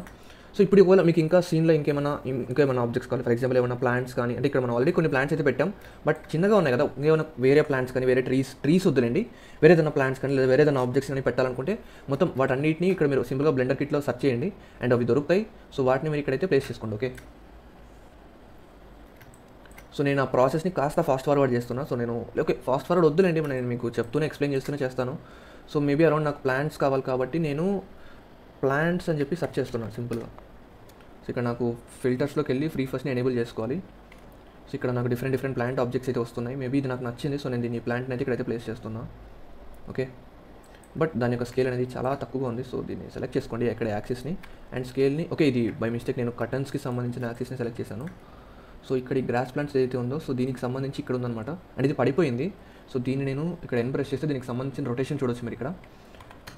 సో ఇప్పుడు ఒకవేళ మీకు ఇంకా సీన్లో ఇంకేమైనా ఆబ్జెక్ట్స్ కానీ, ఫర్ ఎగ్జాంపుల్ ఏమైనా ప్లాంట్స్ కానీ, అంటే ఇక్కడ మనం ఆల్రెడీ కొన్ని ప్లాంట్స్ అయితే పెట్టాం, బట్ చిన్నగా ఉన్నాయి కదా, ఇంకేమైనా వేరే ప్లాంట్స్ కానీ, వేరే ట్రీస్ వద్దులేండి, వేరే ఏదైనా ప్లాంట్స్ కానీ లేదా వేరే ఏదైనా ఆబ్జెక్ట్స్ కానీ పెట్టాలనుకుంటే మొత్తం వాటన్నిటిని ఇక్కడ మీరు సింపుల్గా బ్లెండర్ కిట్లో సెర్చ్ చేయండి అండ్ అవి దొరుకుతాయి. సో వాటిని మీరు ఇక్కడైతే ప్లేస్ చేసుకోండి. ఓకే, సో నేను ఆ ప్రాసెస్ని కాస్త ఫాస్ట్ ఫార్వర్డ్ చేస్తున్నా. సో నేను ఓకే ఫాస్ట్ ఫార్వర్డ్ వద్దులేండి, నేను మీకు చెప్తూనే ఎక్స్ప్లెయిన్ చేస్తూనే చేస్తాను. సో మేబీ అరౌండ్ నాకు ప్లాంట్స్ కావాలి కాబట్టి నేను ప్లాంట్స్ అని చెప్పి సెర్చ్ చేస్తున్నాను సింపుల్గా. సో ఇక్కడ నాకు ఫిల్టర్స్లోకి వెళ్ళి ఫ్రీ ఫస్ట్ని ఎనేబుల్ చేసుకోవాలి. సో ఇక్కడ నాకు డిఫరెంట్ ప్లాంట్ ఆబ్జెక్ట్స్ అయితే వస్తున్నాయి. మేబీ ఇది నాకు నచ్చింది, సో నేను దీన్ని ప్లాంట్ని అయితే ఇక్కడైతే ప్లేస్ చేస్తున్నా. ఓకే, బట్ దాని యొక్క స్కేల్ అనేది చాలా తక్కువగా ఉంది. సో దీన్ని సెలెక్ట్ చేసుకోండి ఎక్కడ యాక్సిస్ని అండ్ స్కేల్ని. ఓకే, ఇది బై మిస్టేక్ నేను కటన్స్కి సంబంధించిన యాక్సిస్ని సెలెక్ట్ చేశాను. సో ఇక్కడ ఈ గ్రాస్ ప్లాంట్స్ ఏదైతే ఉందో సో దీనికి సంబంధించి ఇక్కడ ఉందన్నమాట, అండ్ ఇది పడిపోయింది. సో దీన్ని నేను ఇక్కడ ప్రెస్ చేస్తే దీనికి సంబంధించిన రొటేషన్ చూడొచ్చు మీరు ఇక్కడ.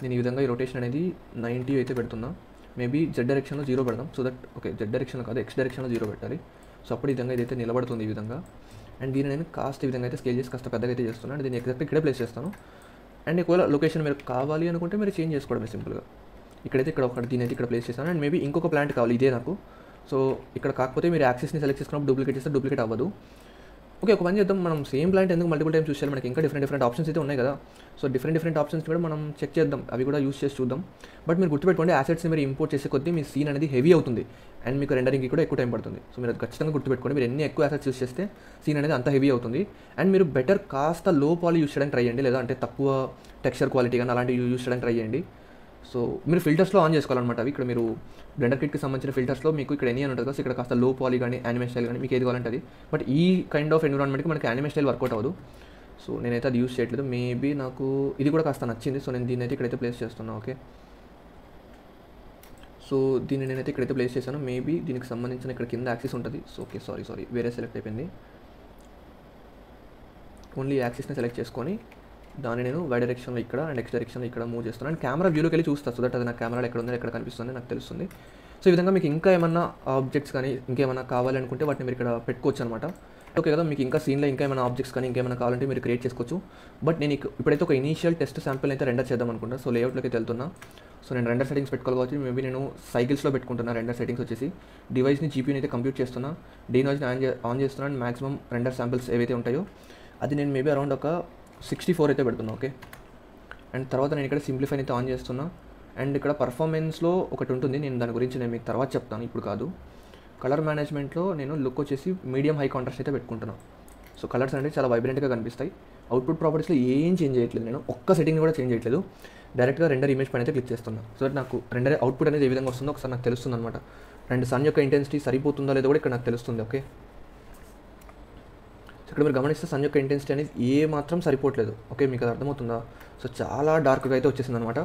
నేను ఈ విధంగా ఈ రొటేషన్ అనేది 90 అయితే పెడుతున్నా. మేబీ Z డైరెక్షన్లో 0 పెడదాం. సో దట్ ఓకే, Z డైరెక్షన్లో కాదు X డైరెక్షన్లో 0 పెట్టాలి. సో అప్పుడు ఈ విధంగా ఇదైతే నిలబడుతుంది ఈ విధంగా. అండ్ దీన్ని నేను కాస్త ఈ విధంగా అయితే స్కేల్ చేసి కాస్త పెద్దగా అయితే చేస్తున్నాను. అండ్ దీన్ని ఎగ్జాక్ట్ ఇక్కడే ప్లేస్ చేస్తాను. అండ్ ఒకవేళ లొకేషన్ మీరు కావాలి అనుకుంటే మీరు చేంజ్ చేసుకోవడమే సింపుల్గా. ఇక్కడైతే దీని అయితే ఇక్కడ ప్లేస్ చేస్తాను. అండ్ మేబీ ఇంకొక ప్లాంట్ కావాలి ఇదే నాకు. సో ఇక్కడ కాకపోతే మీరు యాక్సెస్ని సెలెక్ట్ చేసుకున్నప్పుడు డూప్లికేట్ చేస్తే డూప్లికేట్ అవ్వదు. ఓకే, ఒక పని చేద్దాం, మనం సేమ్ ప్లాంట్ ఎందుకు మల్టిపుల్ టైమ్స్ చూసాలి, మనకి ఇంకా డిఫరెంట్ ఆప్షన్స్ అయితే ఉన్నాయి కదా. సో డిఫరెంట్ ఆప్షన్స్ కూడా మనం చెక్ చేద్దాం, అవి కూడా యూస్ చేసి చూద్దాం. బట్ మీరు గుర్తుపెట్టుకోండి, యాసెట్స్ని మీరు ఇంపోర్ట్ చేసే కొద్దీ మీ సీన్ అనేది హెవీ అవుతుంది అండ్ మీకు రెండరింగ్కి కూడా ఎక్కువ టైం పడుతుంది. సో మీరు అది ఖచ్చితంగా గుర్తుపెట్టుకోండి, మీరు ఎన్ని ఎక్కువ యాసెట్స్ యూస్ చేస్తే సీన్ అనేది అంత హెవీ అవుతుంది. అండ్ మీరు బెటర్ కాస్త లో పాలీ యూస్ చేయడానికి ట్రై చేయండి, లేదా అంటే తక్కువ టెక్స్చర్ క్వాలిటీ కానీ అలాంటివి యూస్ చేయడానికి ట్రై చేయండి. సో మీరు ఫిల్టర్స్లో ఆన్ చేసుకోవాలన్నమాట. అవి ఇక్కడ మీరు బ్లెండర్ కిట్కి సంబంధించిన ఫిల్టర్స్లో మీకు ఇక్కడ ఎన్ని అని ఉంటుంది కదా. సో ఇక్కడ కాస్త లో పాలీ కానీ యానిమే స్టైల్ కానీ మీకు ఏది కావాలంటే అది. బట్ ఈ కైండ్ ఆఫ్ ఎన్విరాన్మెంట్కి మనకి యానిమే స్టైల్ వర్కౌట్ అవ్వదు. సో నేనైతే అది యూస్ చేయట్లేదు. మేబీ నాకు ఇది కూడా కాస్త నచ్చింది. సో నేను దీన్ని అయితే ఇక్కడైతే ప్లేస్ చేస్తున్నాను. ఓకే, సో దీన్ని నేనైతే ఇక్కడైతే ప్లేస్ చేశాను. మేబీ దీనికి సంబంధించిన ఇక్కడ కింద యాక్సిస్ ఉంటుంది. సో ఓకే, సారీ వేరే సెలెక్ట్ అయిపోయింది. ఓన్లీ యాక్సిస్ని సెలెక్ట్ చేసుకొని దాన్ని నేను Y డైరెక్షన్లో ఇక్కడ అండ్ X డైరెక్షన్లో ఇక్కడ మూవ్ చేస్తున్నాను. అండ్ కెమెరా వ్యూలోకి వెళ్ళి చూస్తాను. సో దట్ అది నా కెమెరాలో ఎక్కడ ఉందో ఎక్కడ కనిపిస్తుంది నాకు తెలుస్తుంది. సో ఈ విధంగా మీకు ఇంకా ఏమన్నా ఆబ్జెక్ట్స్ కానీ ఇంకేమైనా కావాలనుకుంటే వాటిని మీరు ఇక్కడ పెట్టుకోవచ్చు అనమాట. ఓకే కదా, మీకు ఇంకా సీన్లో ఇంకా ఏమైనా ఆబ్జెక్ట్స్ కానీ ఇంకేమైనా కావాలంటే మీరు క్రియేట్ చేసుకోవచ్చు. బట్ నేను ఇప్పుడైతే ఒక ఇనీషియల్ టెస్ట్ శాంపిల్ అయితే రెండర్ చేద్దాం అనుకుంటా. సో లేఅవుట్లోకి వెళ్తున్నా. సో నేను రెండర్ సెటింగ్స్ పెట్టుకోవాలి కాబట్టి మేబీ నేను సైకిల్స్లో పెట్టుకుంటున్నా. రెండర్ సెటింగ్స్ వచ్చేసి డివైస్ని జీపీని అయితే కంప్యూట్ చేస్తున్నా, డీనాయిజ్ని ఆన్ చేస్తున్నా. అండ్ మాక్సిమం రెండర్ శాంపిల్స్ ఏవైతే ఉంటాయో అది నేను మేబీ అరౌండ్ ఒక 64 అయితే పెడుతున్నా. ఓకే, అండ్ తర్వాత నేను ఇక్కడ సింప్లిఫై అయితే ఆన్ చేస్తున్నా. అండ్ ఇక్కడ పర్ఫార్మెన్స్లో ఒకటి ఉంటుంది, నేను దాని గురించి నేను మీకు తర్వాత చెప్తాను, ఇప్పుడు కాదు. కలర్ మేనేజ్మెంట్లో నేను లుక్ వచ్చేసి మీడియం హై కాంట్రాస్ట్ అయితే పెట్టుకుంటున్నాను. సో కలర్స్ అనేవి చాలా వైబ్రెంట్గా కనిపిస్తాయి. అవుట్పుట్ ప్రాపర్టీస్లో ఏం చేంజ్ చేయట్లేదు, నేను ఒక్క సెట్టింగ్ కూడా చేంజ్ చేయట్లేదు. డైరెక్ట్గా రెండర్ ఇమేజ్ పైన అయితే క్లిక్ చేస్తున్నాను. సో దట్ నాకు రెండర్ అవుట్పుట్ అనేది ఏ విధంగా వస్తుందో ఒకసారి నాకు తెలుస్తుంది అనమాట. అండ్ సన్ యొక్క ఇంటెన్సిటీ సరిపోతుందో లేదో కూడా ఇక్కడ నాకు తెలుస్తుంది. ఓకే, ఇక్కడ మీరు గమనిస్తే సన్ యొక్క ఇంటెన్సిటీ అనేది ఏ మాత్రం సరిపోవట్లేదు. ఓకే, మీకు అది అర్థమవుతుందా? సో చాలా డార్క్గా అయితే వచ్చేసింది అనమాట.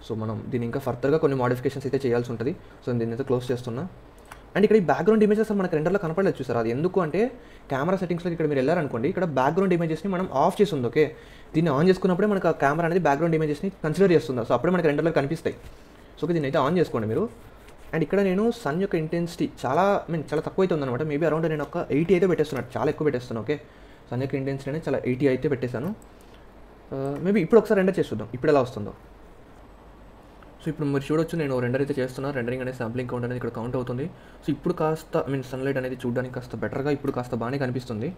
సో మనం దీన్ని ఇంకా ఫర్దర్గా కొన్ని మోడిఫికేషన్స్ అయితే చేయాల్సి ఉంటుంది. సో దీన్ని అయితే క్లోజ్ చేస్తున్నా. అండ్ ఇక్కడ ఈ బ్యాక్గ్రౌండ్ ఇమేజెస్ మనకు రెండర్లో కనపడలేదు చూసారు. అది ఎందుకు అంటే కెమెరా సెట్టింగ్స్లోకి ఇక్కడ మీరు వెళ్ళారనుకోండి, ఇక్కడ బ్యాక్గ్రౌండ్ ఇమేజెస్ని మనం ఆఫ్ చేసి ఉంది. ఓకే, దీన్ని ఆన్ చేసుకున్నప్పుడే మనకు ఆ కెమెరా అనేది బ్యాక్గ్రౌండ్ ఇమేజెస్ని కన్సిడర్ చేస్తుంది. సో అప్పుడే మనకి రెండర్లో కనిపిస్తాయి. సో దీన్ని అయితే ఆన్ చేసుకోండి మీరు. అండ్ ఇక్కడ నేను సన్ యొక్క ఇంటెన్సిటీ చాలా తక్కువ అయితే ఉందన్నమాట. మేబీ అరౌండ్ నేను ఒక 80 అయితే పెట్టేస్తున్నాను, చాలా ఎక్కువ పెట్టేస్తాను. ఓకే, సన్ యొక్క ఇంటెన్సిటీ అనేది చాలా 80 అయితే పెట్టేశాను. మేబీ ఇప్పుడు ఒకసారి రెండర్ చేసి చూద్దాం ఇప్పుడు ఎలా వస్తుందో. సో ఇప్పుడు మీరు చూడొచ్చు, నేను రెండర్ అయితే చేస్తున్నాను. రెండరింగ్ అనేది శాంప్లింగ్ కౌంట్ అనేది ఇక్కడ కౌంట్ అవుతుంది. సో ఇప్పుడు కాస్త సన్లైట్ అనేది చూడడానికి కాస్త బెటర్గా ఇప్పుడు కాస్త బాగానే కనిపిస్తుంది.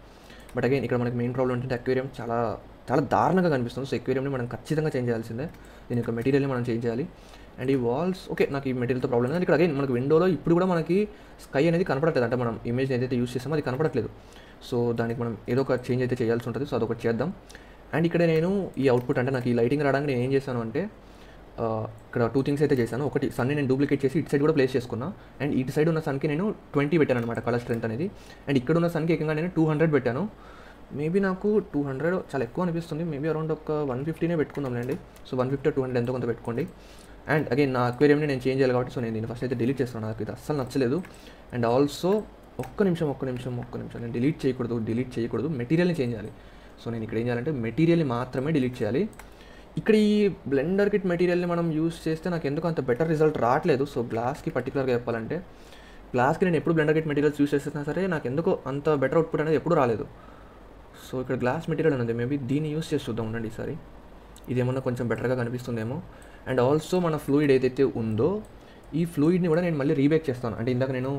బట్ అగైన్ ఇక్కడ మనకి మెయిన్ ప్రాబ్లం ఏంటంటే అక్వేరియం చాలా దారుణంగా కనిపిస్తుంది. సో అక్వేరియంని మనం ఖచ్చితంగా చేంజ్ చేయాల్సిందే. దీని యొక్క మెటీరియల్ని మనం చేంజ్ చేయాలి. అండ్ ఈ వాల్స్ ఓకే, నాకు ఈ మెటీరియల్తో ప్రాబ్లం లేదు. ఇక్కడ అగైన్ మనకి విండోలో ఇప్పుడు కూడా మనకి స్కై అనేది కనపడట్లేదు, అంటే మనం ఇమేజ్ ఏదైతే యూస్ చేసామో అది కనపడట్లేదు. సో దానికి మనం ఏదో ఒక చేంజ్ అయితే చేయాల్సి ఉంటుంది. సో అదొకటి చేద్దాం. అండ్ ఇక్కడ నేను ఈ అవుట్పుట్ అంటే నాకు ఈ లైటింగ్ రావడానికి నేను ఏం చేశాను అంటే ఇక్కడ 2 థింగ్స్ అయితే చేశాను. ఒకటి సన్ని నేను డూప్లికేట్ చేసి ఇటు సైడ్ కూడా ప్లేస్ చేసుకున్నా. అండ్ ఇటు సైడ్ ఉన్న సన్కి నేను 20 పెట్టాను అనమాట కలర్ స్ట్రెంత్ అనేది. అండ్ ఇక్కడ ఉన్న సన్కి ఏకంగా నేను 200 పెట్టాను. మేబీ నాకు 200 చాలా ఎక్కువ అనిపిస్తుంది. మేబీ అరౌండ్ ఒక 150నే పెట్టుకుందాంలేండి. సో 150 200 ఎంతో కొంత పెట్టుకోండి. అండ్ అగైన్ నా అక్వేరియంని నేను చేంజ్ చేయాలి కాబట్టి సో నేను దీన్ని ఫస్ట్ అయితే డిలీట్ చేస్తాను. నాకు ఇది అస్సలు నచ్చలేదు. అండ్ ఆల్సో ఒక్క నిమిషం నేను డిలీట్ చేయకూడదు, మెటీరియల్ని చేంజ్ చేయాలి. సో నేను ఇక్కడ ఏం చేయాలంటే మెటీరియల్ని మాత్రమే డిలీట్ చేయాలి. ఇక్కడ ఈ బ్లెండర్ కిట్ మెటీరియల్ని మనం యూస్ చేస్తే నాకు ఎందుకు అంత బెటర్ రిజల్ట్ రావట్లేదు. సో గ్లాస్కి పర్టికులర్గా చెప్పాలంటే గ్లాస్కి నేను ఎప్పుడు బ్లెండర్ కిట్ మెటీరియల్స్ యూస్ చేస్తున్నా సరే నాకు ఎందుకో అంత బెటర్ అవుట్పుట్ అనేది ఎప్పుడు రాలేదు. సో ఇక్కడ గ్లాస్ మెటీరియల్ అనేది మేబీ దీన్ని యూస్ చేసి చూద్దాం ఉండండి ఈసారి, ఇదేమన్నా కొంచెం బెటర్గా కనిపిస్తుందేమో. అండ్ ఆల్సో మన ఫ్లూయిడ్ ఏదైతే ఉందో ఈ ఫ్లూయిడ్ని కూడా నేను మళ్ళీ రీబేక్ చేస్తాను. అంటే ఇందాక నేను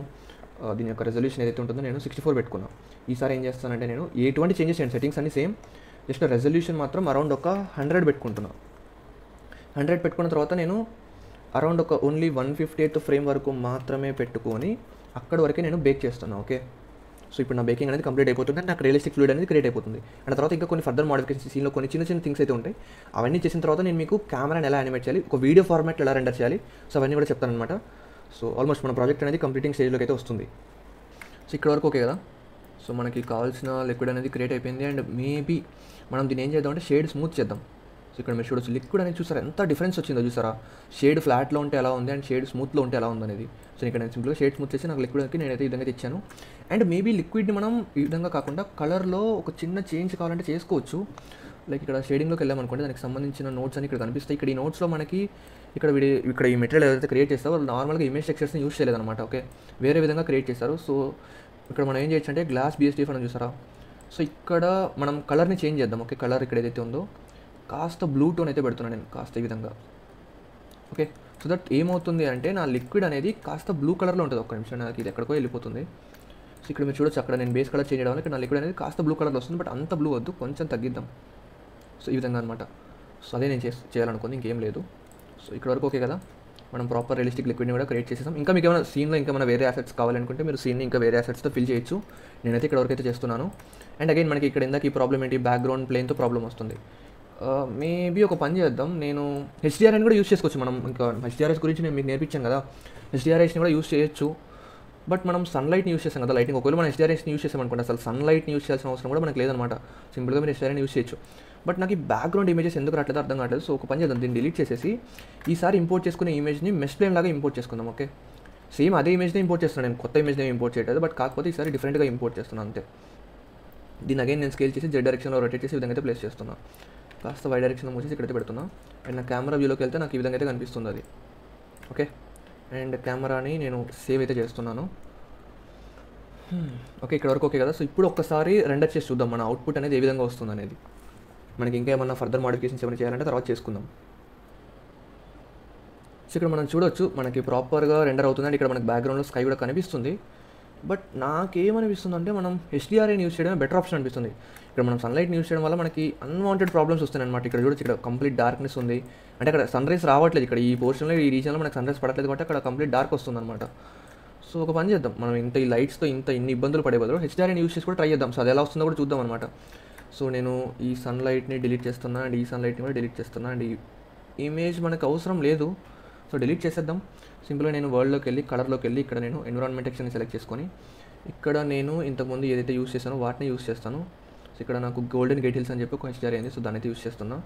దీని యొక్క రెజల్యూషన్ ఏదైతే ఉంటుందో నేను 64 పెట్టుకున్నాను. ఈసారి ఏం చేస్తానంటే నేను ఎటువంటి చేంజెస్ చేయండి, సెట్టింగ్స్ అన్ని సేమ్, జస్ట్ రెజల్యూషన్ మాత్రం అరౌండ్ ఒక 100 పెట్టుకుంటున్నాను. 100 పెట్టుకున్న తర్వాత నేను అరౌండ్ ఒక ఓన్లీ 158th ఫ్రేమ్ వరకు మాత్రమే పెట్టుకొని అక్కడ వరకే నేను బేక్ చేస్తాను. ఓకే, సో ఇప్పుడు నా బేకింగ్ అనేది కంప్లీట్ అయిపోతుంది. నాకు రియలిస్టిక్ ఫ్లూయిడ్ అనేది క్రియేట్ అయిపోతుంది. అండ్ తర్వాత ఇంకా కొన్ని ఫర్దర్ మోడిఫికేషన్స్ సీన్లో కొన్ని చిన్న థింగ్స్ అయితే ఉంటాయి. అవన్నీ చేసిన తర్వాత నేను మీకు కెమెరాని ఎలా యానిమేట్ చేయాలి, ఒక వీడియో ఫార్మాట్లో ఎలా రెండర్ చేయాలి, సో అవన్నీ కూడా చెప్తాను అనమాట. సో ఆల్మోస్ట్ మన ప్రాజెక్ట్ అనేది కంప్లీటింగ్ స్టేజ్లోకి అయితే వస్తుంది. సో ఇక్కడ వరకు ఓకే కదా. సో మనకి కావాల్సిన లిక్విడ్ అనేది క్రియేట్ అయిపోయింది. అండ్ మేబీ మనం దీన్ని ఏం చేద్దాం అంటే షేడ్ స్మూత్ చేద్దాం. సో ఇక్కడ మీరు చూడొచ్చు లిక్విడ్ అనేది చూసారా ఎంత డిఫరెన్స్ వచ్చిందో చూసారా. షేడ్ ఫ్లాట్లో ఉంటే ఎలా ఉంది అండ్ షేడ్ స్మూత్లో ఉంటే ఎలా ఉంది అనేది. సో ఇక్కడ నేను సింపుల్గా షేడ్ స్మూత్ చేసి నాకు లిక్విడ్కి నేనైతే ఈ విధంగా తెచ్చాను. అండ్ మేబీ లిక్విడ్ని మనం ఈ విధంగా కాకుండా కలర్లో ఒక చిన్న చేంజ్ కావాలంటే చేసుకోవచ్చు. లైక్ ఇక్కడ షేడింగ్లోకి వెళ్ళామనుకోండి, దానికి సంబంధించిన నోట్స్ అని ఇక్కడ కనిపిస్తాయి. ఇక్కడ ఈ నోట్స్లో మనకి ఇక్కడ ఈ మెటీరియల్ ఏదైతే క్రియేట్ చేస్తారో వాళ్ళు నార్మల్గా ఇమేజ్ టెక్స్చర్స్ని యూస్ చేయలేదన్నమాట. ఓకే, వేరే విధంగా క్రియేట్ చేస్తారు. సో ఇక్కడ మనం ఏం చేయొచ్చు అంటే గ్లాస్ BSDF అని చూసారా. సో ఇక్కడ మనం కలర్ని చేంజ్ చేద్దాం. ఓకే, కలర్ ఇక్కడ ఏదైతే ఉందో కాస్త బ్లూ టోన్ అయితే పెడుతున్నాను నేను, కాస్త ఈ విధంగా. ఓకే, సో దట్ ఏమవుతుంది అంటే నా లిక్విడ్ అనేది కాస్త బ్లూ కలర్లో ఉంటుంది. ఒక్క నిమిషం, నాకు ఇది ఎక్కడికో వెళ్ళిపోతుంది. సో ఇక్కడ మీరు చూడొచ్చు, అక్కడ నేను బేస్ కలర్ చేంజ్ చేయడం వల్ల ఇక్కడ నా లిక్విడ్ అనేది కాస్త బ్లూ కలర్లో వస్తుంది. బట్ అంత బ్లూ వద్దు, కొంచెం తగ్గిద్దాం. సో ఈ విధంగా అనమాట. సో అదే నేను చేయాలనుకుంది, ఇంకేం లేదు. సో ఇక్కడ వరకు ఓకే కదా. మనం ప్రాపర్ రియలిస్టిక్ లిక్విడ్ని కూడా క్రియేట్ చేసేసాం. ఇంకా మీకు ఏమైనా సీన్లో ఇంకా వేరే అసెట్స్ కావాలనుకుంటే మీరు సీన్ని ఇంకా వేరే అసెట్స్తో ఫిల్ చేయొచ్చు. నేనైతే ఇక్కడ వరకు అయితే చేస్తున్నాను. అండ్ అగైన్ మనకి ఇక్కడ ఇందాక ఈ ప్రాబ్లం ఏంటి, బ్యాక్గ్రౌండ్ ప్లేన్తో ప్రాబ్లం వస్తుంది. మేబీ ఒక పని చేద్దాం, నేను HDRIని కూడా యూస్ చేసుకోవచ్చు. మనం ఇంకా HDRIs గురించి నేను మీకు నేర్పించాను కదా, HDRIస్ని కూడా యూస్ చేయొచ్చు. బట్ మనం సన్లైట్ని యూస్ చేస్తాం కదా లైటింగ్. ఒకవేళ మనం HDRIస్ని యూస్ చేసామనుకోండి, అసలు సన్లైట్ని యూస్ చేయాల్సిన అవసరం కూడా మనకు లేదనమాట. సింపుల్గా మీరు HDRIని యూస్ చేయొచ్చు. బట్ నాకు ఈ బ్యాక్గ్రౌండ్ ఇమేజెస్ ఎందుకు రావట్లేదు అర్థం కావట్లేదు. సో ఒక పని చేద్దాం, దీన్ని డిలీట్ చేసేసి ఈసారి ఇంపోర్ట్ చేసుకునే ఇమేజ్ని మెష్ ప్లేన్ లాగా ఇంపోర్ట్ చేసుకుందాం. ఓకే, సేమ్ అదే ఇమేజ్ని ఇంపోర్ట్ చేస్తున్నాను నేను, కొత్త ఇమేజ్ని ఇంపోర్ట్ చేయట్లేదు. బట్ కాకపోతే ఈసారి డిఫరెంట్గా ఇంపోర్ట్ చేస్తున్నాను అంతే. దీన్ని అగైన్ నేను స్కేల్ చేసి Z డైరెక్షన్లో రొటేట్ చేసి ఈ విధంగా అయితే ప్లేస్ చేస్తున్నాను. కాస్త Y డైరెక్షన్లో మూసేసి ఇక్కడైతే పెడుతున్నా. అండ్ నా కెమెరా వ్యూలోకి వెళ్తే నాకు ఈ విధంగా అయితే కనిపిస్తుంది అది. ఓకే, అండ్ కెమెరాని నేను సేవ్ అయితే చేస్తున్నాను. ఓకే, ఇక్కడ వరకు ఓకే కదా. సో ఇప్పుడు ఒక్కసారి రెండర్ చేసి చూద్దాం మన అవుట్పుట్ అనేది ఏ విధంగా వస్తుంది అనేది. మనకి ఇంకా ఏమన్నా ఫర్దర్ మోడిఫికేషన్స్ ఏమైనా చేయాలంటే తర్వాత చేసుకుందాం. సో ఇక్కడ మనం చూడొచ్చు, మనకి ప్రాపర్గా రెండర్ అవుతుంది. అండ్ ఇక్కడ మనకి బ్యాక్గ్రౌండ్లో స్కై కూడా కనిపిస్తుంది. బట్ నాకేమనిపిస్తుందంటే మనం హెచ్డిఆర్ఐని యూస్ చేయడమే బెటర్ ఆప్షన్ అనిపిస్తుంది. ఇక్కడ మనం సన్లైట్ని యూస్ చేయడం వల్ల మనకి అన్వాంటెడ్ ప్రాబ్లమ్స్ వస్తాయి అనమాట. ఇక్కడ చూడొచ్చు, ఇక్కడ కంప్లీట్ డార్క్నెస్ ఉంది, అంటే అక్కడ సన్ రైజ్ రావట్లేదు. ఇక్కడ ఈ పోర్షన్లో ఈ రీజన్లో మనకు సన్ రైజ్ పడట్లేదు కాబట్టి అక్కడ కంప్లీట్ డార్క్ వస్తుంది అనమాట. సో ఒక పని చేద్దాం, మనం ఈ లైట్స్తో ఇన్ని ఇబ్బందులు పడే బదులు హెచ్డిఆర్ఐని యూస్ చేసి కూడా ట్రై చేద్దాం. సో అది ఎలా వస్తుందో కూడా చూద్దాం అనమాట. సో నేను ఈ సన్లైట్ని డిలీట్ చేస్తున్నా అండ్ ఈ సన్లైట్ని కూడా డిలీట్ చేస్తున్నా అండ్ ఈ ఇమేజ్ మనకు అవసరం లేదు. సో డిలీట్ చేసేద్దాం. సింపుల్గా నేను వరల్డ్లోకి వెళ్ళి కలర్లోకి వెళ్ళి ఇక్కడ నేను ఎన్విరాన్మెంట్ సెక్షన్ని సెలెక్ట్ చేసుకొని ఇక్కడ నేను ఇంతకుముందు ఏదైతే యూస్ చేశానో వాటిని యూస్ చేస్తాను. సో ఇక్కడ నాకు గోల్డెన్ గేట్ హిల్స్ అని చెప్పి ఒక హెచ్డిఆర్ అయింది. సో దాన్ని అయితే యూస్ చేస్తున్నా.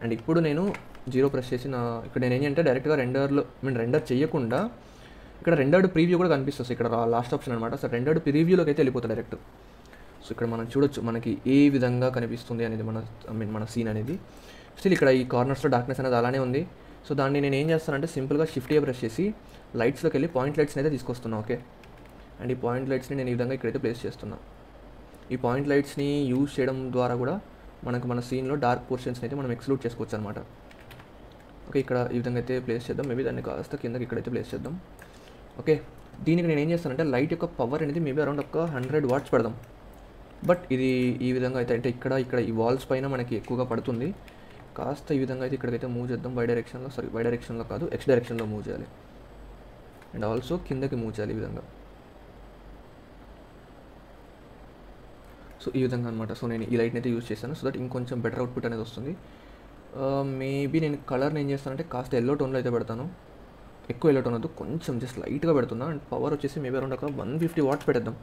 అండ్ ఇప్పుడు నేను 0 ప్రెస్ చేసి ఇక్కడ నేను ఏంటంటే డైరెక్ట్గా రెండర్ చేయకుండా ఇక్కడ రెండర్డ్ ప్రీవ్యూ కూడా కనిపిస్తుంది. ఇక్కడ లాస్ట్ ఆప్షన్ అనమాట. సో రెండర్డ్ ప్రీవ్యూలోకి అయితే వెళ్ళిపోతుంది డైరెక్ట్. సో ఇక్కడ మనం చూడొచ్చు మనకి ఏ విధంగా కనిపిస్తుంది అనేది మన సీన్ అనేది. స్టిల్ ఇక్కడ ఈ కార్నర్స్లో డార్క్నెస్ అనేది అలానే ఉంది. సో దాన్ని నేను ఏం చేస్తానంటే సింపుల్గా షిఫ్ట్ ప్రెస్ చేసి లైట్స్లోకి వెళ్ళి పాయింట్ లైట్స్ని అయితే తీసుకొస్తున్నా. ఓకే, అండ్ ఈ పాయింట్ లైట్స్ని నేను ఈ విధంగా ఇక్కడైతే ప్లేస్ చేస్తున్నా. ఈ పాయింట్ లైట్స్ని యూజ్ చేయడం ద్వారా కూడా మన సీన్లో డార్క్ పోర్షన్స్ని అయితే మనం ఎక్స్క్లూడ్ చేసుకోవచ్చు అనమాట. ఓకే, ఇక్కడ ఈ విధంగా అయితే ప్లేస్ చేద్దాం. మేబీ దాన్ని కాస్త కిందకి ఇక్కడైతే ప్లేస్ చేద్దాం. ఓకే, దీనికి నేను ఏం చేస్తానంటే లైట్ యొక్క పవర్ అనేది మేబీ అరౌండ్ ఒక 100 వాట్స్ పెడదాం. బట్ ఇది ఈ విధంగా అయితే అంటే ఇక్కడ ఈ వాల్స్ పైన మనకి ఎక్కువగా పడుతుంది. కాస్త ఈ విధంగా అయితే ఇక్కడికైతే మూవ్ చేద్దాం. వై డైరెక్షన్లో కాదు, ఎక్స్ డైరెక్షన్లో మూవ్ చేయాలి. అండ్ ఆల్సో కిందకి మూవ్ చేయాలి ఈ విధంగా. సో ఈ విధంగా అనమాట. సో నేను ఈ లైట్ని అయితే యూజ్ చేశాను సో దట్ ఇంకొంచెం బెటర్ అవుట్పుట్ అనేది వస్తుంది. మేబీ నేను కలర్ని ఏం చేస్తానంటే కాస్త ఎల్లో టోన్లో అయితే పెడతాను. ఎక్కువ ఎల్లో టోన్ వద్దు, కొంచెం జస్ట్ లైట్గా పెడుతున్నా. అండ్ పవర్ వచ్చేసి మేబీ అరౌండ్ ఒక 150 వాట్స్ పెట్టేద్దాం.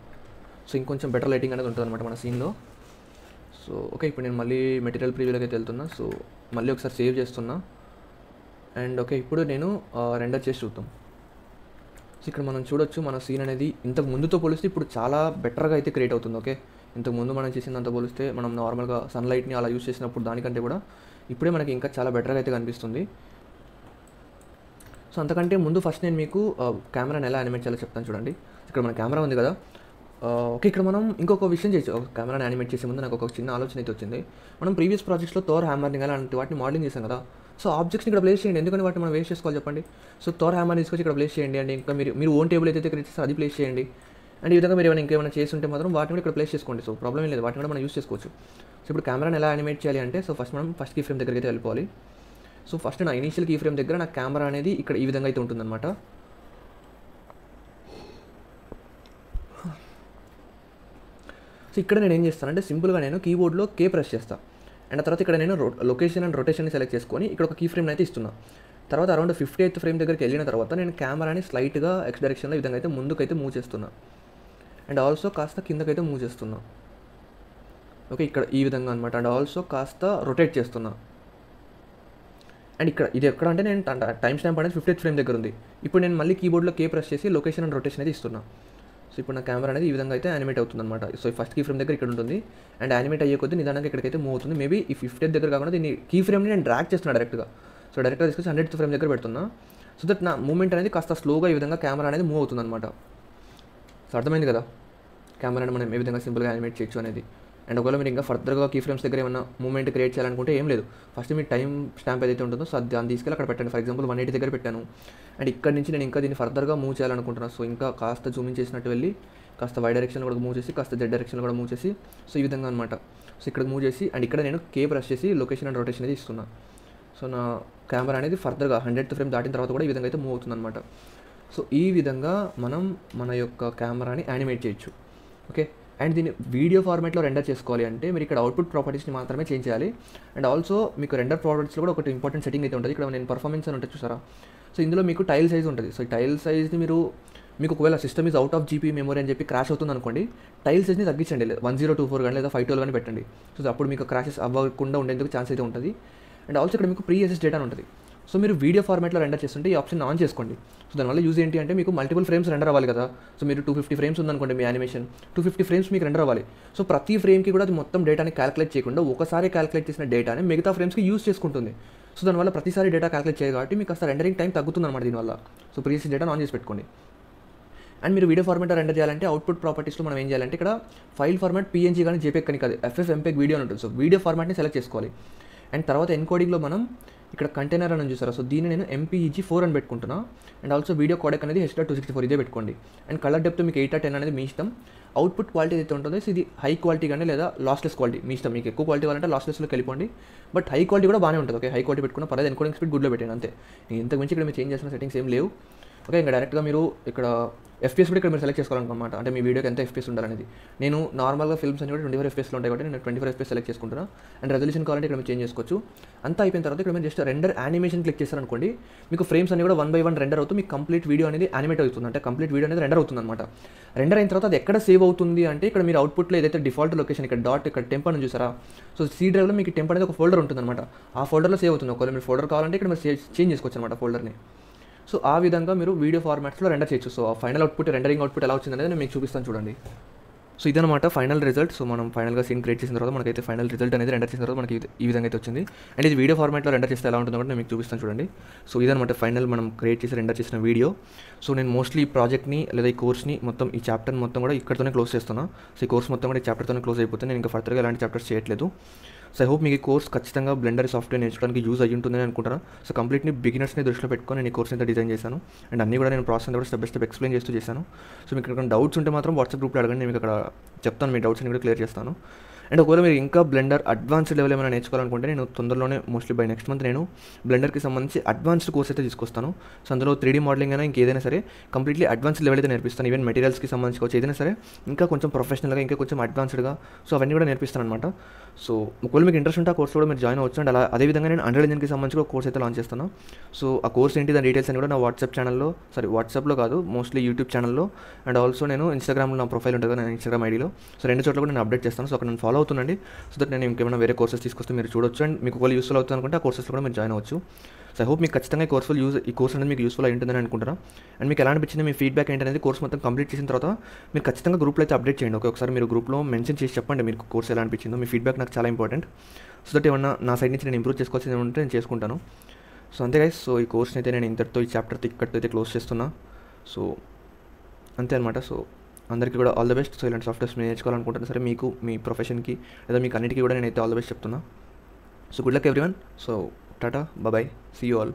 సో ఇంకొంచెం బెటర్ లైటింగ్ అనేది ఉంటుంది అనమాట మన సీన్లో. సో ఓకే, ఇప్పుడు నేను మళ్ళీ మెటీరియల్ ప్రీవ్యూలోకి అయితే వెళ్తున్నా. సో మళ్ళీ ఒకసారి సేవ్ చేస్తున్నా. అండ్ ఓకే, ఇప్పుడు నేను రెండర్ చేసి చూద్దాం. సో ఇక్కడ మనం చూడొచ్చు మన సీన్ అనేది ఇంతకు ముందుతో పోలిస్తే ఇప్పుడు చాలా బెటర్గా అయితే క్రియేట్ అవుతుంది. ఓకే, ఇంతకు ముందు మనం చేసినంత పోలిస్తే మనం నార్మల్గా సన్లైట్ని అలా యూస్ చేసినప్పుడు దానికంటే కూడా ఇప్పుడే మనకి ఇంకా చాలా బెటర్గా అయితే కనిపిస్తుంది. సో అంతకంటే ముందు ఫస్ట్ నేను మీకు కెమెరాని ఎలా యానిమేట్ చేయాలో చెప్తాను చూడండి. ఇక్కడ మన కెమెరా ఉంది కదా. ఓకే, ఇక్కడ మనం ఇంకొక విషయం చేయొచ్చు. కెమెరాని యానిమేట్ చేసే ముందు నాకు ఒక చిన్న ఆలోచన అయితే వచ్చింది. మనం ప్రీవియస్ ప్రాజెక్ట్స్లో థోర్ హ్యామర్ని అలాంటి వాటిని మోడలింగ్ చేసాం కదా. సో ఆబ్జెక్ట్స్ని ఇక్కడ ప్లేస్ చేయండి, ఎందుకంటే వాటిని మనం వేస్ట్ చేసుకోవాలి చెప్పండి. సో థోర్ హ్యామర్ని తీసుకొచ్చి ఇక్కడ ప్లేస్ చేయండి. అండ్ ఇంకా మీరు ఓన్ టేబుల్ అయితే క్రియేట్ చేస్తే అది ప్లేస్ చేయండి. అండ్ ఈ విధంగా మీరు ఇంకేమైనా చేస్తుంటే మాత్రం వాటిని కూడా ఇక్కడ ప్లేస్ చేసుకోండి. సో ప్రాబ్లం ఏం లేదు, వాటిని కూడా మనం యూస్ చేసుకోవచ్చు. సో ఇప్పుడు కెమెరాని ఎలా యానిమేట్ చేయాలి అంటే సో ఫస్ట్ కీ ఫ్రేమ్ దగ్గరికి అయితే వెళ్ళిపోవాలి. సో ఫస్ట్ నా ఇనీషియల్ కీ ఫ్రేమ్ దగ్గర నా కెమెరా అనేది ఇక్కడ ఈ విధంగా అయితే ఉంటుందన్నమాట. సో ఇక్కడ నేను ఏం చేస్తానంటే సింపుల్గా నేను కీబోర్డ్లో కే ప్రెస్ చేస్తాను. అండ్ తర్వాత ఇక్కడ నేను లొకేషన్ అండ్ రొటేషన్ని సెలెక్ట్ చేసుకొని ఇక్కడ ఒక కీ ఫ్రేమ్ని అయితే ఇస్తున్నాను. తర్వాత అరౌండ్ 58th ఫ్రేమ్ దగ్గరికి వెళ్ళిన తర్వాత నేను కెమెరాని స్లైట్గా ఎక్స్ డైరెక్షన్లో ఈ విధంగా అయితే ముందుకైతే మూవ్ చేస్తున్నా. అండ్ ఆల్సో కాస్త కిందకైతే మూవ్ చేస్తున్నా. ఓకే, ఇక్కడ ఈ విధంగా అనమాట. అండ్ ఆల్సో కాస్త రొటేట్ చేస్తున్నా. అండ్ ఇక్కడ ఇది ఎక్కడ అంటే నేను టైం స్టాంప్ అనేది 50th ఫ్రేమ్ దగ్గర ఉంది. ఇప్పుడు నేను మళ్ళీ కీబోర్డ్లో కే ప్రెస్ చేసి లొకేషన్ అండ్ రొటేషన్ అయితే ఇస్తున్నా. సో ఇప్పుడు నా కెమెరా అనేది ఈ విధంగా అయితే యానిమేట్ అవుతుంది అనమాట. సో ఫస్ట్ కీ ఫ్రేమ్ దగ్గర ఇక్కడ ఉంటుంది. అండ్ యానిమేట్ అయ్యే కొద్దీ నిదానంగా ఇక్కడికైతే మూవ్ అవుతుంది. మేబీ ఈ 50th దగ్గర కాకుండా దీన్ని కీ ఫ్రేమ్ని నేను డ్రాగ్ చేస్తున్నా డైరెక్ట్గా. సో డైరెక్ట్గా తీసుకొచ్చి 100th ఫ్రేమ్ దగ్గర పెడుతున్నా. సో దట్ నా మూమెంట్ అనేది కాస్త స్లోగా ఈ విధంగా కెమెరా అనేది మూవ్ అవుతుంది అనమాట. సో అర్థమైంది కదా కెమెరాని మనం ఏ విధంగా సింపుల్గా యానిమేట్ చేయొచ్చు అనేది. అండ్ ఒకవేళ మీరు ఇంకా ఫర్దర్గా కీ ఫ్రేమ్స్ దగ్గర ఏమైనా మూమెంట్ క్రియేట్ చేయాలనుకుంటే ఏం లేదు, ఫస్ట్ మీ టైం స్టాంప్ ఏదైతే ఉంటుందో సో దాన్ని తీసుకెళ్ళి అక్కడ పెట్టండి. ఫర్ ఎగ్జాంపుల్ 180 దగ్గర పెట్టాను. అండ్ ఇక్కడ నుంచి నేను ఇంకా దీన్ని ఫర్దర్గా మూవ్ చేయాలనుకుంటున్నాను. సో ఇంకా కాస్త జూమింగ్ చేసినట్టు వెళ్ళి కాస్త వై డైరెక్షన్లో కూడా మూవ్ చేసి కాస్త జెడ్ డైరెక్షన్లో కూడా మూవ్ చేసి సో ఈ విధంగా అనమాట. సో ఇక్కడ మూవ్ చేసి అండ్ ఇక్కడ నేను కే ప్రెస్ చేసి లొకేషన్ అండ్ రొటేషన్ అయితే ఇస్తున్నా. సో నా కెమెరా అనేది ఫర్దర్గా 100th ఫ్రేమ్ దాటిన తర్వాత కూడా ఈ విధంగా అయితే మూవ్ అవుతుంది అనమాట. సో ఈ విధంగా మనం మన యొక్క కెమెరాని యానిమేట్ చేయొచ్చు. ఓకే, అండ్ దీన్ని వీడియో ఫార్మాట్లో రెండర్ చేసుకోవాలి అంటే మీరు ఇక్కడ అవుట్పుట్ ప్రాపర్టీస్ని మాత్రమే చేంజ్ చేయాలి. అండ్ ఆల్సో మీకు రెండర్ ప్రాపర్టీస్లో కూడా ఒకటి ఇంపార్టెంట్ సెట్టింగ్ అయితే ఉంటుంది. ఇక్కడ నేను పర్ఫార్మెన్స్ అని ఉంటుంది చూసారా. సో ఇందులో మీకు టైల్ సైజ్ ఉంటుంది. సో ఈ టైల్ సైజ్ని మీకు ఒకవేళ system is out of GP memory అని చెప్పి క్రాష్ అవుతుంది అనుకోండి, టైల్ సైజ్ని తగ్గించండి. 1024 కానీ లేదా 512 కానీ పెట్టండి. సో అప్పుడు మీకు క్రాషెస్ అవ్వకుండా ఉండేందుకు ఛాన్స్ అయితే ఉంటుంది. అండ్ ఆల్సో ఇక్కడ మీకు ప్రీ ఎస్ఎస్ డేటా ఉంటుంది. సో మీరు వీడియో ఫార్మాట్లో రెండర్ చేస్తుంటే ఈ ఆప్షన్ ఆన్ చేసుకోండి. సో దానివల్ల యూజ్ ఏంటి అంటే మీకు మల్టిపుల్ ఫ్రేమ్స్ రెండర్ అవ్వాలి కదా. సో మీరు 250 ఫ్రేమ్స్ ఉందనుకోండి మీ యానిమేషన్, 250 ఫ్రేమ్స్ మీకు రెండర్ అవ్వాలి. సో ప్రతి ఫ్రేమ్కి కూడా అది మొత్తం డేటాని క్యాలిక్యులేట్ చేయకుండా ఒకసారి క్యాలిక్యులేట్ చేసిన డేటాని మిగతా ఫ్రేమ్స్కి యూజ్ చేసుకుంటుంది. సో దానివల్ల ప్రతిసారి డేటా క్యాలిక్యులేట్ చేయాలి కాబట్టి మీకు అసలు రెండరింగ్ టైం తగ్గుతుంది అనమాట దీనివల్ల. So persistent data on చేసి పెట్టుకోండి. అండ్ మీరు వీడియో ఫార్మాట్ రెండర్ చేయాలంటే అవుట్పుట్ ప్రాపర్టీస్లో మనం ఏం చేయాలంటే ఇక్కడ ఫైల్ ఫార్మాట్ పిఎన్జీ కానీ జేపీఈజీ కానీ కాదు, FFmpeg వీడియో అని ఉంటుంది. సో వీడియో ఫార్మాట్ని సెలెక్ట్ చేసుకోవాలి. అండ్ తర్వాత ఎన్కోడింగ్లో మనం ఇక్కడ కంటైనర్ అని చూసారా, సో దీన్ని నేను MPEG-4 అని పెట్టుకుంటున్నా. అండ్ ఆల్సో వీడియో కోడెక్ అనేది H.264 ఇదే పెట్టుకోండి. అండ్ కలర్ డెప్త్ మీకు 8/10 అనేది మీ ఇష్టం. అవుట్పుట్ క్వాలిటీ అయితే ఉంటుందో ఇది హై క్వాలిటీ కానీ లేదా లాస్లెస్ క్వాలిటీ మీ ఇష్టం. మీకు ఎక్కువ క్వాలిటీ కావాలంటే లాస్లెస్లోకి వెళ్ళిపోండి, బట్ హై క్వాలిటీ కూడా బాగానే ఉంటుంది. ఓకే, హై క్వాలిటీ పెట్టుకున్న పర్లేదు, ఎన్కోడింగ్ స్పీడ్ గుడ్లో పెట్టండి అంతే. ఇంతకు మించి ఇక్కడ మీరు చేంజ్ చేసిన సెట్టింగ్స్ ఏం లేవు. ఓకే, ఇంకా డైరెక్ట్గా మీరు ఇక్కడ FPS కూడా ఇక్కడ మీరు సెలెక్ట్ చేసుకోవాలన్నమాట, అంటే మీ వీడియోకి ఎంత FPS ఉండాలనేది. నేను నార్మల్గా ఫిల్మ్స్ అని కూడా 24 FPS ఉంటాయి కాబట్టి నేను 24 FPS సెలెక్ట్ చేసుకుంటున్నా. అండ్ రెజల్యూషన్ కావాలంటే ఇక్కడ మీరు చేంజ్ చేసుకోవచ్చు. అంతా అయిపోయిన తర్వాత ఇక్కడ మీరు జస్ట్ రెండర్ యానిమేషన్ క్లిక్ చేస్తారనుకోండి, మీకు ఫ్రేమ్స్ అన్ని కూడా 1 by 1 రెండర్ అవుతుంది. మీకు కంప్లీట్ వీడియో అనేది యానిమేట్ అవుతుంది, అంటే కంప్లీట్ వీడియో అనేది రెండర్ అవుతుంది అనమాట. రెండర్ అయిన తర్వాత అది ఎక్కడ సేవ్ అవుతుంది అంటే ఇక్కడ మీరు అవుట్పుట్లో ఏదైతే డిఫాల్ట్ లొకేషన్ ఇక్కడ డాట్ ఇక్కడ టెంప్ అని చూసారా, సో C డ్రైవ్లో మీకు టెంప్ అనేది ఒక ఫోల్డర్ ఉంటుంది అనమాట. ఆ ఫోల్డర్లో సేవ్ అవుతుంది. ఒకవేళ మీరు ఫోల్డర్ కావాలంటే ఇక్కడ మీరు చేంజ్ చేసుకోవచ్చు అనమాట ఫోల్డర్ని. సో ఆ విధంగా మీరు వీడియో ఫార్మాట్స్లో రెండర్ చేయొచ్చు. సో ఆ ఫైనల్ అవుట్పుట్ రెండరింగ్ అవుట్పుట్ ఎలా వచ్చింది అనేది నేను మీకు చూపిస్తాను చూడండి. సో ఇదనమాట ఫైనల్ రిజల్ట్. సో మనం ఫైనల్గా సీన్ క్రియేట్ చేసిన తర్వాత మనకైతే ఫైనల్ రిజల్ట్ అనేది రెండర్ చేసిన తర్వాత మనకి ఈ విధంగా అయితే వచ్చింది. అండ్ ఇది వీడియో ఫార్మాట్లో రెండర్ చేస్తే ఎలా ఉంటుందో కూడా నేను మీకు చూపిస్తాను చూడండి. సో ఇదనమాట ఫైనల్ మనం క్రియేట్ చేసి రెండర్ చేసిన వీడియో. సో నేను మోస్ట్లీ ఈ ప్రాజెక్ట్ని లేదా ఈ కోర్స్ని మొత్తం ఈ చాప్టర్ని మొత్తం కూడా ఇక్కడతోనే క్లోజ్ చేస్తున్నా. సో ఈ కోర్స్ మొత్తం కూడా ఈ చాప్టర్తోనే క్లోజ్ అయిపోతుంది. నేను ఇంకా ఫర్దర్గా ఎలాంటి చాప్టర్స్ చేయట్లేదు. సో ఐ హోప్ మీకు ఈ కోర్స్ ఖచ్చితంగా బ్లెండర్ సాఫ్ట్వేర్ నేర్చుకోవడానికి యూజ్ అయ్యి ఉంటుందని అనుకుంటున్నాను. సో కంప్లీట్లీ బిగినర్స్ని దృష్టిలో పెట్టుకొని నేను ఈ కోర్స్ అయితే డిజైన్ చేశాను. అండ్ అన్నీ కూడా నేను ప్రాసెస్ అంతా కూడా స్టెప్ బై స్టెప్ ఎక్స్ప్లెయిన్ చేస్తూ చేశాను. సో మీకు ఇక్కడ డౌట్స్ ఉంటే మాత్రం వాట్సాప్ గ్రూప్లో అడగండి, నేను మీకు అక్కడ చెప్తాను, మీ డౌట్స్ అన్ని కూడా క్లియర్ చేస్తాను. అండ్ ఒకవేళ మీరు ఇంకా బ్లెండర్ అడ్వాన్స్డ్ లెవెల్ ఏమైనా నేర్చుకోవాలనుకుంటే నేను తొందరలోనే మోస్ట్లీ బై నెక్స్ట్ మంత్ నేను బ్లెండర్కి సంబంధించి అడ్వాన్స్డ్ కోర్స్ అయితే తీసుకొస్తాను. సో అందులో 3D మోడలింగ్ అయినా ఇంకేదైనా సరే కంప్లీట్లీ అడ్వాన్స్డ్ లెవెల్ అయితే నేర్పిస్తాను. ఈవెన్ మెటీరియల్స్కి సంబంధించి వచ్చి ఏదైనా సరే ఇంకా కొంచెం ప్రొఫెషనల్గా ఇంకా కొంచెం అడ్వాన్స్డ్గా సో అవన్నీ కూడా నేర్పిస్తాను అనమాట. సో ఒకవేళ మీకు ఇంట్రెస్ట్ ఉంటే ఆ కోర్స్ కూడా మీరు జాయిన్ అవ్వచ్చు. అండ్ అదేవిధంగా నేను Unreal Engineకి సంబంధించి ఒక కోర్స్ అయితే లాంచ్ చేస్తాను. సో ఆ కోర్స్ ఏంటి, దాని డీటెయిల్స్ అని కూడా నా వాట్సాప్లో కాదు మోస్ట్లీ యూట్యూబ్ ఛానల్లో అండ్ ఆల్సో నేను ఇన్స్టాగ్రామ్లో నా ప్రొఫైల్ ఉంటుంది కదా, ఇన్స్టాగ్రామ్ ఐడిలో. సో రెండు చోట్ల కూడా నేను అప్డేట్ చేస్తాను. సో అక్కడ నేను ఫాలో అవుతుండండి. సో దట్ నేను ఇంకేమైనా వేరే కోర్సెస్ తీసుకొస్తే మీరు చూడొచ్చు. అండ్ మీకు ఒకవేళ యూస్ఫుల్ అవుతుంది అనుకుంటే ఆ కోర్సెస్లో కూడా మీరు జాయిన్ అవ్వచ్చు. సో ఐ హోప్ మీకు ఖచ్చితంగా ఈ కోర్స్ అనేది మీకు యూస్ఫుల్ అయి ఉంటుందని అనుకుంటారా. అండ్ మీకు ఎలా అనిపించింది, మీ ఫీడ్బ్యాక్ ఏంటనేది కోర్స్ మొత్తం కంప్లీట్ చేసిన తర్వాత మీరు ఖచ్చితంగా గ్రూప్లో అయితే అప్డేట్ చేయండి. ఒకసారి మీరు గ్రూప్లో మెన్షన్ చేసి చెప్పండి మీరు కోర్స్ ఎలా అనిపించిందో. మీ ఫీడ్బ్యాక్ నాకు చాలా ఇంపార్టెంట్. సో దట్ ఏమన్నా నా సైడ్ నుంచి నేను ఇంప్రూవ్ చేసుకోవాల్సింది ఉంటే నేను చేసుకుంటాను. సో అంతే గైస్, సో ఈ కోర్స్ని అయితే నేను ఇంతటితో ఈ చాప్టర్తో ఇక్కడితో అయితే క్లోజ్ చేస్తున్నా. సో అంతే అనమాట. సో అందరికీ కూడా ఆల్ ద బెస్ట్. సో ఇలాంటి సాఫ్ట్వేర్స్ మీరు నేర్చుకోవాలనుకుంటున్నా సరే మీకు మీ ప్రొఫెషన్కి లేదా మీకు అన్నిటికీ కూడా నేనైతే ఆల్ ద బెస్ట్ చెప్తున్నా. So good luck everyone. So tata, bye, see you all.